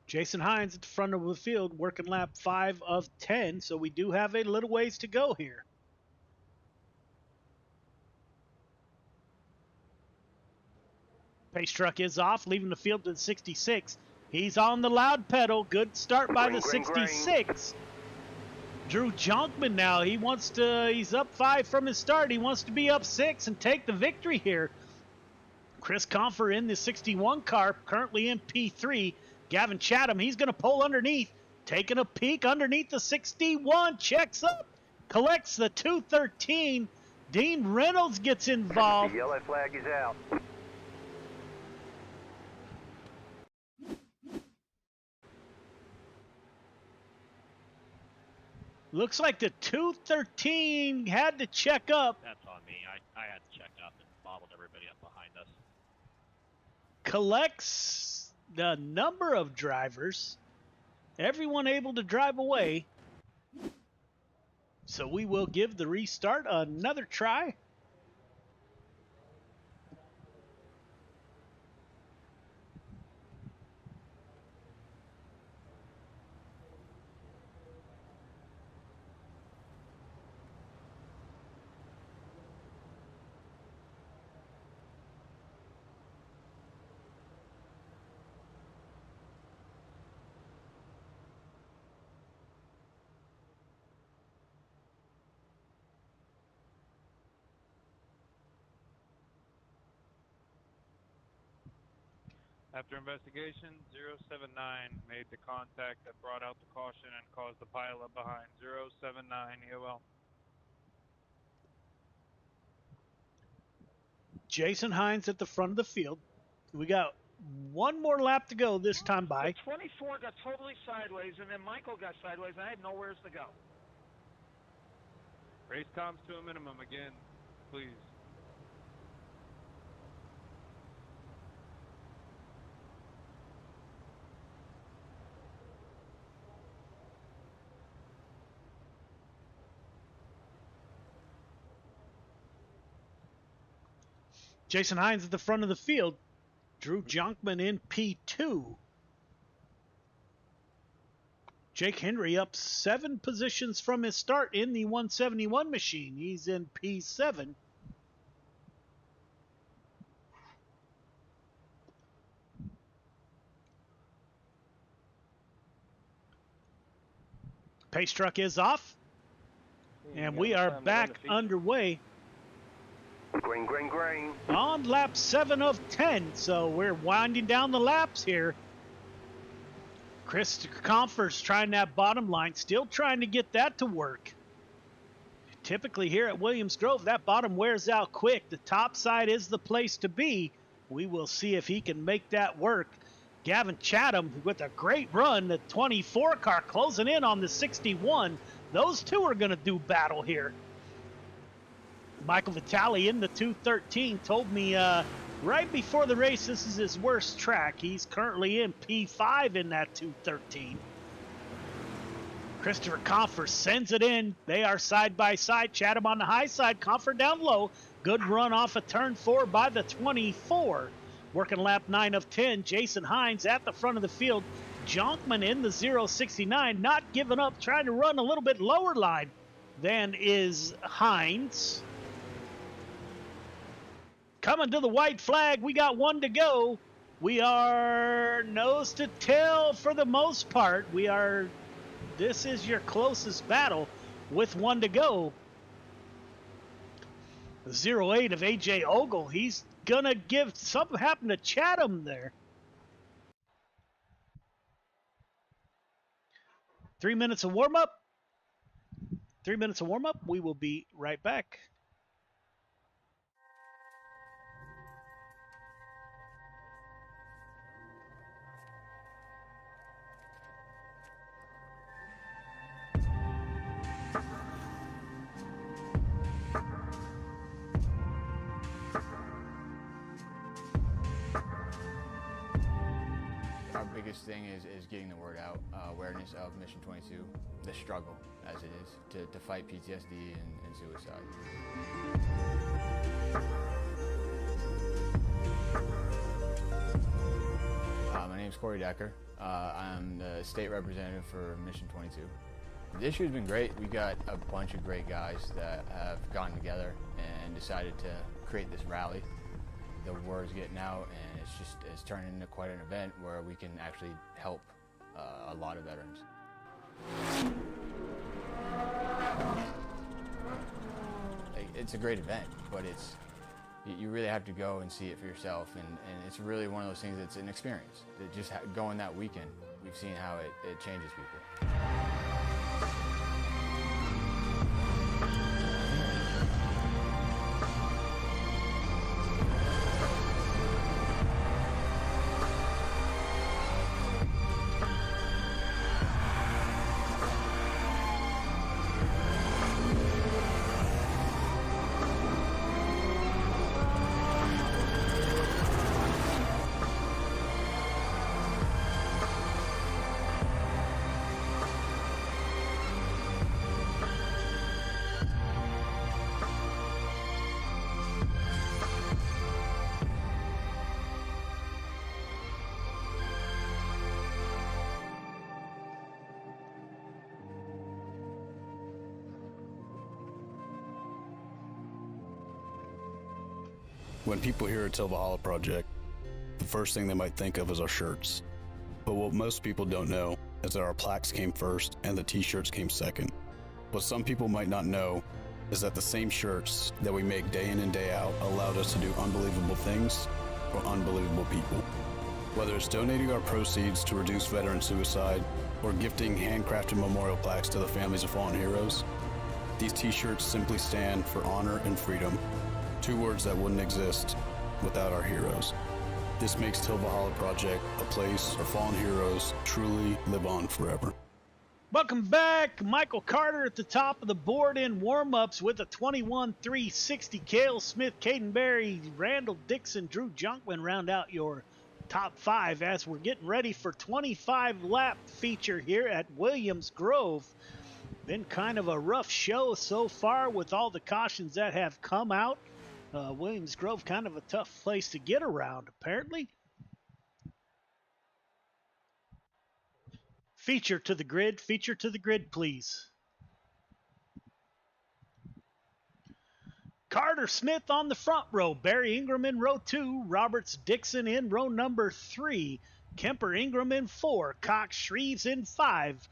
Jason Hines at the front of the field working lap 5 of 10, so we do have a little ways to go here. Pace truck is off, leaving the field to the 66. He's on the loud pedal. Good start by the 66. Drew Jonkman now, he's up 5 from his start. He wants to be up 6 and take the victory here. Chris Confer in the 61 car, currently in P3. Gavin Chatham, he's going to pull underneath, taking a peek underneath the 61, checks up, collects the 213. Dean Reynolds gets involved. The yellow flag is out. Looks like the 213 had to check up. That's on me. I had to check up and bottled everybody up behind us. Collects the number of drivers, everyone able to drive away. So we will give the restart another try. After investigation, 079 made the contact that brought out the caution and caused the pileup behind 079 EOL. Jason Hines at the front of the field. We got 1 more lap to go this time by. 24 got totally sideways, and then Michael got sideways, and I had nowhere to go. Race comms to a minimum again, please. Jason Hines at the front of the field. Drew Jonkman in P2. Jake Henry up 7 positions from his start in the 171 machine. He's in P7. Pace truck is off. And we are back underway. Green, green, green. On lap 7 of 10, so we're winding down the laps here. Christopher Comfort's trying that bottom line, still trying to get that to work. Typically here at Williams Grove, that bottom wears out quick. The top side is the place to be. We will see if he can make that work. Gavin Chatham with a great run, the 24 car closing in on the 61. Those two are going to do battle here. Michael Vitale in the 213 told me right before the race this is his worst track. He's currently in P5 in that 213. Christopher Comfort sends it in. They are side by side. Chatham on the high side, Comfort down low. Good run off of turn 4 by the 24. Working lap 9 of 10. Jason Hines at the front of the field. Jonkman in the 069, not giving up, trying to run a little bit lower line than is Hines. Coming to the white flag, we got one to go. We are nose to tail for the most part. This is your closest battle with one to go. 08 of AJ Ogle, he's gonna give something happen to Chatham there. 3 minutes of warm-up. 3 minutes of warm-up. We will be right back. Our biggest thing is getting the word out, awareness of Mission 22, the struggle as it is to fight PTSD and suicide. My name's Corey Decker. I'm the state representative for Mission 22. The issue has been great. We got a bunch of great guys that have gotten together and decided to create this rally. The word's getting out, and it's turned into quite an event where we can actually help a lot of veterans. It's a great event, but you really have to go and see it for yourself, and it's really one of those things that's an experience. That just going that weekend, we've seen how it changes people. When people hear a Till Valhalla project, the first thing they might think of is our shirts. But what most people don't know is that our plaques came first and the t-shirts came second. What some people might not know is that the same shirts that we make day in and day out allowed us to do unbelievable things for unbelievable people. Whether it's donating our proceeds to reduce veteran suicide or gifting handcrafted memorial plaques to the families of fallen heroes, these t-shirts simply stand for honor and freedom. Two words that wouldn't exist without our heroes. This makes Till Valhalla Project a place where fallen heroes truly live on forever. Welcome back. Michael Carter at the top of the board in warm-ups with a 21.360. Cale Smith, Caden Berry, Randall Dixon, Drew Jonkman round out your top 5 as we're getting ready for 25-lap feature here at Williams Grove. Been kind of a rough show so far with all the cautions that have come out. Williams Grove, kind of a tough place to get around, apparently. Feature to the grid, please. Carter Smith on the front row, Barry Ingram in row 2, Roberts Dixon in row number 3, Kemper Ingram in 4, Cox Shreves in 5,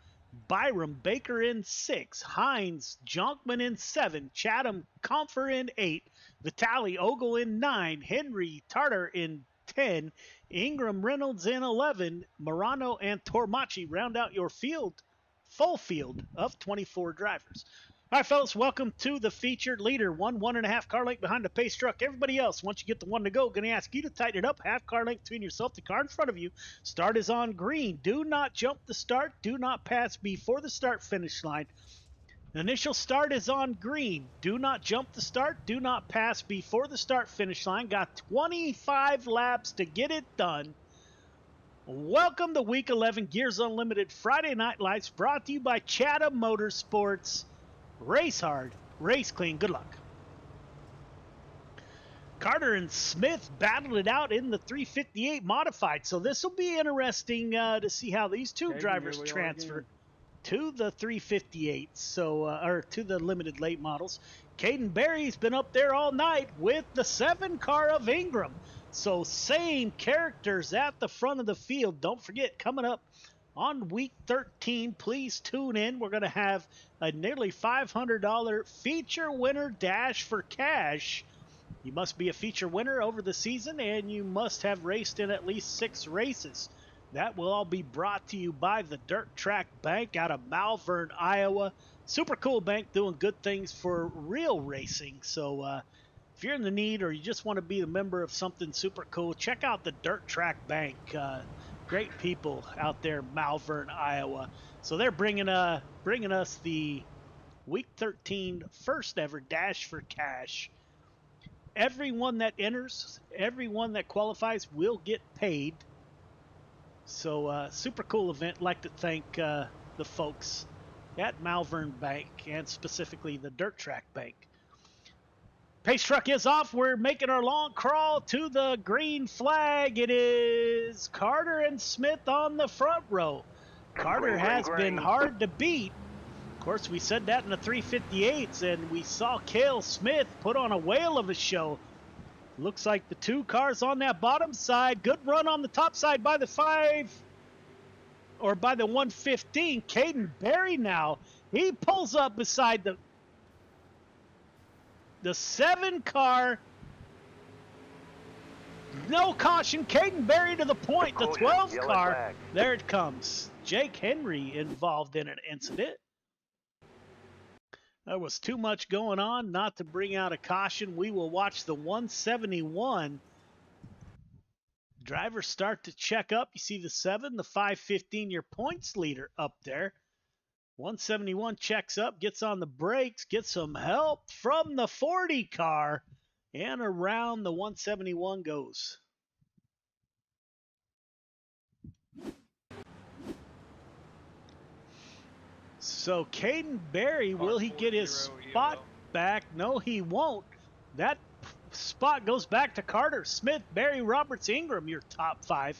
Byram Baker in 6, Hines Jonkman in 7, Chatham Comfer in 8, Vitali Ogle in 9, Henry Tartar in 10, Ingram Reynolds in 11, Morano and Tormachi round out your full field of 24 drivers. All right, fellas, welcome to the featured leader. 1.5 car length behind the pace truck. Everybody else, once you get the one to go, going to ask you to tighten it up. Half car length between yourself, the car in front of you. Start is on green. Do not jump the start. Do not pass before the start finish line. Initial start is on green. Do not jump the start. Do not pass before the start finish line. Got 25 laps to get it done. Welcome to Week 11 Gears Unlimited Friday Night Lights, brought to you by Chatham Motorsports. Race hard, race clean. Good luck. Carter and Smith battled it out in the 358 modified, so this will be interesting to see how these two drivers transfer to the 358, or to the limited late models. Caden Berry's been up there all night with the 7 car of Ingram, so same characters at the front of the field. Don't forget, coming up on week 13, please tune in. We're going to have a nearly $500 feature winner dash for cash. You must be a feature winner over the season, and you must have raced in at least 6 races. That will all be brought to you by the Dirt Track Bank out of Malvern, Iowa. Super cool bank doing good things for real racing. So if you're in the need or you just want to be a member of something super cool, check out the Dirt Track Bank. Great people out there, Malvern, Iowa. So they're bringing us the Week 13 first ever Dash for Cash. Everyone that enters, everyone that qualifies will get paid. So super cool event. Like to thank the folks at Malvern Bank and specifically the Dirt Track Bank. Pace truck is off. We're making our long crawl to the green flag. It is Carter and Smith on the front row. Carter has been hard to beat. Of course, we said that in the 358s, and we saw Cale Smith put on a whale of a show. Looks like the 2 cars on that bottom side. Good run on the top side by the 115. Caden Berry now. He pulls up beside the 7 car. No caution. Caden Berry to the point. The 12 car. There it comes. Jake Henry involved in an incident. There was too much going on not to bring out a caution. We will watch the 171 drivers start to check up. You see the 7, the 515, your points leader up there. 171 checks up, gets on the brakes, gets some help from the 40 car, and around the 171 goes. So Caden Berry, will he get his spot back? No, he won't. That spot goes back to Carter, Smith, Berry, Roberts, Ingram, your top 5.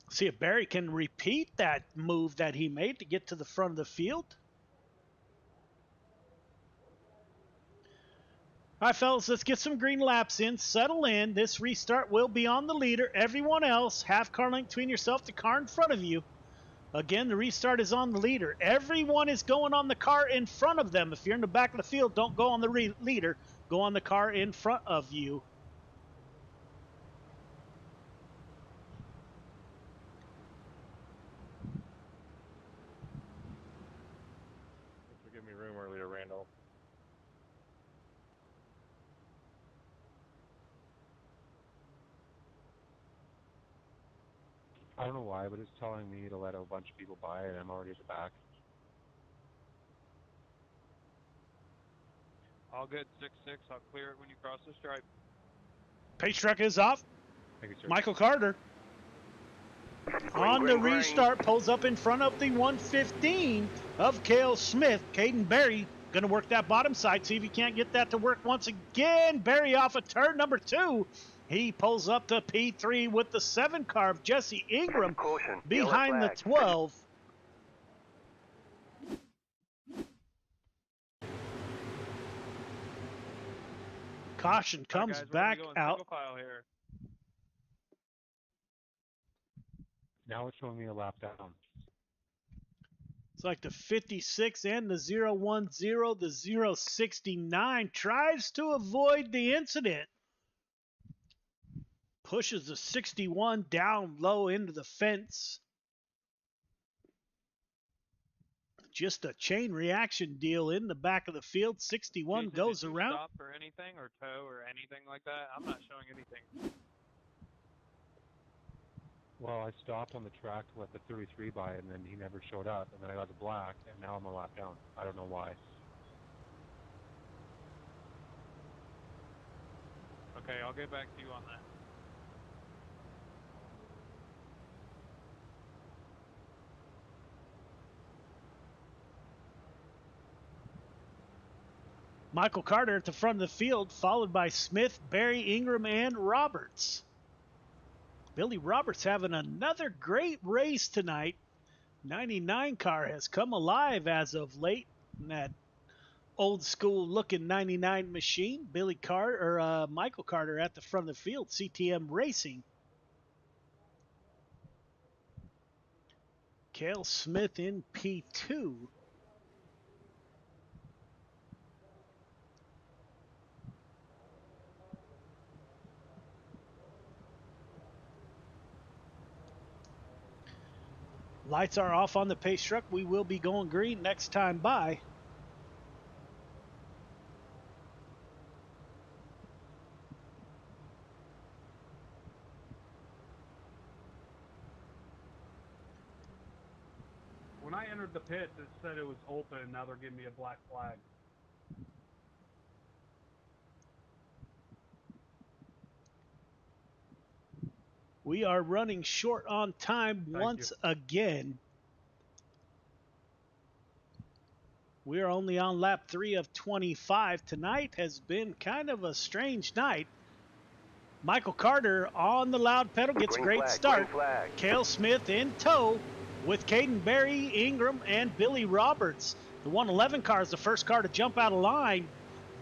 See if Berry can repeat that move that he made to get to the front of the field. All right, fellas, let's get some green laps in. Settle in. This restart will be on the leader. Everyone else, half car length between yourself, the car in front of you. Again, the restart is on the leader. Everyone is going on the car in front of them. If you're in the back of the field, don't go on the leader. Go on the car in front of you. Thanks for giving me room earlier, Randall. I don't know why, but it's telling me to let a bunch of people by, and I'm already at the back. All good, 6-6. I'll clear it when you cross the stripe. Pace truck is off. Thank you, sir. Michael Carter on the restart pulls up in front of the 115 of Cale Smith. Caden Berry going to work that bottom side, see if he can't get that to work once again. Berry off of turn number 2. He pulls up to P3 with the 7 car of Jesse Ingram behind the 12. Caution comes back out. File here. Now it's showing me a lap down. It's like the 56 and the 010, the 069 tries to avoid the incident. Pushes the 61 down low into the fence. Just a chain reaction deal in the back of the field. 61 Jason, goes did you around. stop for anything or tow or anything like that? I'm not showing anything. Well, I stopped on the track to let the 33 by, and then he never showed up, and then I got the black, and now I'm a lap down. I don't know why. Okay, I'll get back to you on that. Michael Carter at the front of the field, followed by Smith, Berry, Ingram, and Roberts. Billy Roberts having another great race tonight. 99 car has come alive as of late in that old school looking 99 machine. Michael Carter at the front of the field, CTM Racing. Cale Smith in P2. Lights are off on the pace truck. We will be going green next time by. When I entered the pits, it said it was open. Now they're giving me a black flag. We are running short on time once again. We are only on lap 3 of 25. Tonight has been kind of a strange night. Michael Carter on the loud pedal gets a great start. Cale Smith in tow with Caden Berry, Ingram, and Billy Roberts. The 111 car is the first car to jump out of line.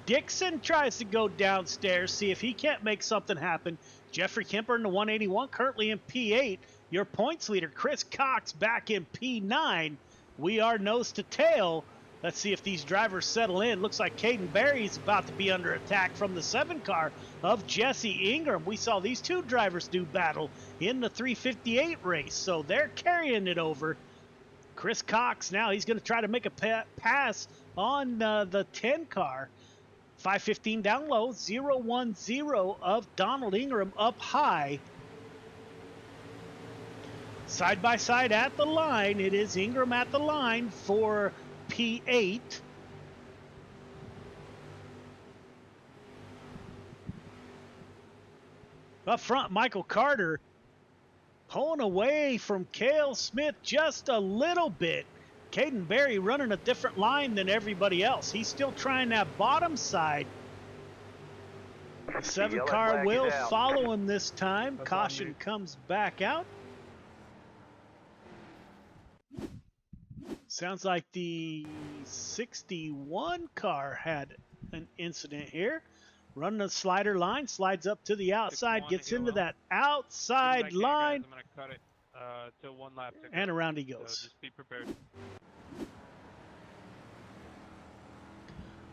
Dixon tries to go downstairs, see if he can't make something happen. Jeffrey Kemper in the 181, currently in P8. Your points leader, Chris Cox, back in P9. We are nose to tail. Let's see if these drivers settle in. Looks like Caden Berry's about to be under attack from the 7 car of Jesse Ingram. We saw these two drivers do battle in the 358 race, so they're carrying it over. Chris Cox now, he's going to try to make a pass on the 10 car. 515 down low, 010 of Donald Ingram up high. Side by side at the line, it is Ingram at the line for P8. Up front, Michael Carter pulling away from Cale Smith just a little bit. Caden Berry running a different line than everybody else. He's still trying that bottom side. The 7 car will follow him this time. Caution comes back out. Sounds like the 61 car had an incident here. Running a slider line, slides up to the outside, gets into that outside line. I'm going to cut it till 1 lap to go. And around he goes. So just be prepared.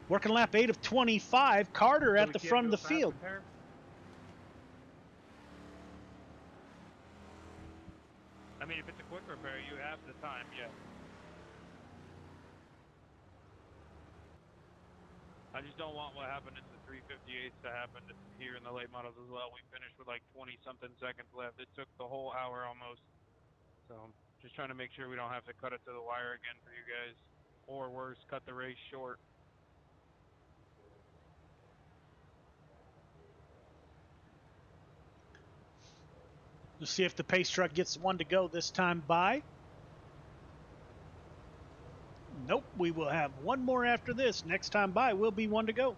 Working lap 8 of 25. Carter at the front of the field. I mean, if it's a quick repair, you have the time, yeah. I just don't want what happened in the 358s to happen here in the late models as well. We finished with like 20-something seconds left. It took the whole hour almost. So just trying to make sure we don't have to cut it to the wire again for you guys. Or worse, cut the race short. Let's see if the pace truck gets one to go this time by. Nope, we will have one more after this. Next time by will be one to go.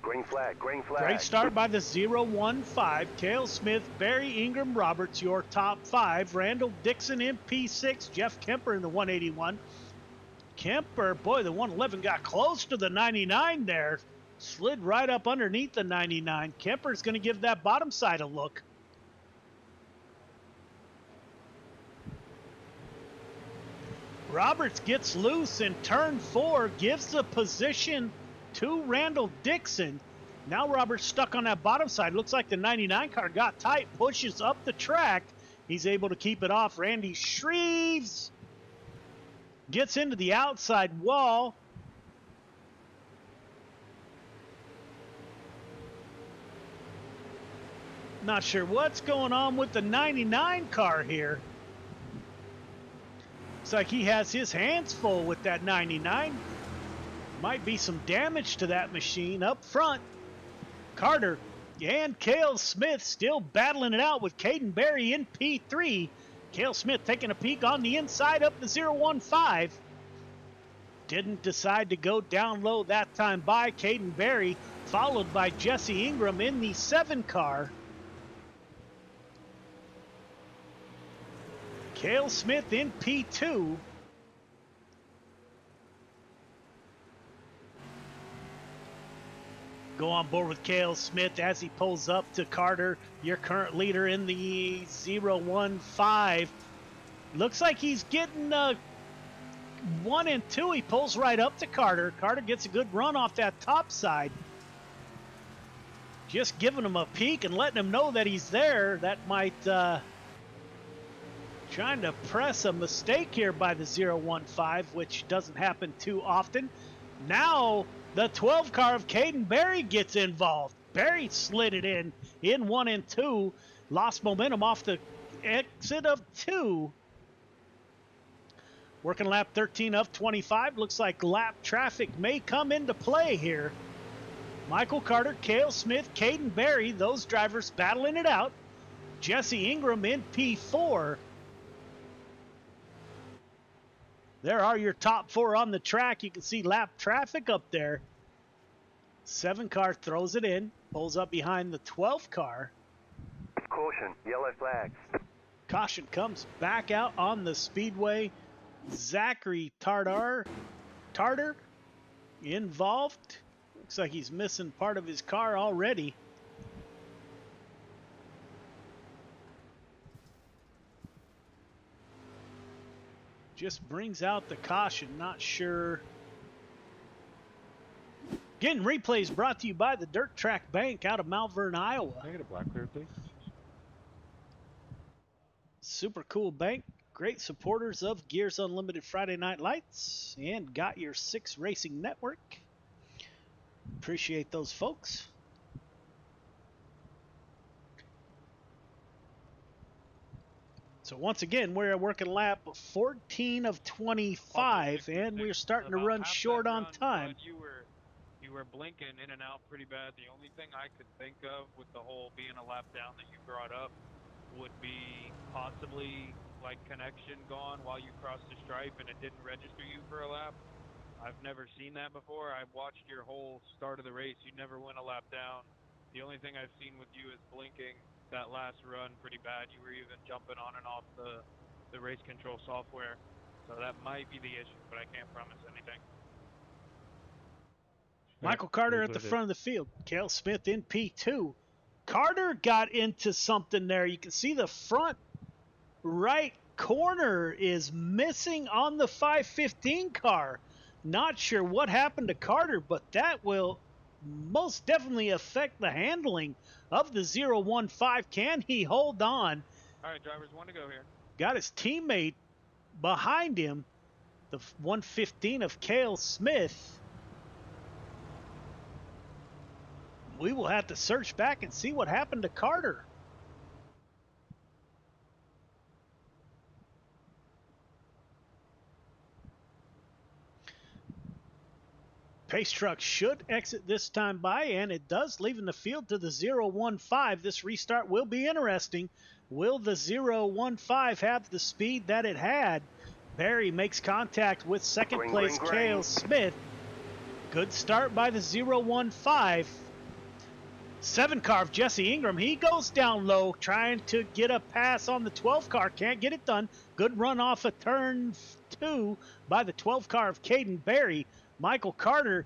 Green flag, green flag. Great start by the 015. Cale Smith, Barry Ingram Roberts, your top 5. Randall Dixon in P6. Jeff Kemper in the 181. Kemper, boy, the 111 got close to the 99 there. Slid right up underneath the 99. Kemper's going to give that bottom side a look. Roberts gets loose in turn 4, gives the position to Randall Dixon. Now Roberts stuck on that bottom side. Looks like the 99 car got tight, pushes up the track. He's able to keep it off. Randy Shreves gets into the outside wall. Not sure what's going on with the 99 car here. Looks like he has his hands full with that 99. Might be some damage to that machine up front. Carter and Cale Smith still battling it out with Caden Berry in P3. Cale Smith taking a peek on the inside of the 015. Didn't decide to go down low that time by Caden Berry, followed by Jesse Ingram in the 7 car. Cale Smith in P2. Go on board with Cale Smith as he pulls up to Carter, your current leader in the 015. Looks like he's getting 1 and 2. He pulls right up to Carter. Carter gets a good run off that top side. Just giving him a peek and letting him know that he's there. That might trying to press a mistake here by the 015, which doesn't happen too often. Now the 12 car of Caden Berry gets involved. Berry slid it in 1 and 2. Lost momentum off the exit of 2. Working lap 13 of 25. Looks like lap traffic may come into play here. Michael Carter, Cale Smith, Caden Berry, those drivers battling it out. Jesse Ingram in P4. There are your top 4 on the track. You can see lap traffic up there. 7 car throws it in, pulls up behind the 12 car. Caution, yellow flags. Caution comes back out on the speedway. Zachary Tartar involved. Looks like he's missing part of his car already. Just brings out the caution, not sure. Getting replays brought to you by the Dirt Track Bank out of Mount Vernon, Iowa. Can I get a black clear, please? Super cool bank. Great supporters of Gears Unlimited Friday Night Lights and Got Your 6 Racing Network. Appreciate those folks. So once again, we're working lap 14 of 25, and we're starting to run short on time. You were blinking in and out pretty bad. The only thing I could think of with the whole being a lap down that you brought up would be possibly like connection gone while you crossed the stripe and it didn't register you for a lap. I've never seen that before. I've watched your whole start of the race. You never went a lap down. The only thing I've seen with you is blinking that last run pretty bad. You were even jumping on and off the race control software. So that might be the issue, but I can't promise anything. Michael Carter at the front of the field. Cale Smith in P2. Carter got into something there. You can see the front right corner is missing on the 515 car. Not sure what happened to Carter, but that will most definitely affect the handling of the 015. Can he hold on? All right, drivers, one to go here. Got his teammate behind him, the 115 of Cale Smith. We will have to search back and see what happened to Carter. Pace truck should exit this time by, and it does, leaving the field to the 015. This restart will be interesting. Will the 015 have the speed that it had? Barry makes contact with second place Cale Smith. Good start by the 015. 7 car of Jesse Ingram, he goes down low trying to get a pass on the 12 car. Can't get it done. Good run off of turn 2 by the 12 car of Caden Berry. Michael Carter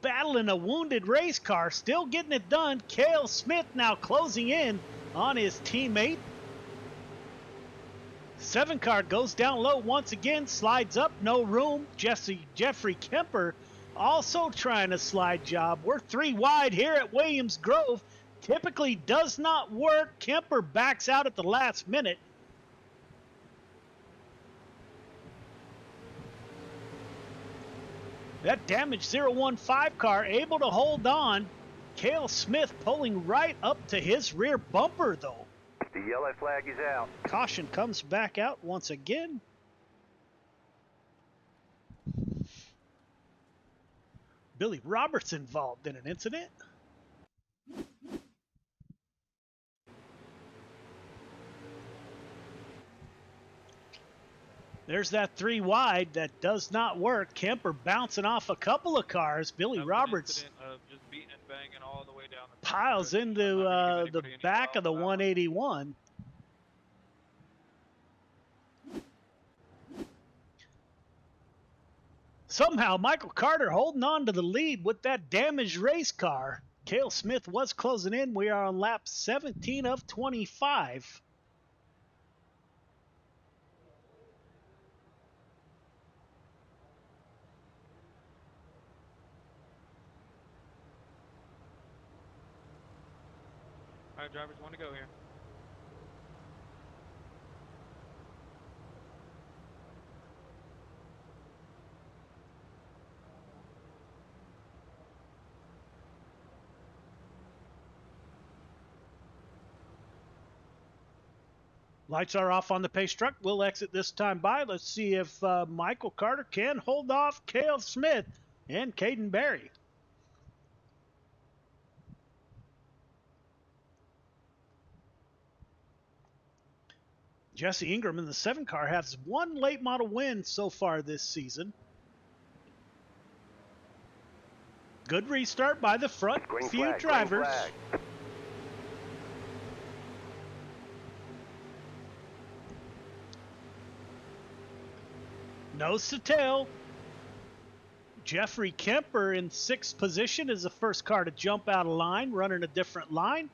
battling a wounded race car, still getting it done. Cale Smith now closing in on his teammate. 7 car goes down low once again, slides up, no room. Jeffrey Kemper also trying a slide job. We're 3 wide here at Williams Grove. Typically does not work. Kemper backs out at the last minute. That damaged 015 car able to hold on. Cale Smith pulling right up to his rear bumper though. The yellow flag is out. Caution comes back out once again. Billy Roberts involved in an incident. There's that 3 wide that does not work. Kemper bouncing off a couple of cars. Billy Roberts Just beating and banging all the way down the piles into the back of the 181. Somehow Michael Carter holding on to the lead with that damaged race car. Cale Smith was closing in. We are on lap 17 of 25. All right, drivers want to go here. Lights are off on the pace truck. We'll exit this time by. Let's see if Michael Carter can hold off Cale Smith and Caden Berry. Jesse Ingram in the 7 car has 1 late model win so far this season. Good restart by the front few drivers. Nose to tail. Jeffrey Kemper in 6th position is the first car to jump out of line, running a different line.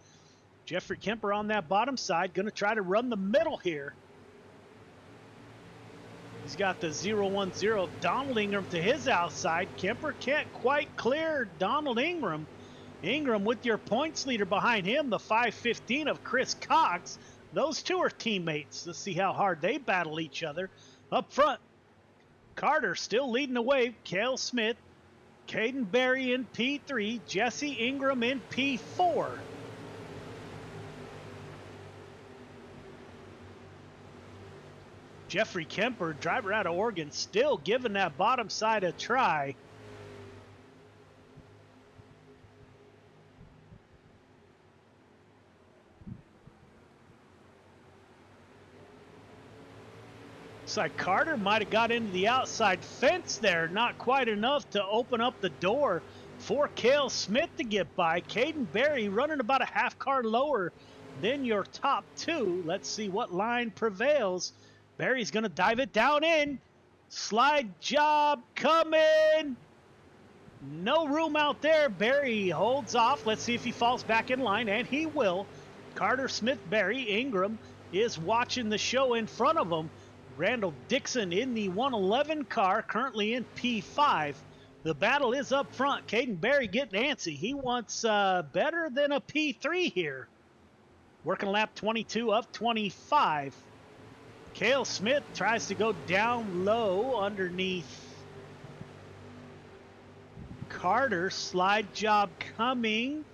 Jeffrey Kemper on that bottom side, going to try to run the middle here. He's got the 010 Donald Ingram to his outside. Kemper can't quite clear Donald Ingram. Ingram with your points leader behind him, the 515 of Chris Cox. Those two are teammates. Let's see how hard they battle each other. Up front, Carter still leading the way. Cale Smith, Caden Berry in P3, Jesse Ingram in P4. Jeffrey Kemper, driver out of Oregon, still giving that bottom side a try. Looks like Carter might have got into the outside fence there. Not quite enough to open up the door for Cale Smith to get by. Caden Berry running about a half car lower than your top 2. Let's see what line prevails. Berry's going to dive it down in. Slide job coming. No room out there. Berry holds off. Let's see if he falls back in line, and he will. Carter, Smith, Berry, Ingram is watching the show in front of him. Randall Dixon in the 111 car, currently in P5. The battle is up front. Caden Berry getting antsy. He wants better than a P3 here. Working lap 22 of 25. Cale Smith tries to go down low underneath Carter. Slide job coming.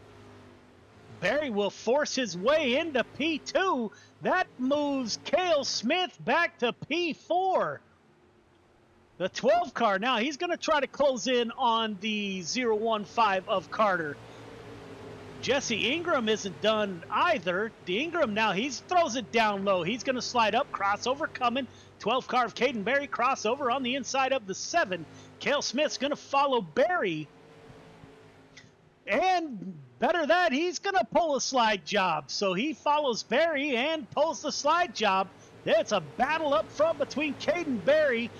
Berry will force his way into P2. That moves Cale Smith back to P4. The 12 car now, he's going to try to close in on the 015 of Carter. Jesse Ingram isn't done either. The Ingram now, he throws it down low. He's going to slide up, crossover coming. 12 car of Caden Berry, crossover on the inside of the 7. Cale Smith's going to follow Berry. And Better that, he's going to pull a slide job. So he follows Barry and pulls the slide job. It's a battle up front between Caden Barry,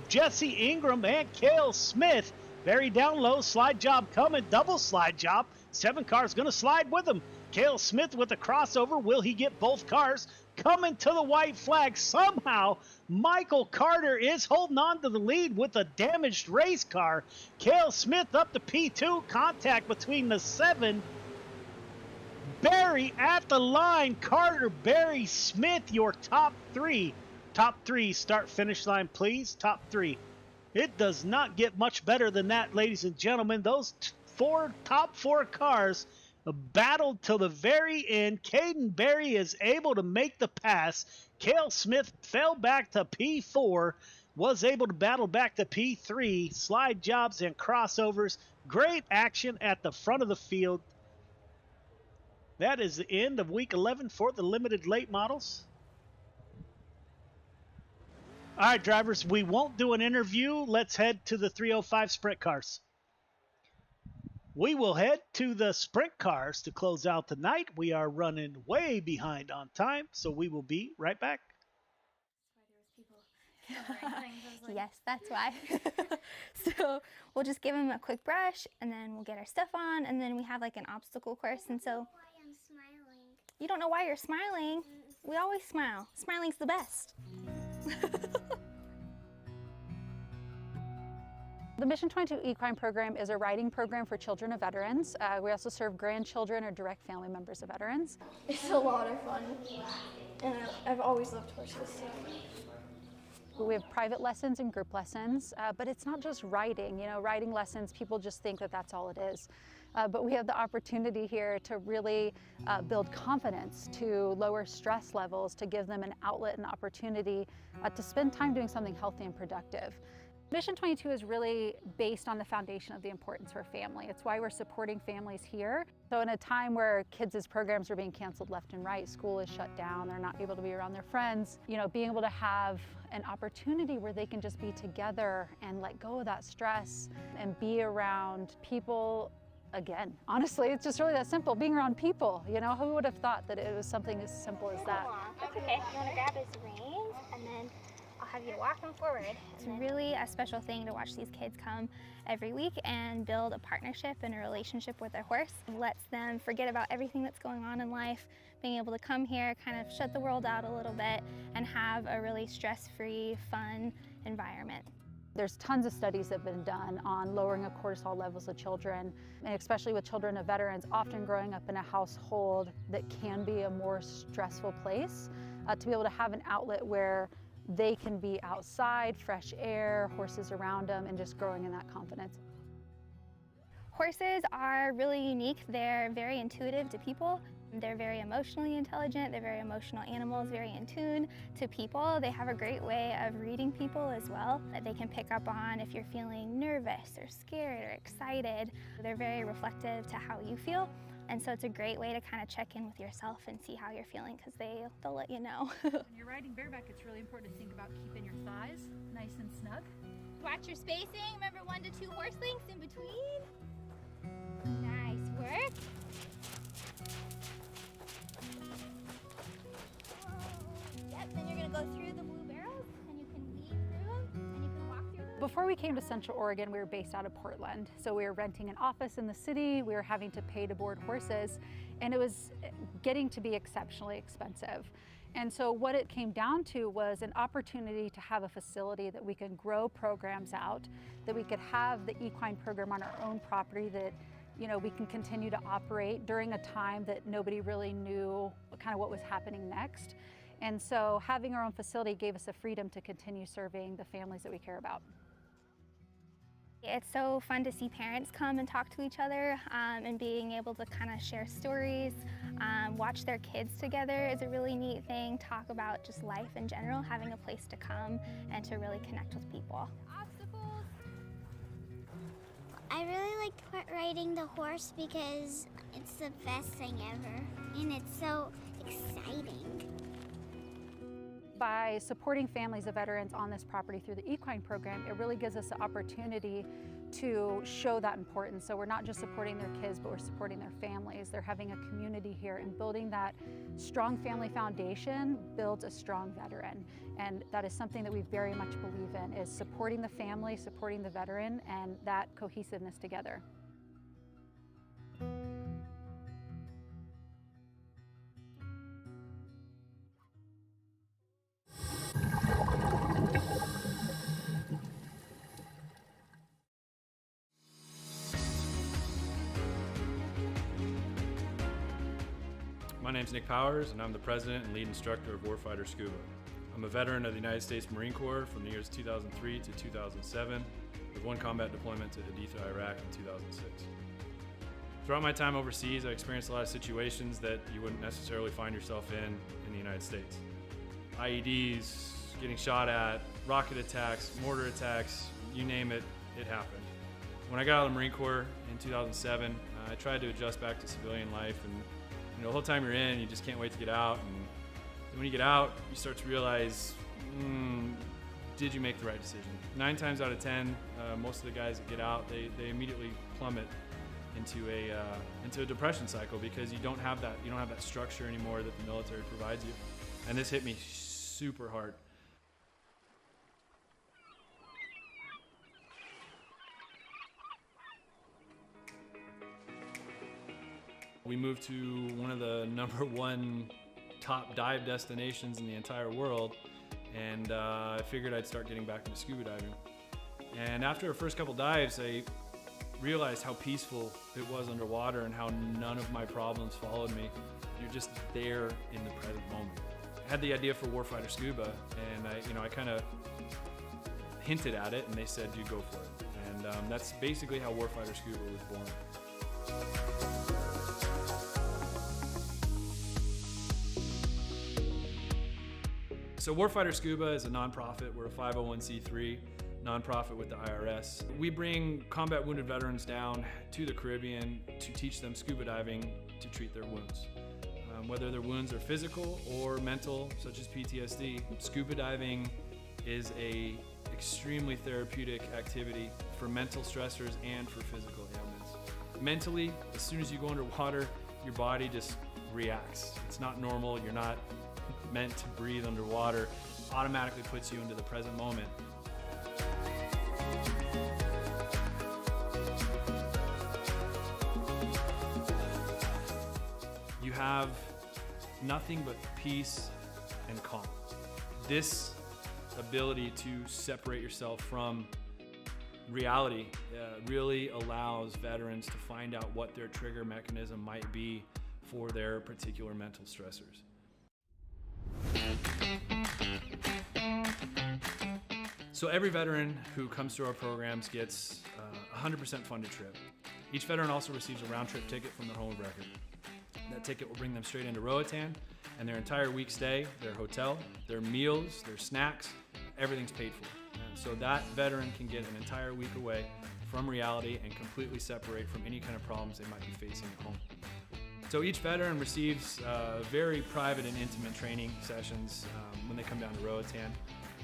Jesse Ingram, and Cale Smith. Barry down low, slide job coming, double slide job. 7 cars going to slide with him. Cale Smith with a crossover. Will he get both cars? Coming to the white flag. Somehow, Michael Carter is holding on to the lead with a damaged race car. Cale Smith up to P2. Contact between the 7. Barry at the line. Carter, Barry, Smith, your top 3. Top 3, start finish line, please. Top 3. It does not get much better than that, ladies and gentlemen. Those top 4 cars battled till the very end. Caden Barry is able to make the pass. Cale Smith fell back to P4, was able to battle back to P3. Slide jobs and crossovers. Great action at the front of the field. That is the end of week 11 for the limited late models. All right, drivers, we won't do an interview. Let's head to the 305 sprint cars. We will head to the sprint cars to close out the night. We are running way behind on time, so we will be right back. Yes, that's why. So we'll just give them a quick brush, and then we'll get our stuff on, and then we have like an obstacle course. And so I'm smiling. You don't know why you're smiling. We always smile. Smiling's the best. The Mission 22 Equine Program is a riding program for children of veterans. We also serve grandchildren or direct family members of veterans. It's a lot of fun, and I've always loved horses. We have private lessons and group lessons, but it's not just riding. You know, riding lessons, people just think that that's all it is. But we have the opportunity here to really build confidence, to lower stress levels, to give them an outlet and opportunity to spend time doing something healthy and productive. Mission 22 is really based on the foundation of the importance for family. It's why we're supporting families here. So in a time where kids' programs are being canceled left and right, school is shut down, they're not able to be around their friends, you know, being able to have an opportunity where they can just be together and let go of that stress and be around people. Again, honestly, it's just really that simple, being around people. You know, who would have thought that it was something as simple as that? That's okay. You want to grab his reins, and then I'll have you walk him forward. It's really a special thing to watch these kids come every week and build a partnership and a relationship with their horse. It lets them forget about everything that's going on in life, being able to come here, kind of shut the world out a little bit, and have a really stress-free, fun environment. There's tons of studies that have been done on lowering of cortisol levels of children, and especially with children of veterans, often growing up in a household that can be a more stressful place, to be able to have an outlet where they can be outside, fresh air, horses around them, and just growing in that confidence. Horses are really unique. They're very intuitive to people. They're very emotionally intelligent. They're very emotional animals, very in tune to people. They have a great way of reading people as well, that they can pick up on if you're feeling nervous or scared or excited. They're very reflective to how you feel. And so it's a great way to kind of check in with yourself and see how you're feeling, because they'll let you know. When you're riding bareback, it's really important to think about keeping your thighs nice and snug. Watch your spacing. Remember 1 to 2 horse lengths in between. Nice work. Yep, then you're going to go through the blue barrels, and you can weave through them, and you can walk through them. Before we came to Central Oregon, we were based out of Portland. So we were renting an office in the city, we were having to pay to board horses, and it was getting to be exceptionally expensive. And so what it came down to was an opportunity to have a facility that we could grow programs out, that we could have the equine program on our own property, that we can continue to operate during a time that nobody really knew kind of what was happening next. And so having our own facility gave us the freedom to continue serving the families that we care about. It's so fun to see parents come and talk to each other, and being able to kind of share stories, watch their kids together is a really neat thing. Talk about just life in general, having a place to come and to really connect with people. Obstacles. I really like riding the horse because it's the best thing ever, and it's so exciting. By supporting families of veterans on this property through the equine program, it really gives us the opportunity to show that importance. So we're not just supporting their kids, but we're supporting their families. They're having a community here, and building that strong family foundation builds a strong veteran. And that is something that we very much believe in, is supporting the family, supporting the veteran, and that cohesiveness together. My name's Nick Powers, and I'm the president and lead instructor of Warfighter Scuba. I'm a veteran of the United States Marine Corps from the years 2003 to 2007, with one combat deployment to Haditha, Iraq in 2006. Throughout my time overseas, I experienced a lot of situations that you wouldn't necessarily find yourself in the United States. IEDs, getting shot at, rocket attacks, mortar attacks, you name it, it happened. When I got out of the Marine Corps in 2007, I tried to adjust back to civilian life, and the whole time you're in, you just can't wait to get out. And when you get out, you start to realize, did you make the right decision? 9 times out of 10, most of the guys that get out, they immediately plummet into a depression cycle, because you don't have that structure anymore that the military provides you. And this hit me super hard. We moved to one of the #1 top dive destinations in the entire world, and I figured I'd start getting back into scuba diving. And after our first couple dives, I realized how peaceful it was underwater and how none of my problems followed me. You're just there in the present moment. I had the idea for Warfighter Scuba, and I kind of hinted at it, and they said, "You go for it." And that's basically how Warfighter Scuba was born. So Warfighter Scuba is a nonprofit. We're a 501c3 nonprofit with the IRS. We bring combat wounded veterans down to the Caribbean to teach them scuba diving to treat their wounds. Whether their wounds are physical or mental, such as PTSD, scuba diving is a extremely therapeutic activity for mental stressors and for physical ailments. Mentally, as soon as you go underwater, your body just reacts. It's not normal. You're not meant to breathe underwater. Automatically puts you into the present moment. You have nothing but peace and calm. This ability to separate yourself from reality really allows veterans to find out what their trigger mechanism might be for their particular mental stressors. So every veteran who comes through our programs gets a 100% funded trip. Each veteran also receives a round-trip ticket from their home of record. That ticket will bring them straight into Roatan, and their entire week stay, their hotel, their meals, their snacks, everything's paid for. And so that veteran can get an entire week away from reality and completely separate from any kind of problems they might be facing at home. So each veteran receives very private and intimate training sessions when they come down to Roatan.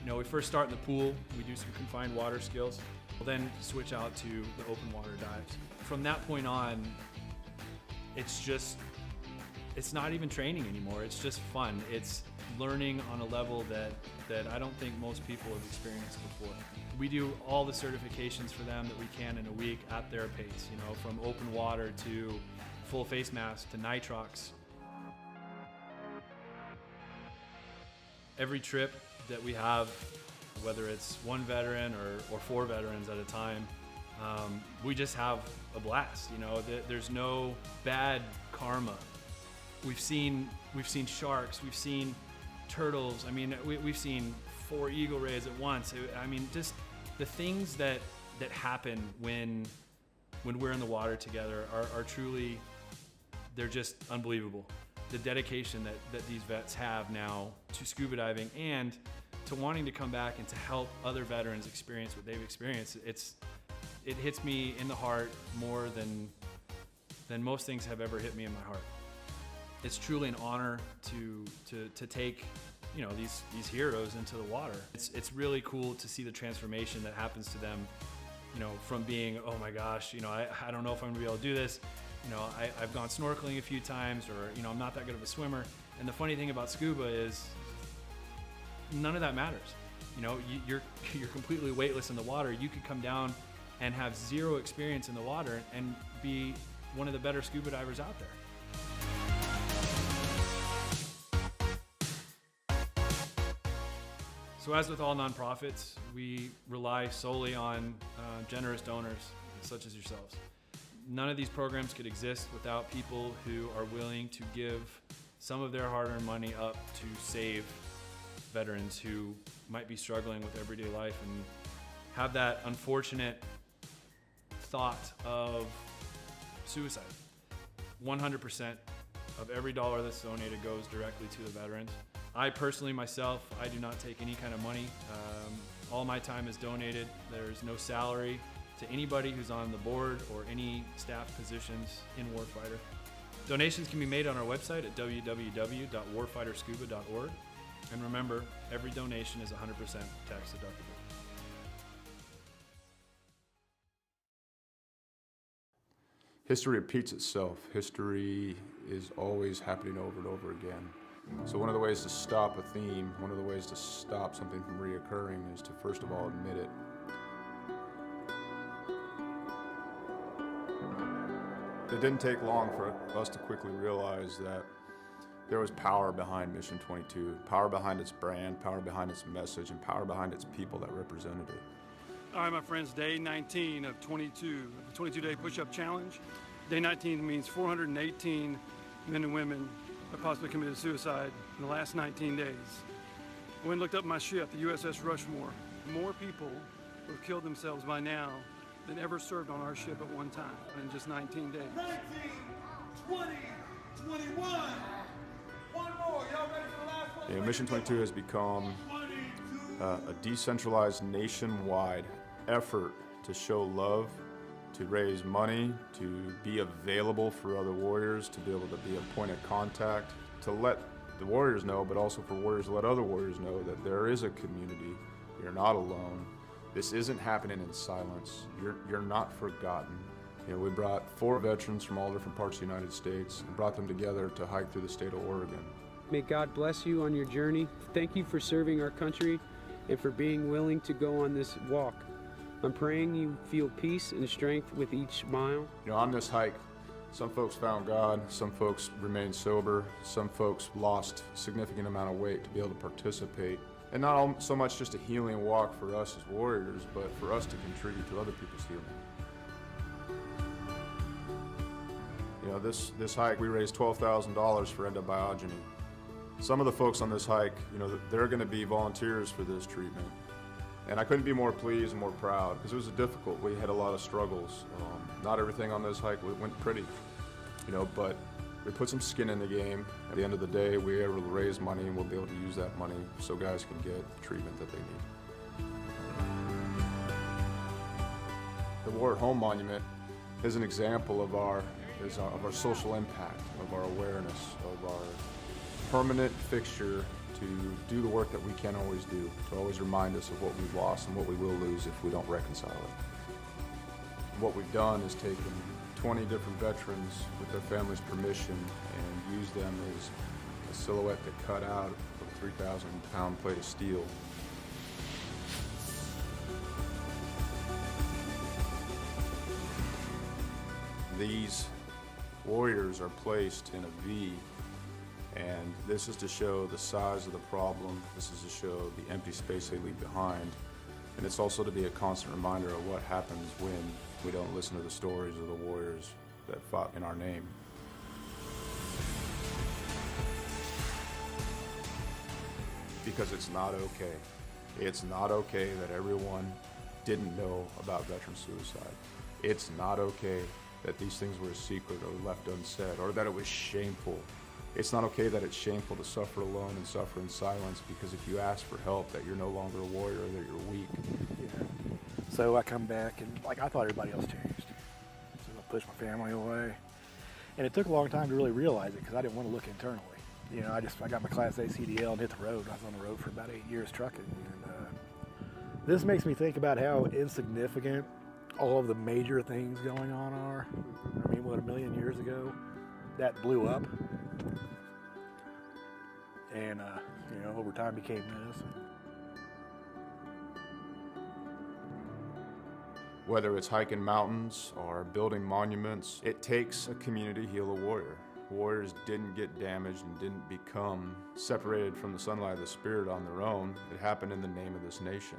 We first start in the pool. We do some confined water skills. We'll then switch out to the open water dives. From that point on, it's not even training anymore. It's just fun. It's learning on a level that I don't think most people have experienced before. We do all the certifications for them that we can in a week at their pace, from open water to full face mask to nitrox. Every trip that we have, whether it's one veteran or 4 veterans at a time, we just have a blast. There's no bad karma. We've seen sharks, we've seen turtles. We've seen 4 eagle rays at once. Just the things that happen when we're in the water together are truly, they're just unbelievable. The dedication that these vets have now to scuba diving and to wanting to come back and to help other veterans experience what they've experienced, it hits me in the heart more than most things have ever hit me in my heart. It's truly an honor to take these heroes into the water. It's really cool to see the transformation that happens to them from being, oh my gosh, I don't know if I'm gonna be able to do this. I've gone snorkeling a few times, or, I'm not that good of a swimmer. And the funny thing about scuba is none of that matters. You're completely weightless in the water. You could come down and have zero experience in the water and be one of the better scuba divers out there. So as with all nonprofits, we rely solely on generous donors such as yourselves. None of these programs could exist without people who are willing to give some of their hard-earned money up to save veterans who might be struggling with everyday life and have that unfortunate thought of suicide. 100% of every dollar that's donated goes directly to the veterans. I personally, myself, I do not take any kind of money. All my time is donated. There's no salary to anybody who's on the board or any staff positions in Warfighter. Donations can be made on our website at www.warfighterscuba.org. And remember, every donation is 100% tax deductible. History repeats itself. History is always happening over and over again. So one of the ways to stop a theme, one of the ways to stop something from reoccurring is to first of all admit it. It didn't take long for us to quickly realize that there was power behind Mission 22, power behind its brand, power behind its message, and power behind its people that represented it. All right, my friends, day 19 of 22, the 22-day push-up challenge. Day 19 means 418 men and women have possibly committed suicide in the last 19 days. I went and looked up my ship, the USS Rushmore. More people who have killed themselves by now than ever served on our ship at one time in just 19 days. 19, 20, 21. One more. Y'all ready for the last one? Mission 22 has become a decentralized nationwide effort to show love, to raise money, to be available for other warriors, to be able to be a point of contact, to let the warriors know, but also for warriors to let other warriors know that there is a community. You're not alone. This isn't happening in silence. You're not forgotten. We brought 4 veterans from all different parts of the United States and brought them together to hike through the state of Oregon. May God bless you on your journey. Thank you for serving our country and for being willing to go on this walk. I'm praying you feel peace and strength with each mile. On this hike, some folks found God, some folks remained sober, some folks lost a significant amount of weight to be able to participate. And not so much just a healing walk for us as warriors, but for us to contribute to other people's healing. This hike, we raised $12,000 for endobiogeny. Some of the folks on this hike, they're going to be volunteers for this treatment. And I couldn't be more pleased and more proud because it was difficult. We had a lot of struggles. Not everything on this hike went pretty, but we put some skin in the game. At the end of the day, we were able to raise money and we'll be able to use that money so guys can get the treatment that they need. The War at Home Monument is an example of our social impact, of our awareness, of our permanent fixture to do the work that we can't always do, to always remind us of what we've lost and what we will lose if we don't reconcile it. What we've done is taken 20 different veterans with their family's permission and used them as a silhouette that cut out of a 3,000-pound plate of steel. These warriors are placed in a V, and this is to show the size of the problem. This is to show the empty space they leave behind. And it's also to be a constant reminder of what happens when we don't listen to the stories of the warriors that fought in our name. Because it's not okay. It's not okay that everyone didn't know about veteran suicide. It's not okay that these things were a secret or left unsaid, or that it was shameful. It's not okay that it's shameful to suffer alone and suffer in silence, because if you ask for help, that you're no longer a warrior, that you're weak. So I come back and I thought everybody else changed. So I pushed my family away. And it took a long time to really realize it because I didn't want to look internally. I got my Class A CDL and hit the road. I was on the road for about 8 years trucking. And this makes me think about how insignificant all of the major things going on are. I mean, what, 1 million years ago, that blew up. And, you know, over time became this. Whether it's hiking mountains or building monuments, it takes a community to heal a warrior. Warriors didn't get damaged and didn't become separated from the sunlight of the spirit on their own. It happened in the name of this nation.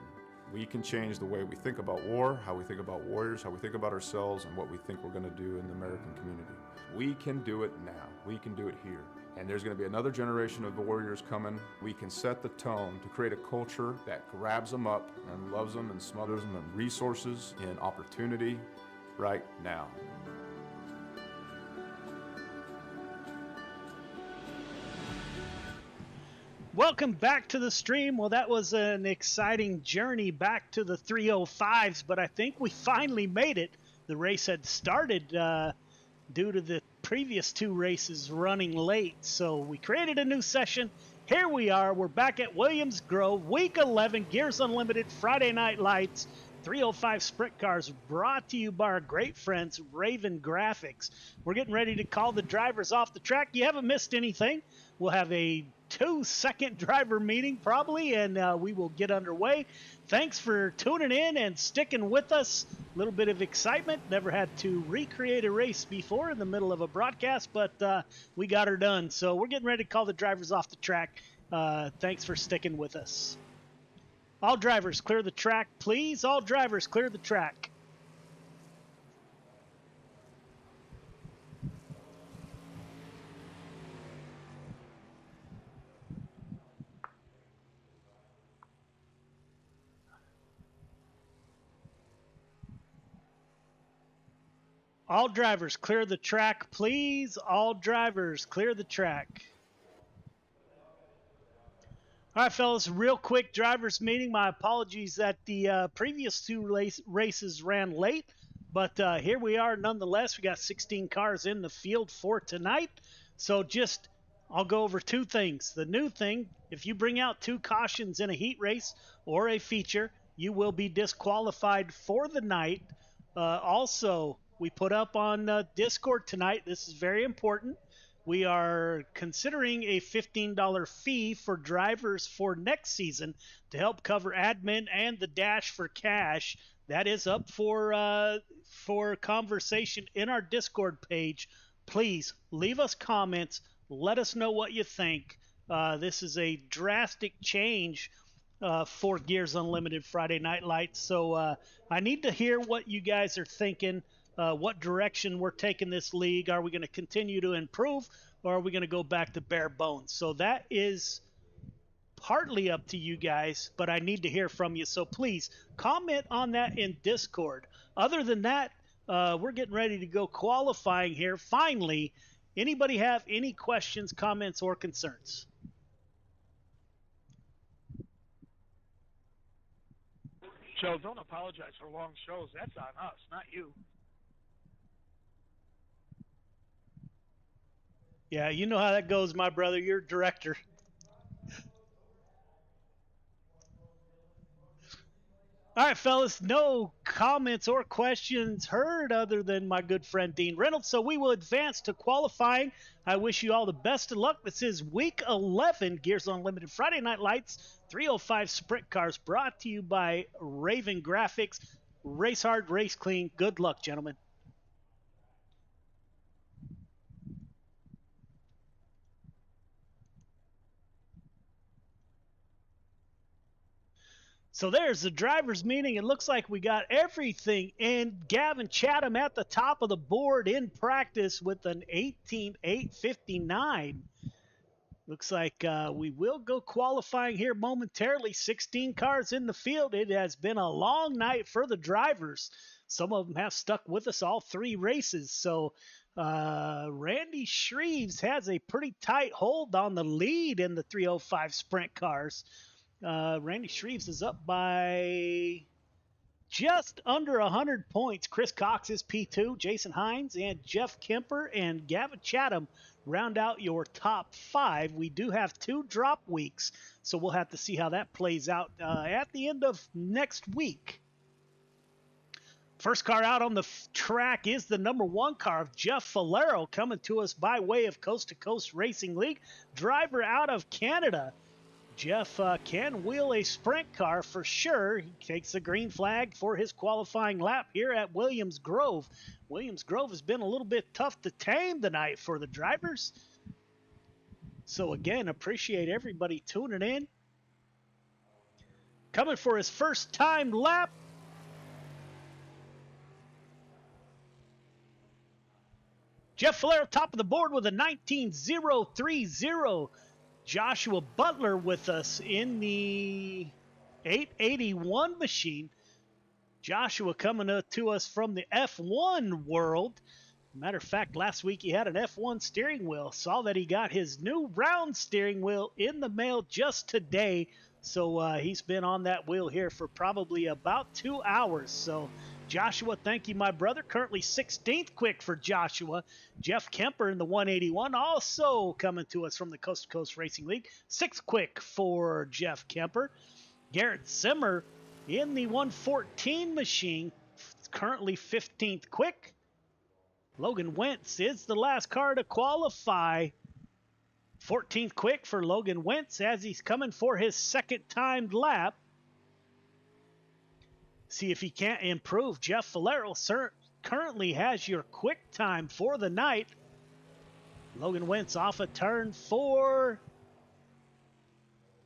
We can change the way we think about war, how we think about warriors, how we think about ourselves, and what we think we're going to do in the American community. We can do it now. We can do it here. And there's going to be another generation of warriors coming. We can set the tone to create a culture that grabs them up and loves them and smothers them in resources, in opportunity, right now. Welcome back to the stream. Well, that was an exciting journey back to the 305s, but I think we finally made it. The race had started due to the previous 2 races running late, so we created a new session. Here we are. We're back at Williams Grove, Week 11, Gears Unlimited Friday Night Lights, 305 Sprint Cars, brought to you by our great friends, Raven Graphics. We're getting ready to call the drivers off the track. You haven't missed anything. We'll have a 2-second driver meeting probably, and we will get underway. Thanks for tuning in and sticking with us. A little bit of excitement. Never had to recreate a race before in the middle of a broadcast, but we got her done. So we're getting ready to call the drivers off the track. Thanks for sticking with us. All drivers, clear the track, please. All drivers, clear the track. All drivers, clear the track, please. All drivers, clear the track. All right, fellas, real quick drivers meeting. My apologies that the previous 2 races ran late, but here we are nonetheless. We got 16 cars in the field for tonight. So I'll go over 2 things. The new thing, if you bring out 2 cautions in a heat race or a feature, you will be disqualified for the night. Also, we put up on Discord tonight, this is very important, we are considering a $15 fee for drivers for next season to help cover admin and the Dash for Cash. That is up for conversation in our Discord page. Please leave us comments. Let us know what you think. This is a drastic change for Gears Unlimited Friday Night Lights. So I need to hear what you guys are thinking. What direction we're taking this league. Are we going to continue to improve, or are we going to go back to bare bones? So that is partly up to you guys, but I need to hear from you. So please comment on that in Discord. Other than that, we're getting ready to go qualifying here. Finally, anybody have any questions, comments, or concerns? Joe, don't apologize for long shows. That's on us, not you. Yeah, you know how that goes, my brother. You're director. All right, fellas, no comments or questions heard other than my good friend Dean Reynolds. So we will advance to qualifying. I wish you all the best of luck. This is Week 11, Gears Unlimited Friday Night Lights, 305 Sprint Cars, brought to you by Raven Graphics. Race hard, race clean. Good luck, gentlemen. So there's the drivers meeting. It looks like we got everything in. Gavin Chatham at the top of the board in practice with an 18.859. Looks like we will go qualifying here momentarily. 16 cars in the field. It has been a long night for the drivers. Some of them have stuck with us all 3 races. So Randy Shreves has a pretty tight hold on the lead in the 305 sprint cars. Randy Shreves is up by just under 100 points. Chris Cox is P2, Jason Hines and Jeff Kemper and Gavin Chatham round out your top 5. We do have 2 drop weeks, so we'll have to see how that plays out at the end of next week. First car out on the track is the number 1 car of Jeff Falero, coming to us by way of Coast to Coast Racing League. Driver out of Canada. Jeff can wheel a sprint car for sure. He takes the green flag for his qualifying lap here at Williams Grove. Williams Grove has been a little bit tough to tame tonight for the drivers. So again, appreciate everybody tuning in. Coming for his first time lap. Jeff Falero top of the board with a 19.030. Joshua Butler with us in the 881 machine. Joshua coming to us from the F1 world. Matter of fact, last week he had an F1 steering wheel. Saw that he got his new round steering wheel in the mail just today. So he's been on that wheel here for probably about 2 hours. So Joshua, thank you, my brother. Currently 16th quick for Joshua. Jeff Kemper in the 181, also coming to us from the Coast to Coast Racing League. 6th quick for Jeff Kemper. Garrett Zimmer in the 114 machine, currently 15th quick. Logan Wentz is the last car to qualify. 14th quick for Logan Wentz as he's coming for his second timed lap. See if he can't improve. Jeff Falero currently has your quick time for the night. Logan Wentz off of turn 4.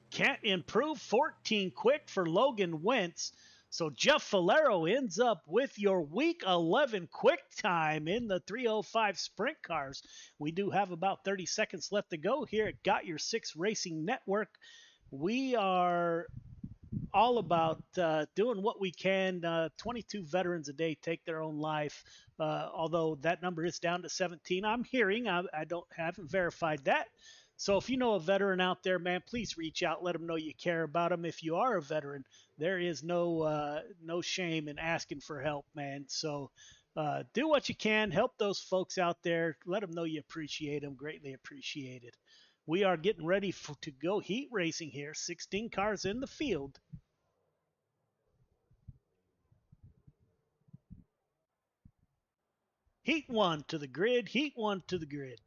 Can't improve. 14 quick for Logan Wentz. So Jeff Falero ends up with your week 11 quick time in the 305 sprint cars. We do have about 30 seconds left to go here at Got Your Six Racing Network. We are all about doing what we can. 22 veterans a day take their own life, although that number is down to 17. I'm hearing. I haven't verified that. So if you know a veteran out there, man, please reach out. Let them know you care about them. If you are a veteran, there is no shame in asking for help, man. So do what you can. Help those folks out there. Let them know you appreciate them. Greatly appreciated. We are getting ready to go heat racing here. 16 cars in the field. Heat 1 to the grid. Heat 1 to the grid.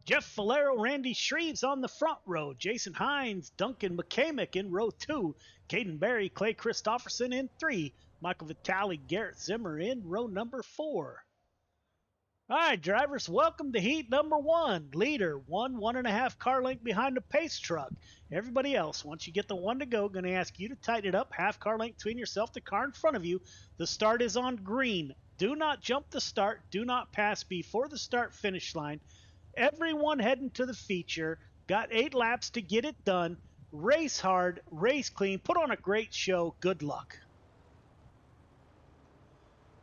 Jeff Falero, Randy Shreves on the front row. Jason Hines, Duncan McCamick in row 2. Caden Berry, Clay Christopherson in 3. Michael Vitale, Garrett Zimmer in row number 4. All right, drivers, welcome to heat number 1. Leader, 1.5 car length behind the pace truck. Everybody else, once you get the 1 to go, going to ask you to tighten it up. Half car length between yourself, the car in front of you. The start is on green. Do not jump the start. Do not pass before the start finish line. Everyone heading to the feature. Got 8 laps to get it done. Race hard, race clean, put on a great show. Good luck.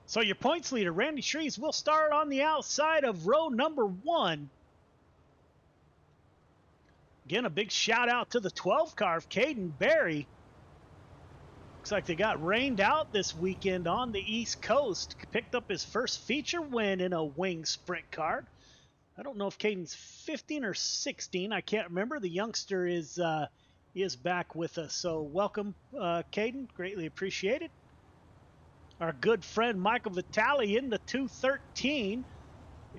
So your points leader, Randy Shreves, will start on the outside of row number 1. Again, a big shout out to the 12 car of Caden Berry. Looks like they got rained out this weekend on the East Coast. Picked up his first feature win in a wing sprint car. I don't know if Caden's 15 or 16. I can't remember. The youngster is back with us. So welcome, Caden. Greatly appreciated. Our good friend Michael Vitale in the 213.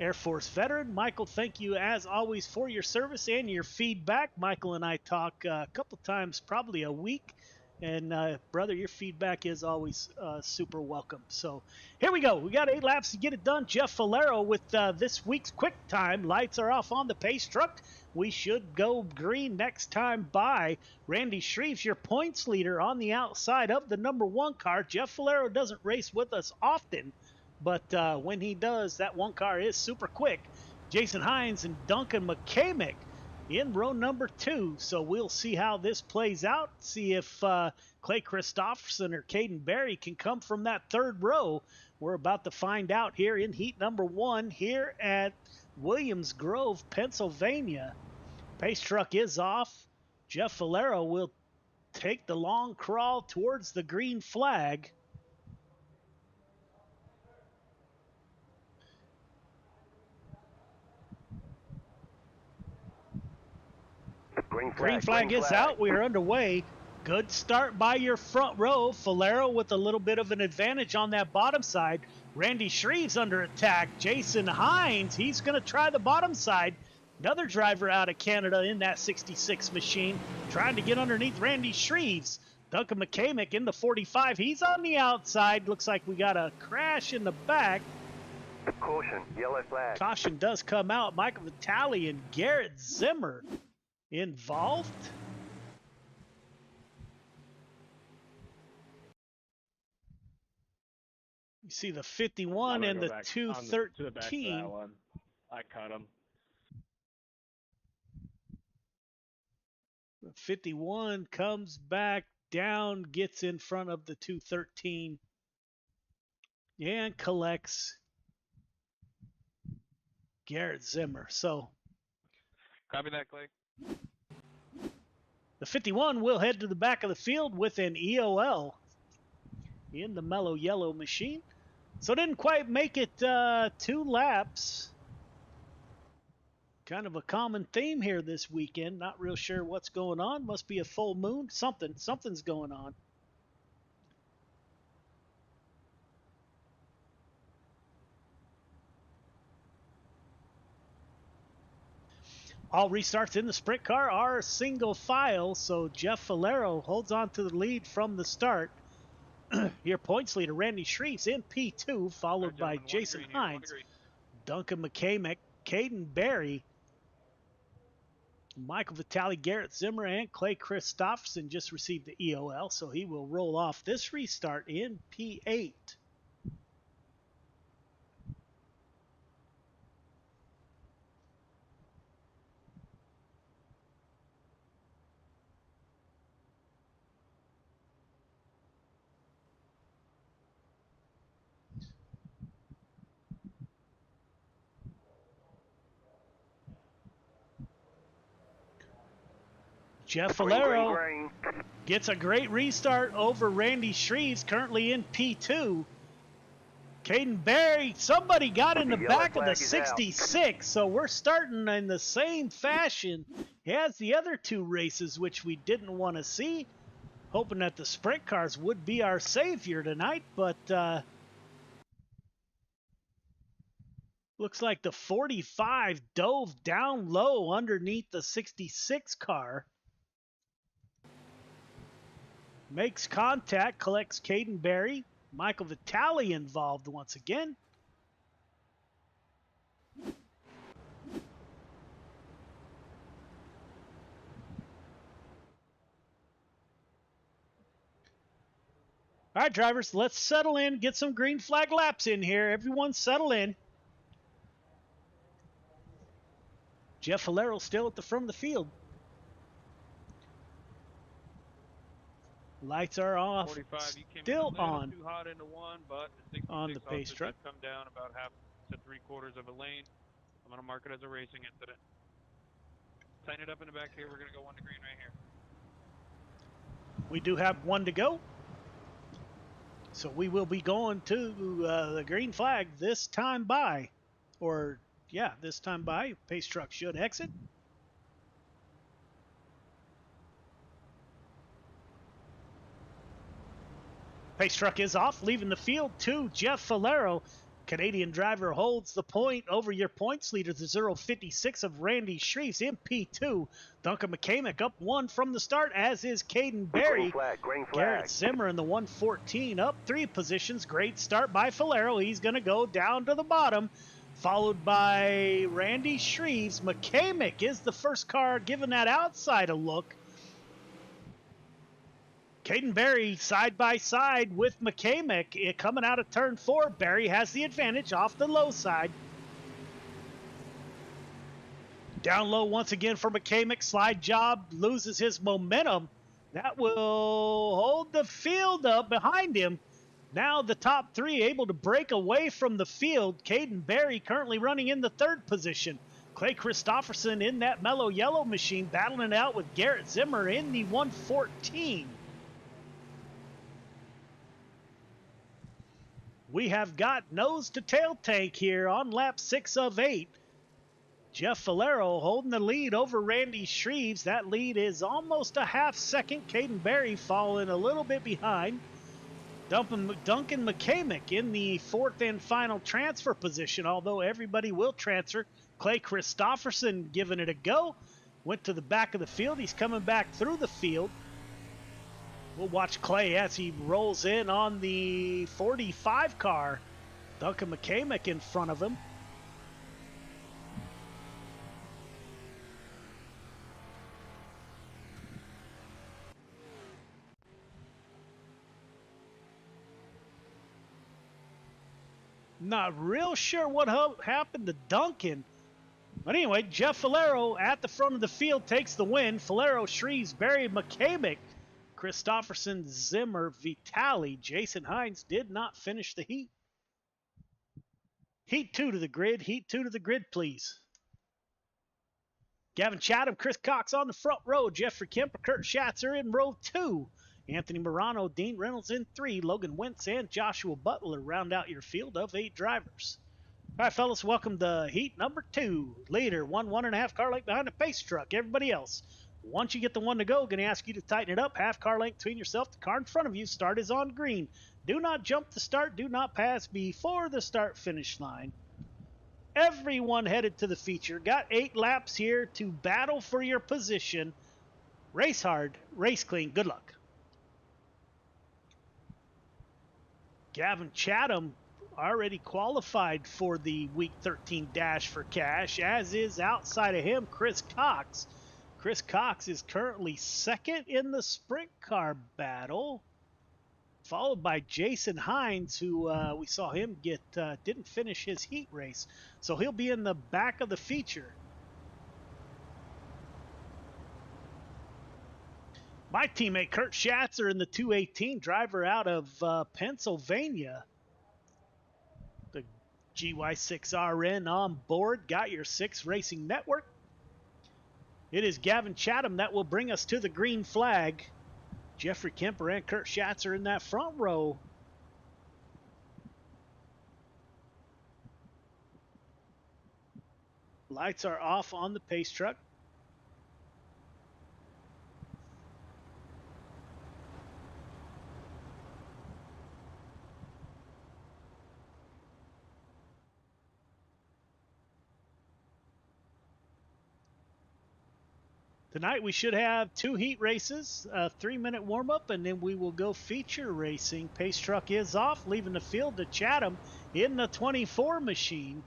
Air Force veteran. Michael, thank you as always for your service and your feedback. Michael and I talk a couple times, probably a week. And brother, your feedback is always super welcome. So here we go. We got 8 laps to get it done. Jeff Falero with this week's quick time. Lights are off on the pace truck. We should go green next time by. Randy Shreves, your points leader on the outside of the number 1 car. Jeff Falero doesn't race with us often, but when he does, that 1 car is super quick. Jason Hines and Duncan McCamick in row number 2. So we'll see how this plays out. See if Clay Christopherson or Caden Berry can come from that 3rd row. We're about to find out here in heat number 1 here at Williams Grove, Pennsylvania. Pace truck is off. Jeff Falero will take the long crawl towards the green flag. Green flag is out. We are underway. Good start by your front row. Falero with a little bit of an advantage on that bottom side. Randy Shreves under attack. Jason Hines, he's going to try the bottom side. Another driver out of Canada in that 66 machine, trying to get underneath Randy Shreves. Duncan McCamick in the 45. He's on the outside. Looks like we got a crash in the back. Caution, yellow flag. Caution does come out. Michael Vitale and Garrett Zimmer involved. You see the 51 and the 213. I cut him. The 51 comes back down, gets in front of the 213, and collects Garrett Zimmer. So Copy that, Clay. the 51 will head to the back of the field with an EOL in the mellow yellow machine. So didn't quite make it 2 laps. Kind of a common theme here this weekend. Not real sure what's going on. Must be a full moon. Something's going on. All restarts in the sprint car are single file, so Jeff Falero holds on to the lead from the start. Your points leader, Randy Shreves, in P2, followed by Jason Hines, Duncan McCamick, Caden Berry, Michael Vitale, Garrett Zimmer, and Clay Christopherson just received the EOL, so he will roll off this restart in P8. Jeff Falero gets a great restart over Randy Shreves, currently in P2. Caden Berry, somebody got in the back of the 66, so we're starting in the same fashion as the other 2 races, which we didn't want to see. Hoping that the sprint cars would be our savior tonight, but looks like the 45 dove down low underneath the 66 car. Makes contact, collects Caden Berry. Michael Vitale involved once again. All right, drivers, let's settle in, get some green flag laps in here. Everyone settle in. Jeff Falero still at the front of the field. Lights are off. 45, you came Still in a little on. Too hot into one, but the 66 On the pace also truck. did come down about half to 3/4 of a lane. I'm going to mark it as a racing incident. Tighten it up in the back here. We're going to go 1 to green right here. We do have 1 to go. So we will be going to the green flag this time by. Or, yeah, this time by. Pace truck should exit. Pace truck is off, leaving the field to Jeff Falero. Canadian driver holds the point over your points leader, the 0.56 of Randy Shreves in P2. Duncan McCamick up 1 from the start, as is Caden Berry. Green flag. Garrett Zimmer in the 114 up 3 positions. Great start by Falero. He's going to go down to the bottom, followed by Randy Shreves. McCamick is the first car giving that outside a look. Caden Berry side by side with McCamick coming out of turn 4. Berry has the advantage off the low side. Down low once again for McCamick. Slide job, loses his momentum. That will hold the field up behind him. Now the top 3 able to break away from the field. Caden Berry currently running in the 3rd position. Clay Christopherson in that mellow yellow machine battling it out with Garrett Zimmer in the 114. We have got nose to tail tank here on lap 6 of 8. Jeff Valero holding the lead over Randy Shreves. That lead is almost a half second. Caden Berry falling a little bit behind. Duncan McCamick in the fourth and final transfer position, although everybody will transfer. Clay Christofferson giving it a go. Went to the back of the field. He's coming back through the field. We'll watch Clay as he rolls in on the 45 car. Duncan McCamick in front of him. Not real sure what happened to Duncan. But anyway, Jeff Valero at the front of the field takes the win. Valero, Shreves, Berry, McCamick, Christofferson, Zimmer, Vitale. Jason Hines did not finish the heat. Heat 2 to the grid. Heat 2 to the grid, please. Gavin Chatham, Chris Cox on the front row. Jeffrey Kemper, Kurt Schatzer in row 2. Anthony Morano, Dean Reynolds in 3. Logan Wentz and Joshua Butler round out your field of 8 drivers. All right, fellas, welcome to heat number 2. Leader, 1.5 car length behind the pace truck. Everybody else, once you get the one to go, going to ask you to tighten it up. Half car length between yourself, the car in front of you. Start is on green. Do not jump the start. Do not pass before the start-finish line. Everyone headed to the feature. Got 8 laps here to battle for your position. Race hard, race clean. Good luck. Gavin Chatham already qualified for the Week 13 Dash for Cash, as is outside of him Chris Cox. Chris Cox is currently second in the sprint car battle, followed by Jason Hines, who we saw him get didn't finish his heat race, so he'll be in the back of the feature. My teammate Kurt Schatzer in the 218, driver out of Pennsylvania. The GY6RN on board, got your 6 Racing Network. It is Gavin Chatham that will bring us to the green flag. Jeffrey Kemper and Kurt Schatzer in that front row. Lights are off on the pace truck. Tonight we should have 2 heat races, a 3-minute warm-up, and then we will go feature racing. Pace truck is off, leaving the field to Chatham in the 24 machine.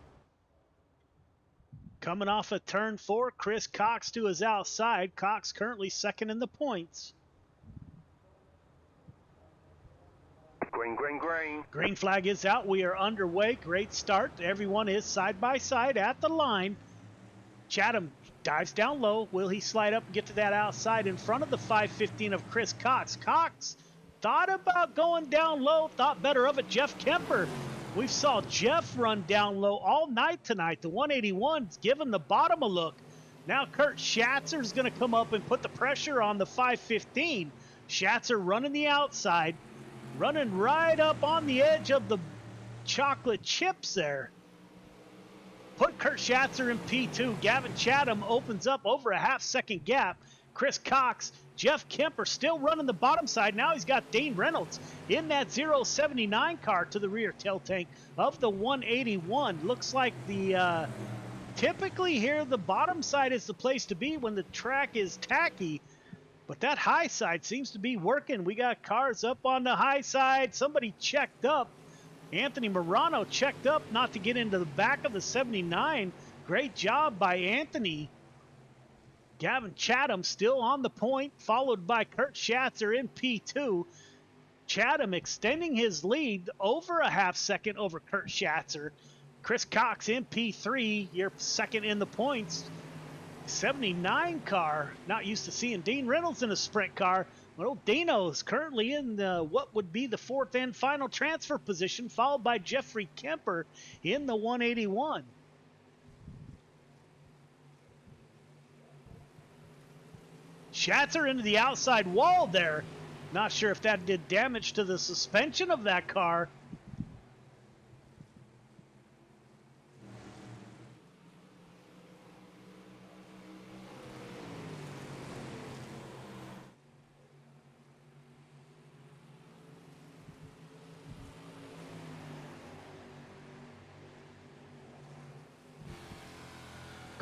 Coming off of turn 4, Chris Cox to his outside. Cox currently second in the points. Green, green, green. Green flag is out. We are underway. Great start. Everyone is side by side at the line. Chatham dives down low. Will he slide up and get to that outside in front of the 515 of Chris Cox? Cox thought about going down low, thought better of it. Jeff Kemper. We saw Jeff run down low all night tonight. The 181's giving the bottom a look. Now Kurt Schatzer's going to come up and put the pressure on the 515. Schatzer running the outside, running right up on the edge of the chocolate chips there. Put Kurt Schatzer in P2. Gavin Chatham opens up over a half-second gap. Chris Cox, Jeff Kemper still running the bottom side. Now he's got Dean Reynolds in that 079 car to the rear tail tank of the 181. Looks like the typically here the bottom side is the place to be when the track is tacky. But that high side seems to be working. We got cars up on the high side. Somebody checked up. Anthony Morano checked up not to get into the back of the 79. Great job by Anthony. Gavin Chatham still on the point, followed by Kurt Schatzer in P2. Chatham extending his lead over a half second over Kurt Schatzer. Chris Cox in P3, you're second in the points. 79 car, not used to seeing Dean Reynolds in a sprint car. Well, Dino is currently in what would be the 4th and final transfer position, followed by Jeffrey Kemper in the 181. Schatzer into the outside wall there. Not sure if that did damage to the suspension of that car.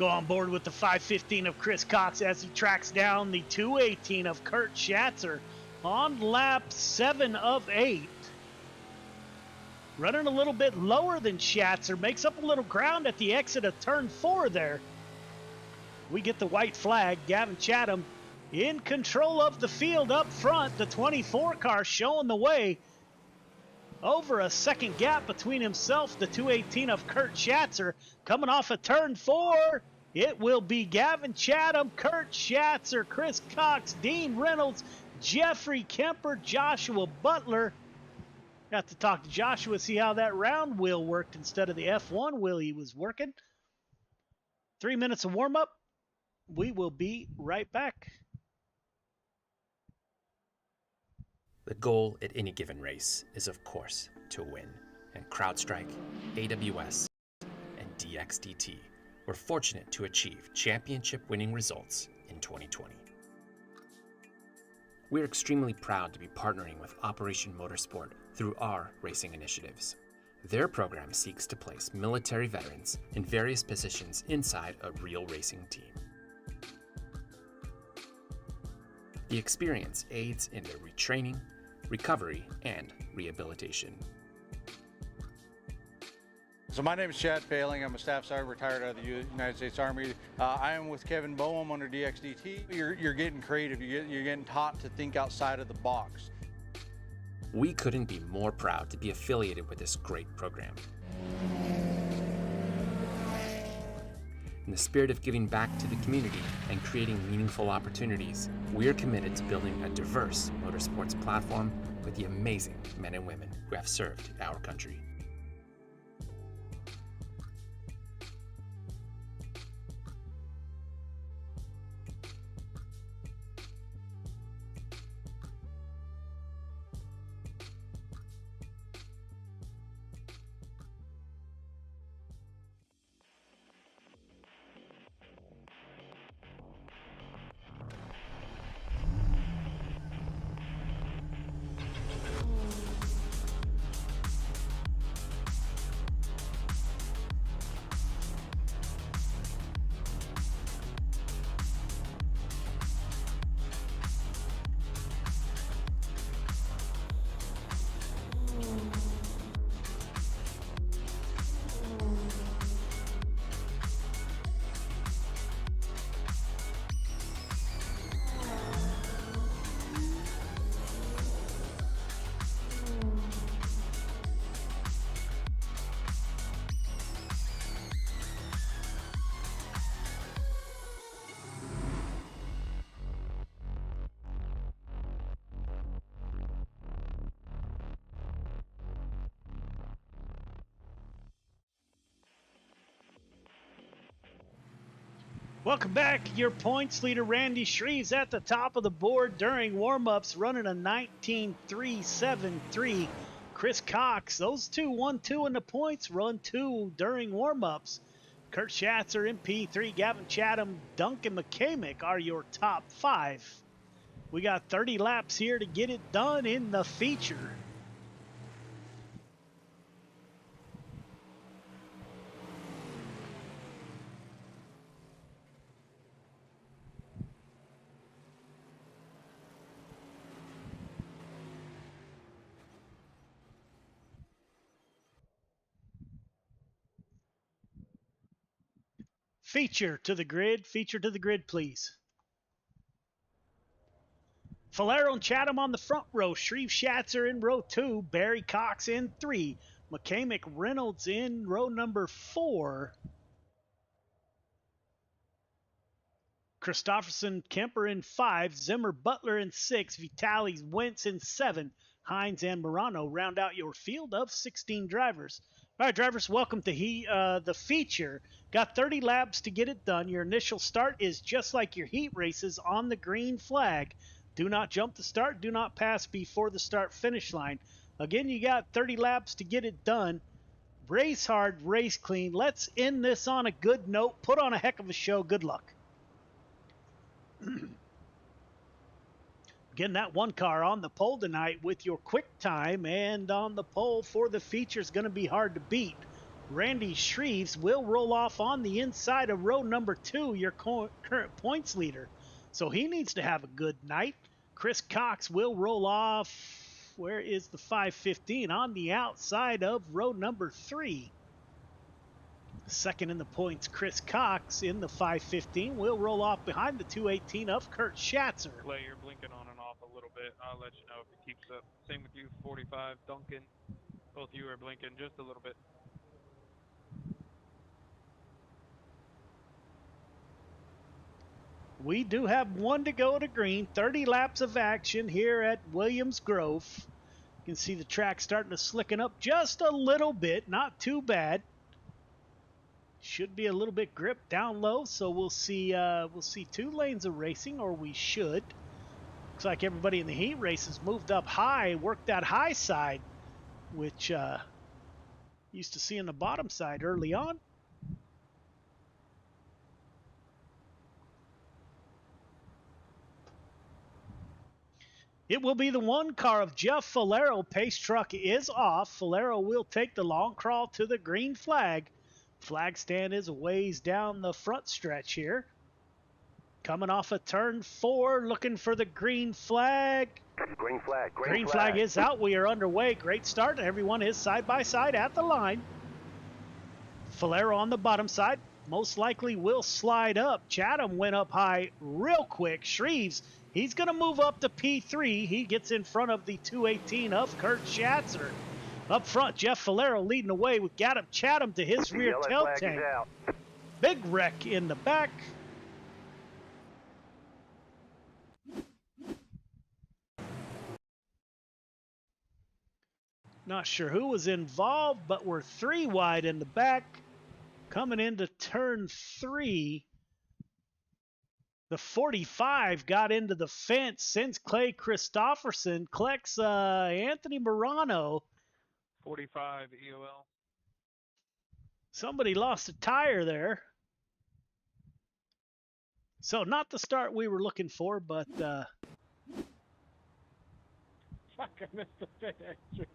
Go on board with the 515 of Chris Cox as he tracks down the 218 of Kurt Schatzer on lap 7 of 8. Running a little bit lower than Schatzer, makes up a little ground at the exit of turn 4 there. We get the white flag. Gavin Chatham in control of the field up front. The 24 car showing the way. Over a second gap between himself, the 218 of Kurt Schatzer. Coming off of turn 4, it will be Gavin Chatham, Kurt Schatzer, Chris Cox, Dean Reynolds, Jeffrey Kemper, Joshua Butler. Got to talk to Joshua, see how that round wheel worked instead of the F1 wheel he was working. 3 minutes of warm-up. We will be right back. The goal at any given race is, of course, to win. And CrowdStrike, AWS, and DXDT were fortunate to achieve championship-winning results in 2020. We're extremely proud to be partnering with Operation Motorsport through our racing initiatives. Their program seeks to place military veterans in various positions inside a real racing team. The experience aids in their retraining, recovery, and rehabilitation. So my name is Chad Failing. I'm a staff sergeant retired out of the United States Army. I am with Kevin Boehm under DXDT. You're getting creative. You're getting taught to think outside of the box. We couldn't be more proud to be affiliated with this great program. In the spirit of giving back to the community and creating meaningful opportunities, we're committed to building a diverse motorsports platform with the amazing men and women who have served our country. Welcome back. Your points leader, Randy Shreves, at the top of the board during warm-ups, running a 19.373. Chris Cox, those two 1-2 in the points, run 2 during warm-ups. Kurt Schatzer in P3, Gavin Chatham, Duncan McCamick are your top 5. We got 30 laps here to get it done in the feature. Feature to the grid, please. Falero and Chatham on the front row. Shreve Schatzer in row 2. Barry Cox in 3. McCamick Reynolds in row number 4. Christopherson Kemper in 5. Zimmer Butler in 6. Vitaly Wentz in 7. Hines and Morano round out your field of 16 drivers. All right, drivers, welcome to the feature. Got 30 laps to get it done. Your initial start is just like your heat races on the green flag. Do not jump the start. Do not pass before the start-finish line. Again, you got 30 laps to get it done. Race hard, race clean. Let's end this on a good note. Put on a heck of a show. Good luck. Again, that one car on the pole tonight with your quick time, and on the pole for the feature is going to be hard to beat. Randy Shreves will roll off on the inside of row number 2, your current points leader. So he needs to have a good night. Chris Cox will roll off. Where is the 515? On the outside of row number 3. Second in the points, Chris Cox in the 515 will roll off behind the 218 of Kurt Schatzer. Clay, you're blinking on and off a little bit. I'll let you know if it keeps up. Same with you, 45, Duncan. Both you are blinking just a little bit. We do have one to go to green. 30 laps of action here at Williams Grove. You can see the track starting to slicken up just a little bit. Not too bad. Should be a little bit gripped down low, so we'll see 2 lanes of racing, or we should. Looks like everybody in the heat race has moved up high, worked that high side, which used to see in the bottom side early on. It will be the 1 car of Jeff Falero. Pace truck is off. Falero will take the long crawl to the green flag. Flag stand is a ways down the front stretch here. Coming off of turn 4, looking for the green flag. Green flag. Green flag is out. We are underway. Great start. Everyone is side by side at the line. Falero on the bottom side. Most likely will slide up. Chatham went up high real quick. Shreves, he's going to move up to P3. He gets in front of the 218 of Kurt Schatzer. Up front, Jeff Falero leading the way with Chatham to his rear tail tank. Big wreck in the back. Not sure who was involved, but we're 3 wide in the back. Coming into turn 3. The 45 got into the fence, sends Clay Christopherson, collects Anthony Morano. 45 EOL. Somebody lost a tire there. So not the start we were looking for, but Fuck, I missed the pit extra.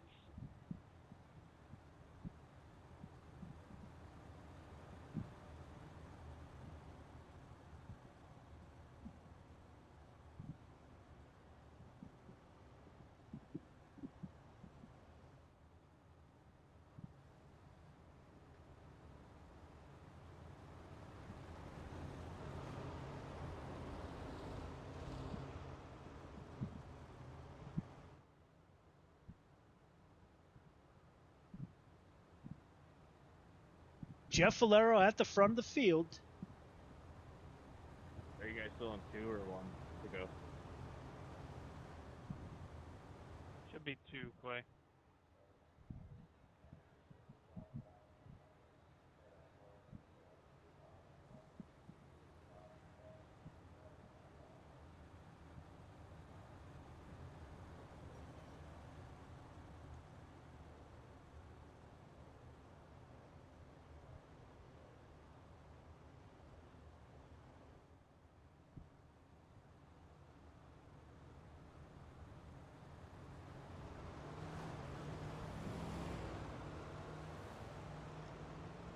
Jeff Falero at the front of the field. Are you guys still on 2 or 1 to go? Should be 2, Clay.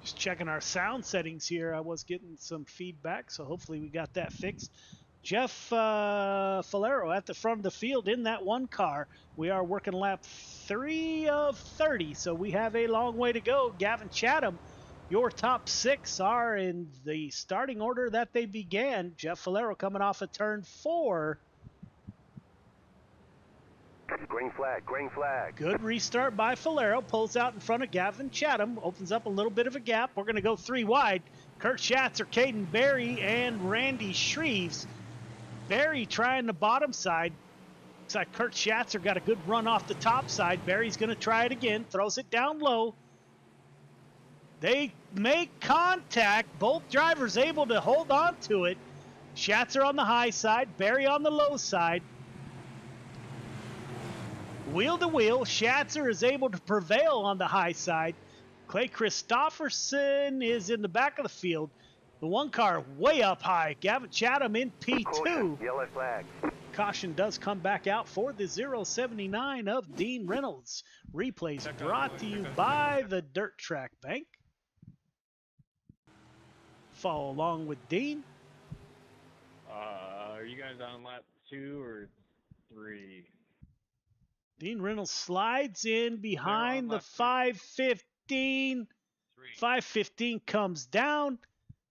Just checking our sound settings here. I was getting some feedback, so hopefully we got that fixed. Jeff Falero at the front of the field in that 1 car. We are working lap 3 of 30, so we have a long way to go. Gavin Chatham, your top 6 are in the starting order that they began. Jeff Falero coming off of turn 4. Green flag, green flag. Good restart by Falero. Pulls out in front of Gavin Chatham. Opens up a little bit of a gap. We're going to go 3 wide. Kurt Schatzer, Caden Berry, and Randy Shreves. Berry trying the bottom side. Looks like Kurt Schatzer got a good run off the top side. Berry's going to try it again. Throws it down low. They make contact. Both drivers able to hold on to it. Schatzer on the high side. Berry on the low side. Wheel to wheel, Schatzer is able to prevail on the high side. Clay Christopherson is in the back of the field. The 1 car way up high. Gavin Chatham in P2. Caution, yellow flag. Caution does come back out for the 079 of Dean Reynolds. Replays brought to you by the Dirt Track Bank. Follow along with Dean. Are you guys on lap 2 or 3? Dean Reynolds slides in behind the lap 515. 515 comes down.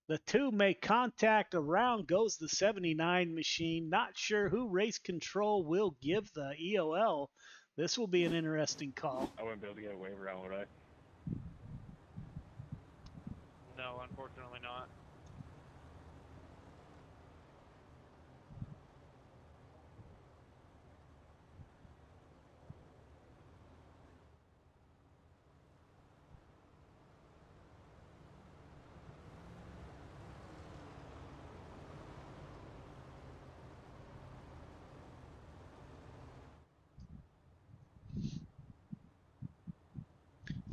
The two make contact. Around goes the 79 machine. Not sure who race control will give the EOL. This will be an interesting call. I wouldn't be able to get a waiver out, would I? No, unfortunately not.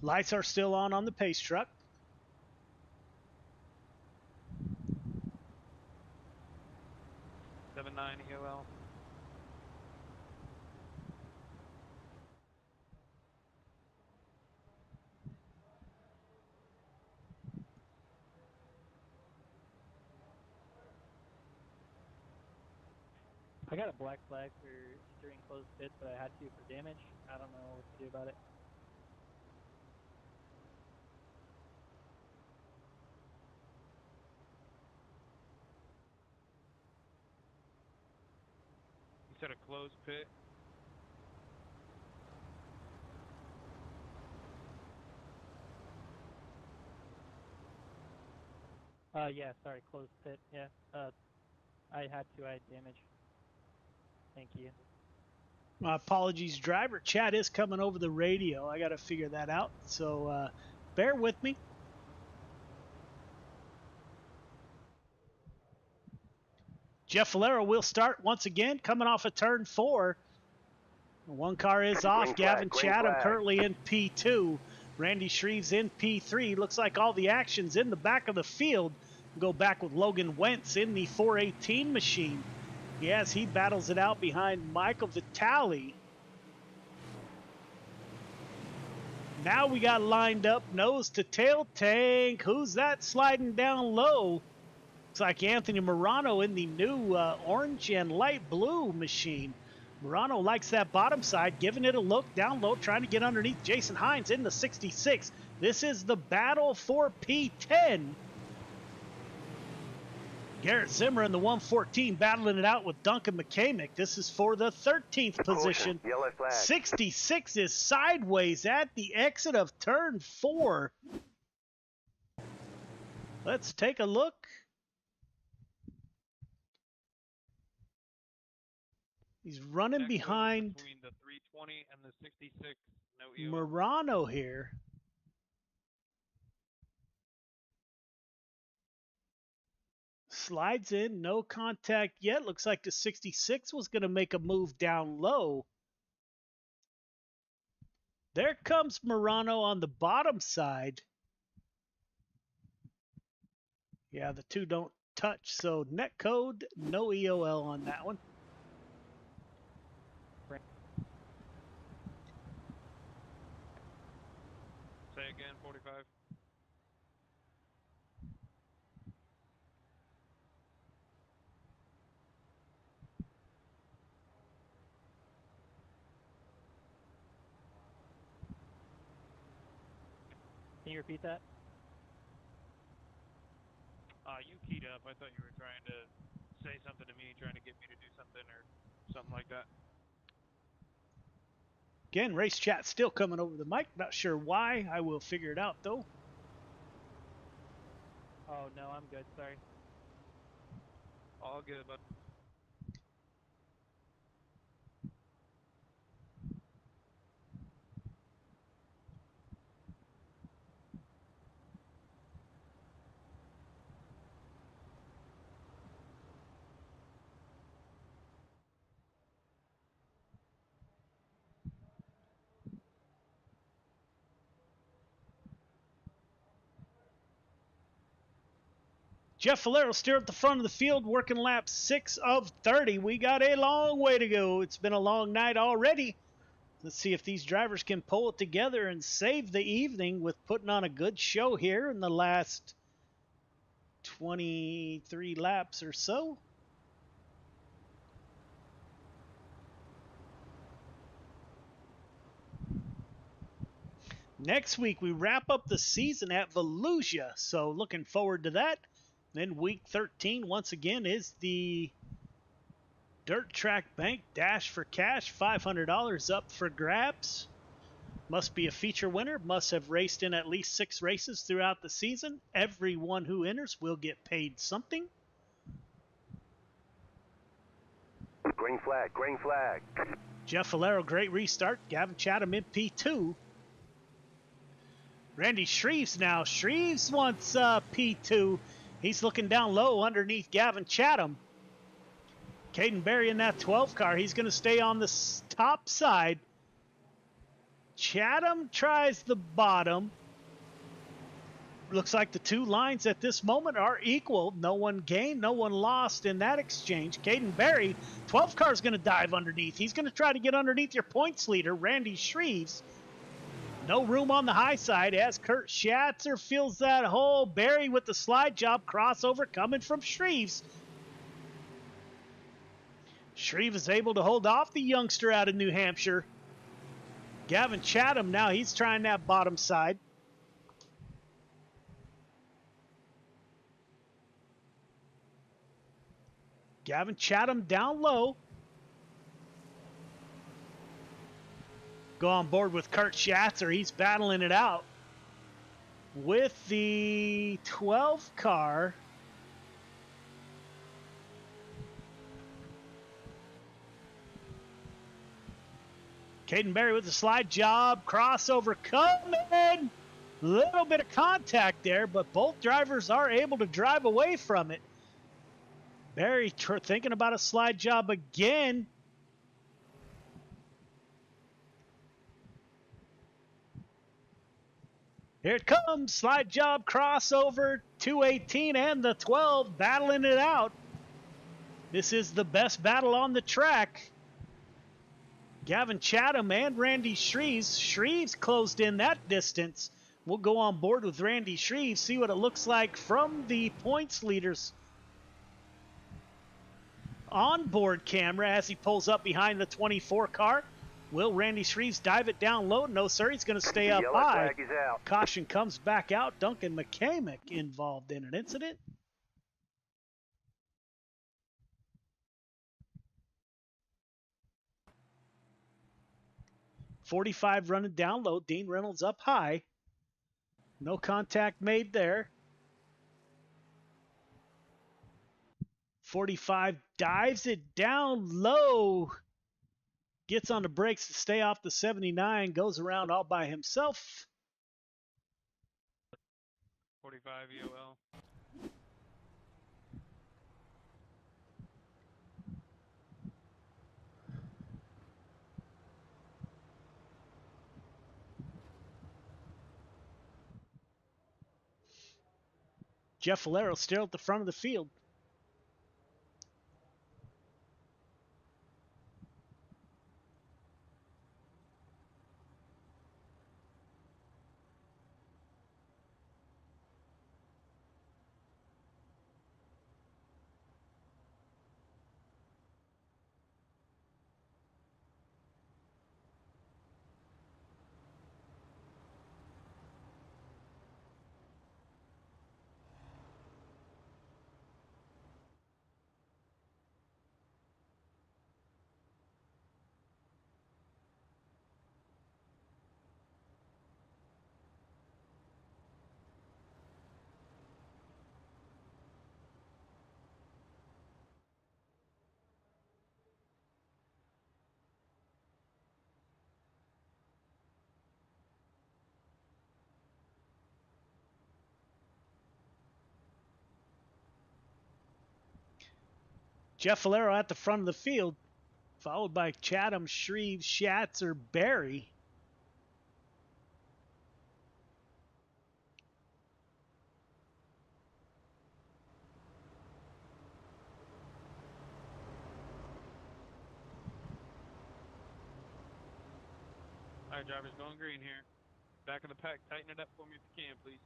Lights are still on the pace truck. Seven 9 EOL. I got a black flag for entering closed pits, but I had to for damage. I don't know what to do about it. You said a closed pit? Yeah, sorry, closed pit, yeah. I had damage. Thank you. My apologies, driver. Chat is coming over the radio. I got to figure that out. So bear with me. Jeff Valero will start once again, coming off of turn 4. One car is off. Gavin Chatham currently in P2. Randy Shreves in P3. Looks like all the action's in the back of the field. We'll go back with Logan Wentz in the 418 machine. Yes, he battles it out behind Michael Vitale. Now we got lined up nose to tail tank. Who's that sliding down low? Looks like Anthony Morano in the new orange and light blue machine. Morano likes that bottom side, giving it a look down low, trying to get underneath Jason Hines in the 66. This is the battle for P10. Garrett Zimmer in the 114 battling it out with Duncan McCamick. This is for the 13th position. 66 is sideways at the exit of turn 4. Let's take a look. He's running behind between the 320 and the 66. No EOL. Morano here. Slides in, no contact yet. Looks like the 66 was going to make a move down low. There comes Morano on the bottom side. Yeah, the two don't touch, so net code, no EOL on that one. Say again, 45. Can you repeat that? You keyed up. I thought you were trying to say something to me, trying to get me to do something or something like that. Again, race chat still coming over the mic. Not sure why. I will figure it out, though. Oh, no, I'm good. Sorry. All good, bud. Jeff Valero still at the front of the field, working lap 6 of 30. We got a long way to go. It's been a long night already. Let's see if these drivers can pull it together and save the evening with putting on a good show here in the last 23 laps or so. Next week, we wrap up the season at Volusia, so looking forward to that. Then week 13, once again, is the Dirt Track Bank Dash for Cash, $500 up for grabs. Must be a feature winner, must have raced in at least 6 races throughout the season. Everyone who enters will get paid something. Green flag, green flag. Jeff Valero, great restart. Gavin Chatham in P2. Randy Shreves now. Shreves wants P2. He's looking down low underneath Gavin Chatham. Caden Berry in that 12 car. He's going to stay on the top side. Chatham tries the bottom. Looks like the two lines at this moment are equal. No one gained, no one lost in that exchange. Caden Berry, 12 car is going to dive underneath. He's going to try to get underneath your points leader, Randy Shreves. No room on the high side as Kurt Schatzer fills that hole. Berry with the slide job crossover coming from Shreves. Shreves is able to hold off the youngster out of New Hampshire. Gavin Chatham now, he's trying that bottom side. Gavin Chatham down low. Go on board with Kurt Schatzer. He's battling it out with the 12 car. Caden Berry with the slide job. Crossover coming. Little bit of contact there, but both drivers are able to drive away from it. Berry thinking about a slide job again. Here it comes. Slide job, crossover, 218 and the 12 battling it out. This is the best battle on the track. Gavin Chatham and Randy Shreves. Shreves closed in that distance. We'll go on board with Randy Shreves, see what it looks like from the points leaders onboard camera as he pulls up behind the 24 car. Will Randy Shreves dive it down low? No, sir. He's going to stay up Yellow high. flag is out. Caution comes back out. Duncan McCamick involved in an incident. .45 running down low. Dean Reynolds up high. No contact made there. 45 dives it down low. Gets on the brakes to stay off the 79. Goes around all by himself. 45 EOL. Jeff Valero still at the front of the field. Jeff Valero at the front of the field, followed by Chatham, Shreves, Schatzer, Berry. All right, drivers, going green here. Back of the pack, tighten it up for me if you can, please.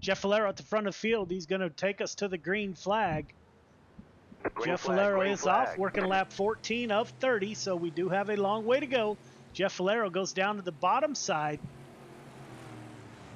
Jeff Valero at the front of the field. He's going to take us to the green flag. Jeff flag, Valero green is flag. off, working lap 14 of 30, so we do have a long way to go. Jeff Valero goes down to the bottom side.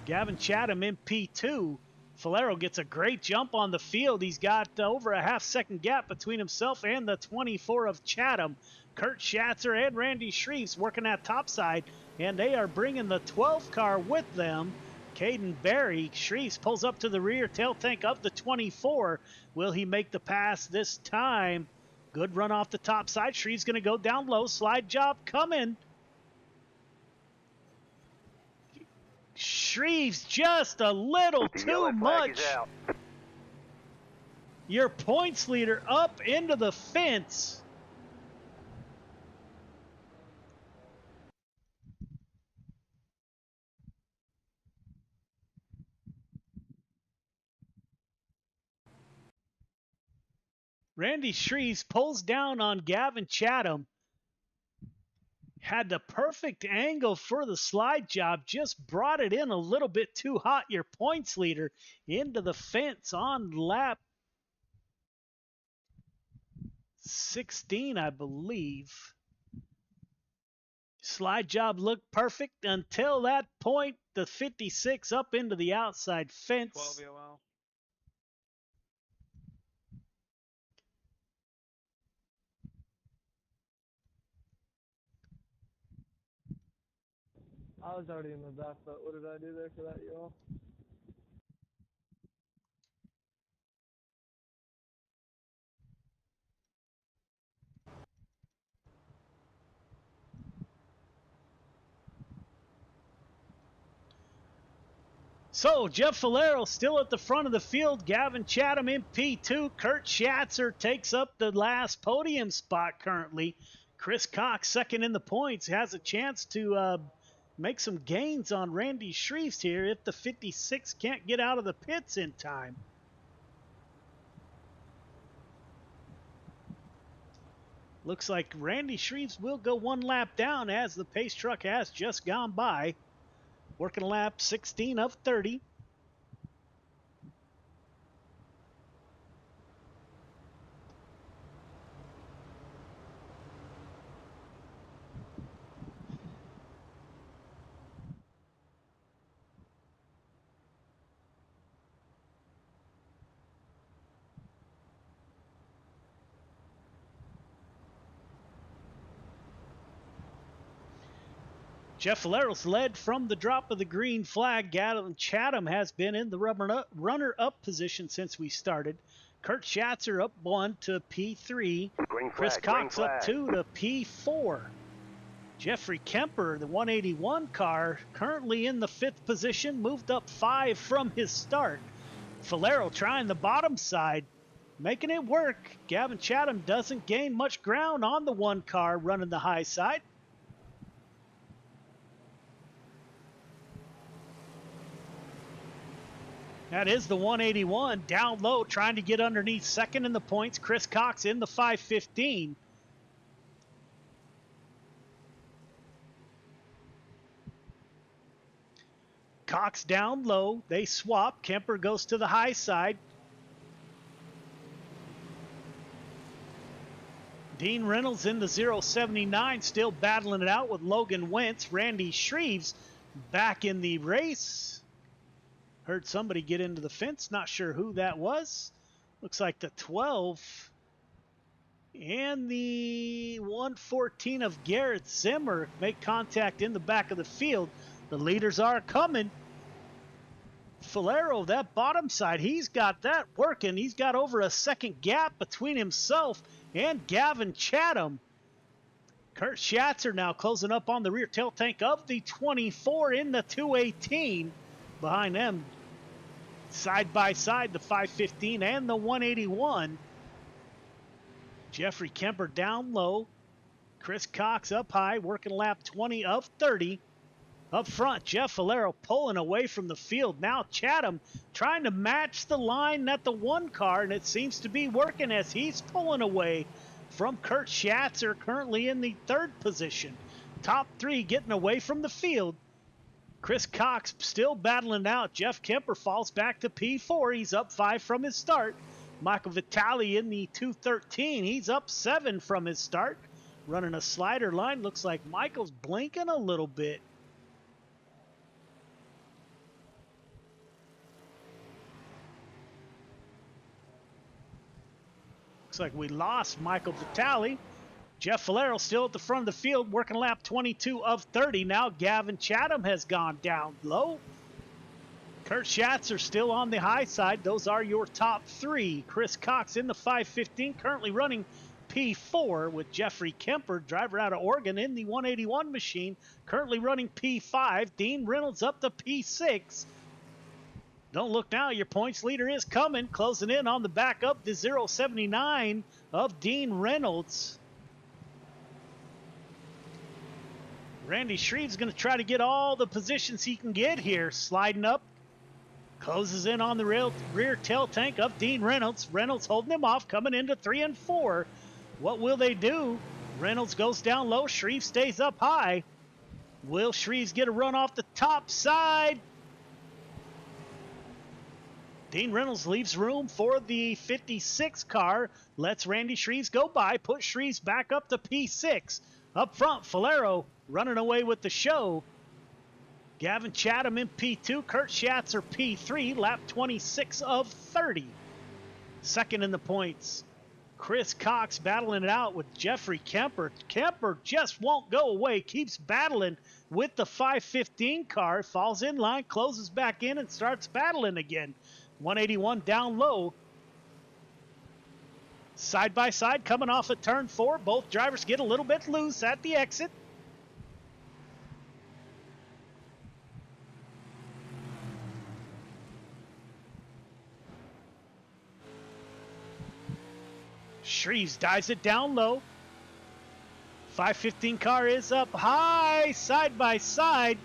Gavin Chatham in P2. Valero gets a great jump on the field. He's got over a half-second gap between himself and the 24 of Chatham. Kurt Schatzer and Randy Shreves working that top side, and they are bringing the 12 car with them. Caden Berry, Shreves pulls up to the rear tail tank of the 24. Will he make the pass this time? Good run off the top side. Shreves going to go down low. Slide job coming. Shreves just a little too much. Your points leader up into the fence. Randy Shreves pulls down on Gavin Chatham. Had the perfect angle for the slide job, just brought it in a little bit too hot. Your points leader into the fence on lap 16, I believe. Slide job looked perfect until that point. The 56 up into the outside fence. 12 EOL. I was already in the back, but what did I do there for that, y'all? So, Jeff Valero still at the front of the field. Gavin Chatham in P2. Kurt Schatzer takes up the last podium spot currently. Chris Cox, second in the points, has a chance to make some gains on Randy Shreves here if the 56 can't get out of the pits in time. Looks like Randy Shreves will go one lap down as the pace truck has just gone by. Working lap 16 of 30. Jeff Valero's led from the drop of the green flag. Gavin Chatham has been in the runner-up position since we started. Kurt Schatzer up 1 to P3. Chris Cox up 2 to P4. Jeffrey Kemper, the 181 car, currently in the 5th position, moved up 5 from his start. Valero trying the bottom side, making it work. Gavin Chatham doesn't gain much ground on the 1 car running the high side. That is the 181 down low, trying to get underneath second in the points. Chris Cox in the 515. Cox down low. They swap. Kemper goes to the high side. Dean Reynolds in the 079, still battling it out with Logan Wentz. Randy Shreves back in the race. Heard somebody get into the fence. Not sure who that was. Looks like the 12 and the 114 of Garrett Zimmer make contact in the back of the field. The leaders are coming. Valero, that bottom side, he's got that working. He's got over a second gap between himself and Gavin Chatham. Kurt Schatzer now closing up on the rear tail tank of the 24 in the 218. Behind them, side by side, the 515 and the 181. Jeffrey Kemper down low. Chris Cox up high, working lap 20 of 30. Up front, Jeff Valero pulling away from the field. Now Chatham trying to match the line at the 1 car, and it seems to be working as he's pulling away from Kurt Schatzer, currently in the 3rd position. Top 3 getting away from the field. Chris Cox still battling out. Jeff Kemper falls back to P4. He's up 5 from his start. Michael Vitale in the 213. He's up 7 from his start. Running a slider line. Looks like Michael's blinking a little bit. Looks like we lost Michael Vitale. Jeff Valero still at the front of the field, working lap 22 of 30. Now Gavin Chatham has gone down low. Kurt Schatzer still on the high side. Those are your top 3. Chris Cox in the 515, currently running P4 with Jeffrey Kemper, driver out of Oregon, in the 181 machine, currently running P5. Dean Reynolds up to P6. Don't look now, your points leader is coming, closing in on the back up to 079 of Dean Reynolds. Randy Shreve's going to try to get all the positions he can get here. Sliding up, closes in on the rear tail tank of Dean Reynolds. Reynolds holding him off, coming into 3 and 4. What will they do? Reynolds goes down low. Shreve stays up high. Will Shreves get a run off the top side? Dean Reynolds leaves room for the 56 car. Lets Randy Shreves go by. Puts Shreves back up to P6. Up front, Falero running away with the show. Gavin Chatham in P2. Kurt Schatzer P3. Lap 26 of 30. Second in the points. Chris Cox battling it out with Jeffrey Kemper. Kemper just won't go away. Keeps battling with the 515 car. Falls in line, closes back in, and starts battling again. 181 down low. Side by side, coming off at turn 4. Both drivers get a little bit loose at the exit. Shreves dives it down low. 515 car is up high, side by side.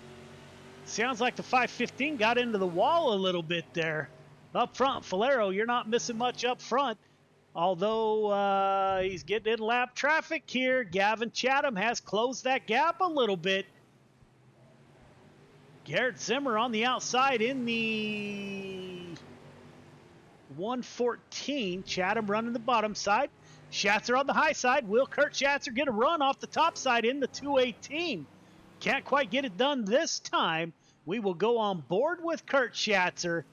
Sounds like the 515 got into the wall a little bit there. Up front, Falero, you're not missing much up front. Although he's getting in lap traffic here. Gavin Chatham has closed that gap a little bit. Garrett Zimmer on the outside in the 114. Chatham running the bottom side. Schatzer on the high side. Will Kurt Schatzer get a run off the top side in the 218? Can't quite get it done this time. We will go on board with Kurt Schatzer.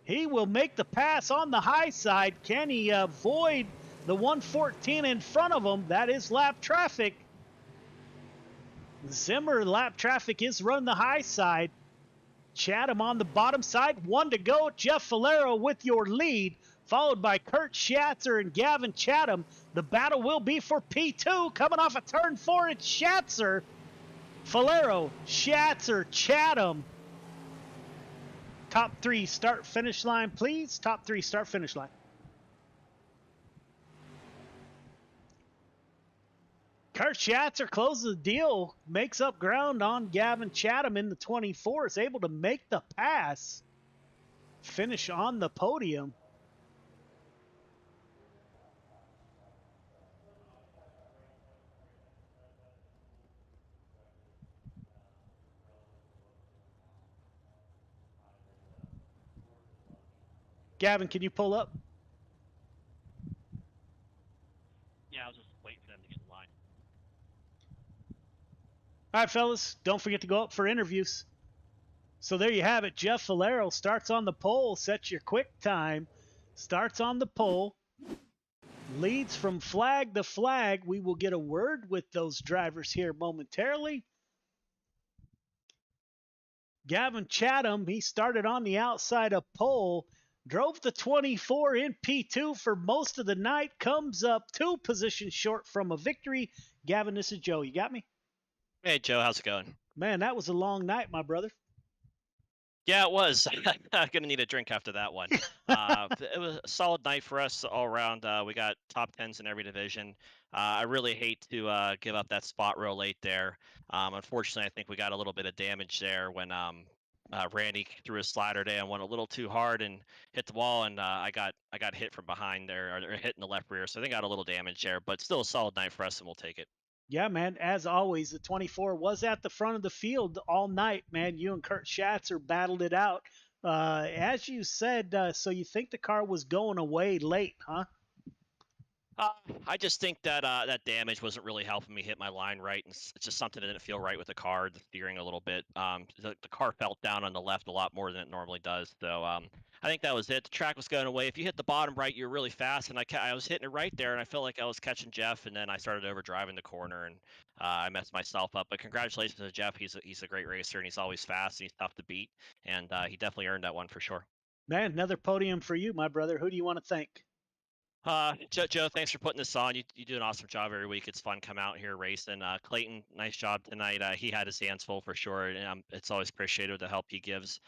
He will make the pass on the high side. Can he avoid the 114 in front of him? That is lap traffic. Zimmer lap traffic is running the high side. Chatham on the bottom side. 1 to go. Jeff Falero with your lead, followed by Kurt Schatzer and Gavin Chatham. The battle will be for P2. Coming off a turn 4, it's Schatzer. Falero, Schatzer, Chatham. Top 3 start finish line, please. Top 3 start finish line. Kurt Schatzer closes the deal, makes up ground on Gavin Chatham in the 24, is able to make the pass, finish on the podium. Gavin, can you pull up? Yeah, I was just waiting for them to get in line. All right, fellas, don't forget to go up for interviews. So there you have it. Jeff Falero starts on the pole, sets your quick time, starts on the pole, leads from flag to flag. We will get a word with those drivers here momentarily. Gavin Chatham, he started on the outside of pole, drove the 24 in P2 for most of the night, comes up 2 positions short from a victory. Gavin, this is Joe. You got me? Hey, Joe, how's it going? Man, that was a long night, my brother. Yeah, it was. I'm going to need a drink after that one. It was a solid night for us all around. We got top 10s in every division. I really hate to give up that spot real late there. Unfortunately, I think we got a little bit of damage there when Randy threw a slider day and went a little too hard and hit the wall, and I got hit from behind there, or hit in the left rear, so I think I got a little damage there, but still a solid night for us, and we'll take it. Yeah, man. As always, the 24 was at the front of the field all night, man. You and Kurt Schatzer battled it out. As you said, so you think the car was going away late, huh? I just think that that damage wasn't really helping me hit my line right, and it's just something that didn't feel right with the car, the steering a little bit. The car felt down on the left a lot more than it normally does, so I think that was it. The track was going away. If you hit the bottom right, you're really fast, and I was hitting it right there, and I felt like I was catching Jeff, and then I started overdriving the corner, and I messed myself up. But congratulations to Jeff. He's a great racer, and he's always fast, and he's tough to beat, and he definitely earned that one for sure. Man, another podium for you, my brother. Who do you want to thank? Joe, thanks for putting this on. You do an awesome job every week. It's fun coming out here racing. Clayton, nice job tonight. He had his hands full for sure, and it's always appreciated with the help he gives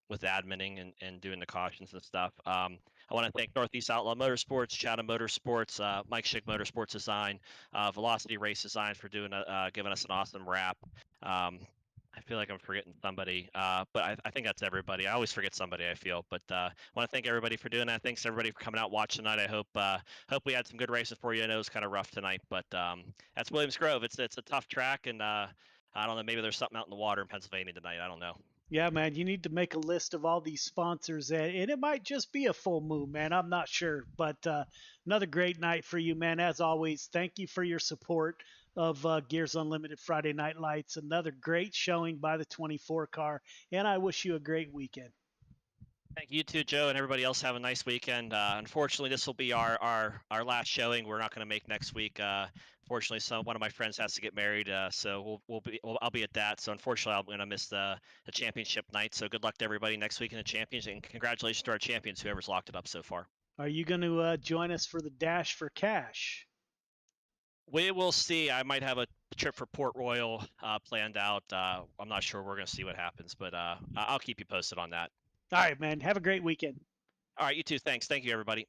with adminning and doing the cautions and stuff. I want to thank Northeast Outlaw Motorsports, Chatham Motorsports, Mike Schick Motorsports Design, Velocity Race Design for doing giving us an awesome wrap. I feel like I'm forgetting somebody, but I think that's everybody. I always forget somebody, I feel, but I want to thank everybody for doing that. Thanks everybody for coming out watching tonight. I hope we had some good races for you. I know it was kind of rough tonight, but that's Williams Grove. It's a tough track, and I don't know, maybe there's something out in the water in Pennsylvania tonight. I don't know. Yeah, man, you need to make a list of all these sponsors, and it might just be a full moon, man. I'm not sure, but another great night for you, man. As always, thank you for your support of Gears Unlimited Friday Night Lights. Another great showing by the 24 car, and I wish you a great weekend. Thank you too, Joe, and everybody else. Have a nice weekend. Unfortunately, this will be our last showing. We're not going to make next week. Fortunately, one of my friends has to get married, so I'll be at that. So unfortunately, I'm going to miss the championship night. So good luck to everybody next week in the championship, and congratulations to our champions, whoever's locked it up so far. Are you going to join us for the Dash for Cash? We will see. I might have a trip for Port Royal planned out. I'm not sure. We're going to see what happens, but I'll keep you posted on that. All right, man. Have a great weekend. All right, you too. Thanks. Thank you, everybody.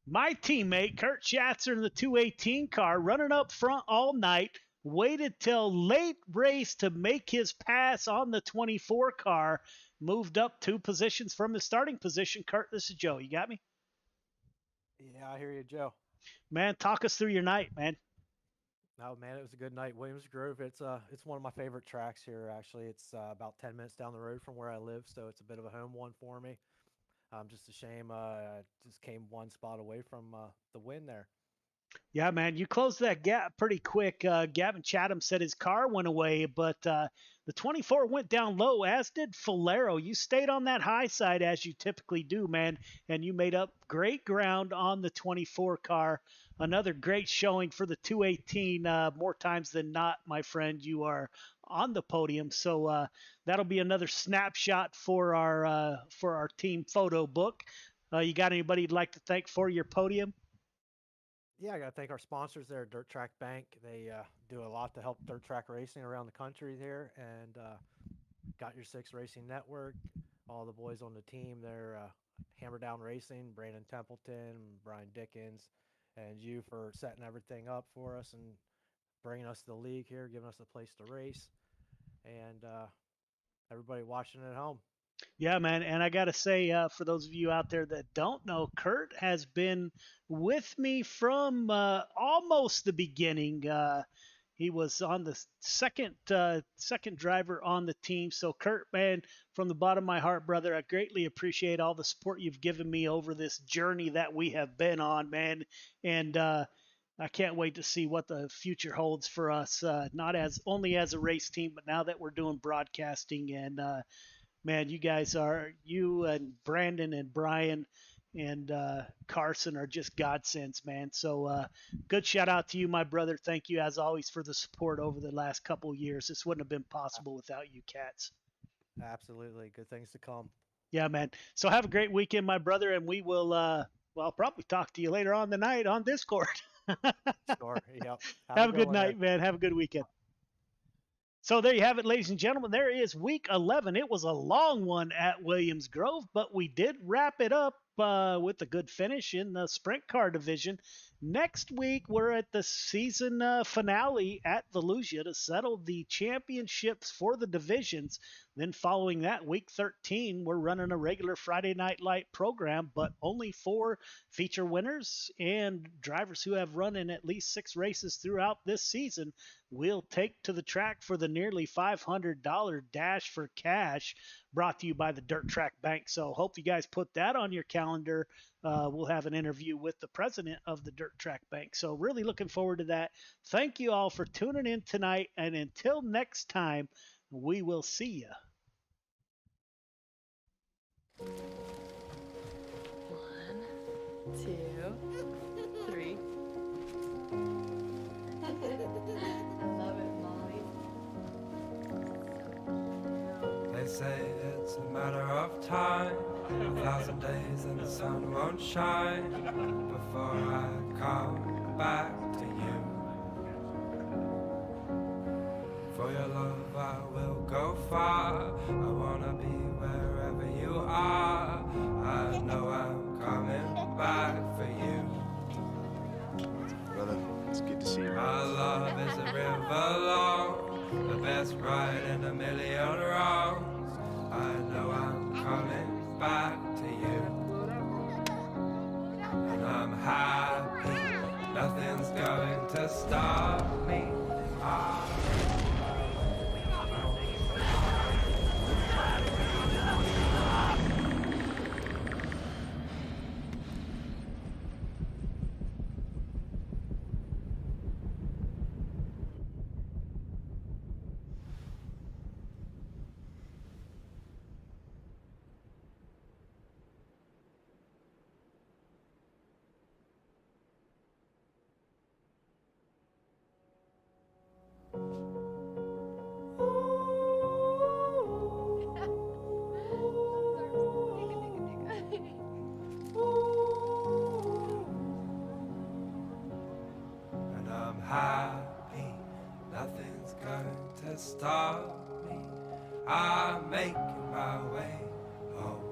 My teammate, Kurt Schatzer, in the 218 car, running up front all night, waited till late race to make his pass on the 24 car, moved up 2 positions from his starting position. Kurt, this is Joe. You got me? Yeah, I hear you, Joe. Man, talk us through your night, man. Oh man, it was a good night. Williams Grove. It's one of my favorite tracks here. Actually, it's about 10 minutes down the road from where I live, so it's a bit of a home one for me. Just a shame. I just came one spot away from the win there. Yeah, man, you closed that gap pretty quick. Gavin Chatham said his car went away, but the 24 went down low, as did Falero. You stayed on that high side as you typically do, man, and you made up great ground on the 24 car. Another great showing for the 218. More times than not, my friend, you are on the podium. So that'll be another snapshot for our team photo book. You got anybody you'd like to thank for your podium? Yeah, I got to thank our sponsors there, Dirt Track Bank. They do a lot to help dirt track racing around the country here, and Got Your Six Racing Network, all the boys on the team there, Hammer Down Racing, Brandon Templeton, Brian Dickens, and you for setting everything up for us and bringing us to the league here, giving us a place to race, and everybody watching at home. Yeah, man. And I got to say, for those of you out there that don't know, Kurt has been with me from almost the beginning. He was on the second driver on the team. So, Kurt, man, from the bottom of my heart, brother, I greatly appreciate all the support you've given me over this journey that we have been on, man. And I can't wait to see what the future holds for us, not as only as a race team, but now that we're doing broadcasting. And man, you and Brandon and Brian and Carson are just godsends, man. So good shout out to you, my brother. Thank you, as always, for the support over the last couple of years. This wouldn't have been possible without you cats. Absolutely. Good things to come. Yeah, man. So have a great weekend, my brother, and we will, I'll probably talk to you later on tonight on Discord. Sure. Yep. Have a good night, man. Have a good weekend. So there you have it, ladies and gentlemen. There is week 11. It was a long one at Williams Grove, but we did wrap it up with a good finish in the sprint car division. Next week, we're at the season finale at Volusia to settle the championships for the divisions. Then following that, week 13, we're running a regular Friday Night Light program, but only 4 feature winners and drivers who have run in at least 6 races throughout this season will take to the track for the nearly $500 Dash for Cash, brought to you by the Dirt Track Bank. So hope you guys put that on your calendar. We'll have an interview with the president of the Dirt Track Bank. So really looking forward to that. Thank you all for tuning in tonight. And until next time, we will see you. 1, 2, 3. I love it, Molly. They say it's a matter of time, 1,000 days and the sun won't shine before I come back to you. For your love I will go far, I wanna be wherever you are. I know I'm coming back for you. Brother, it's good to see you. My love is a river long, the best ride in a million wrongs. I know I'm coming back to you. And I'm happy, nothing's going to stop me. And I'm happy, nothing's going to stop me. I'm making my way home.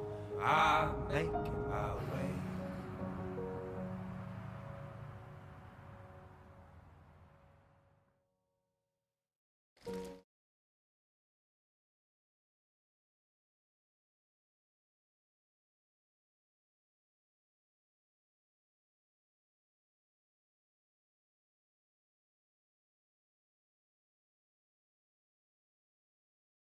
I'm making my way.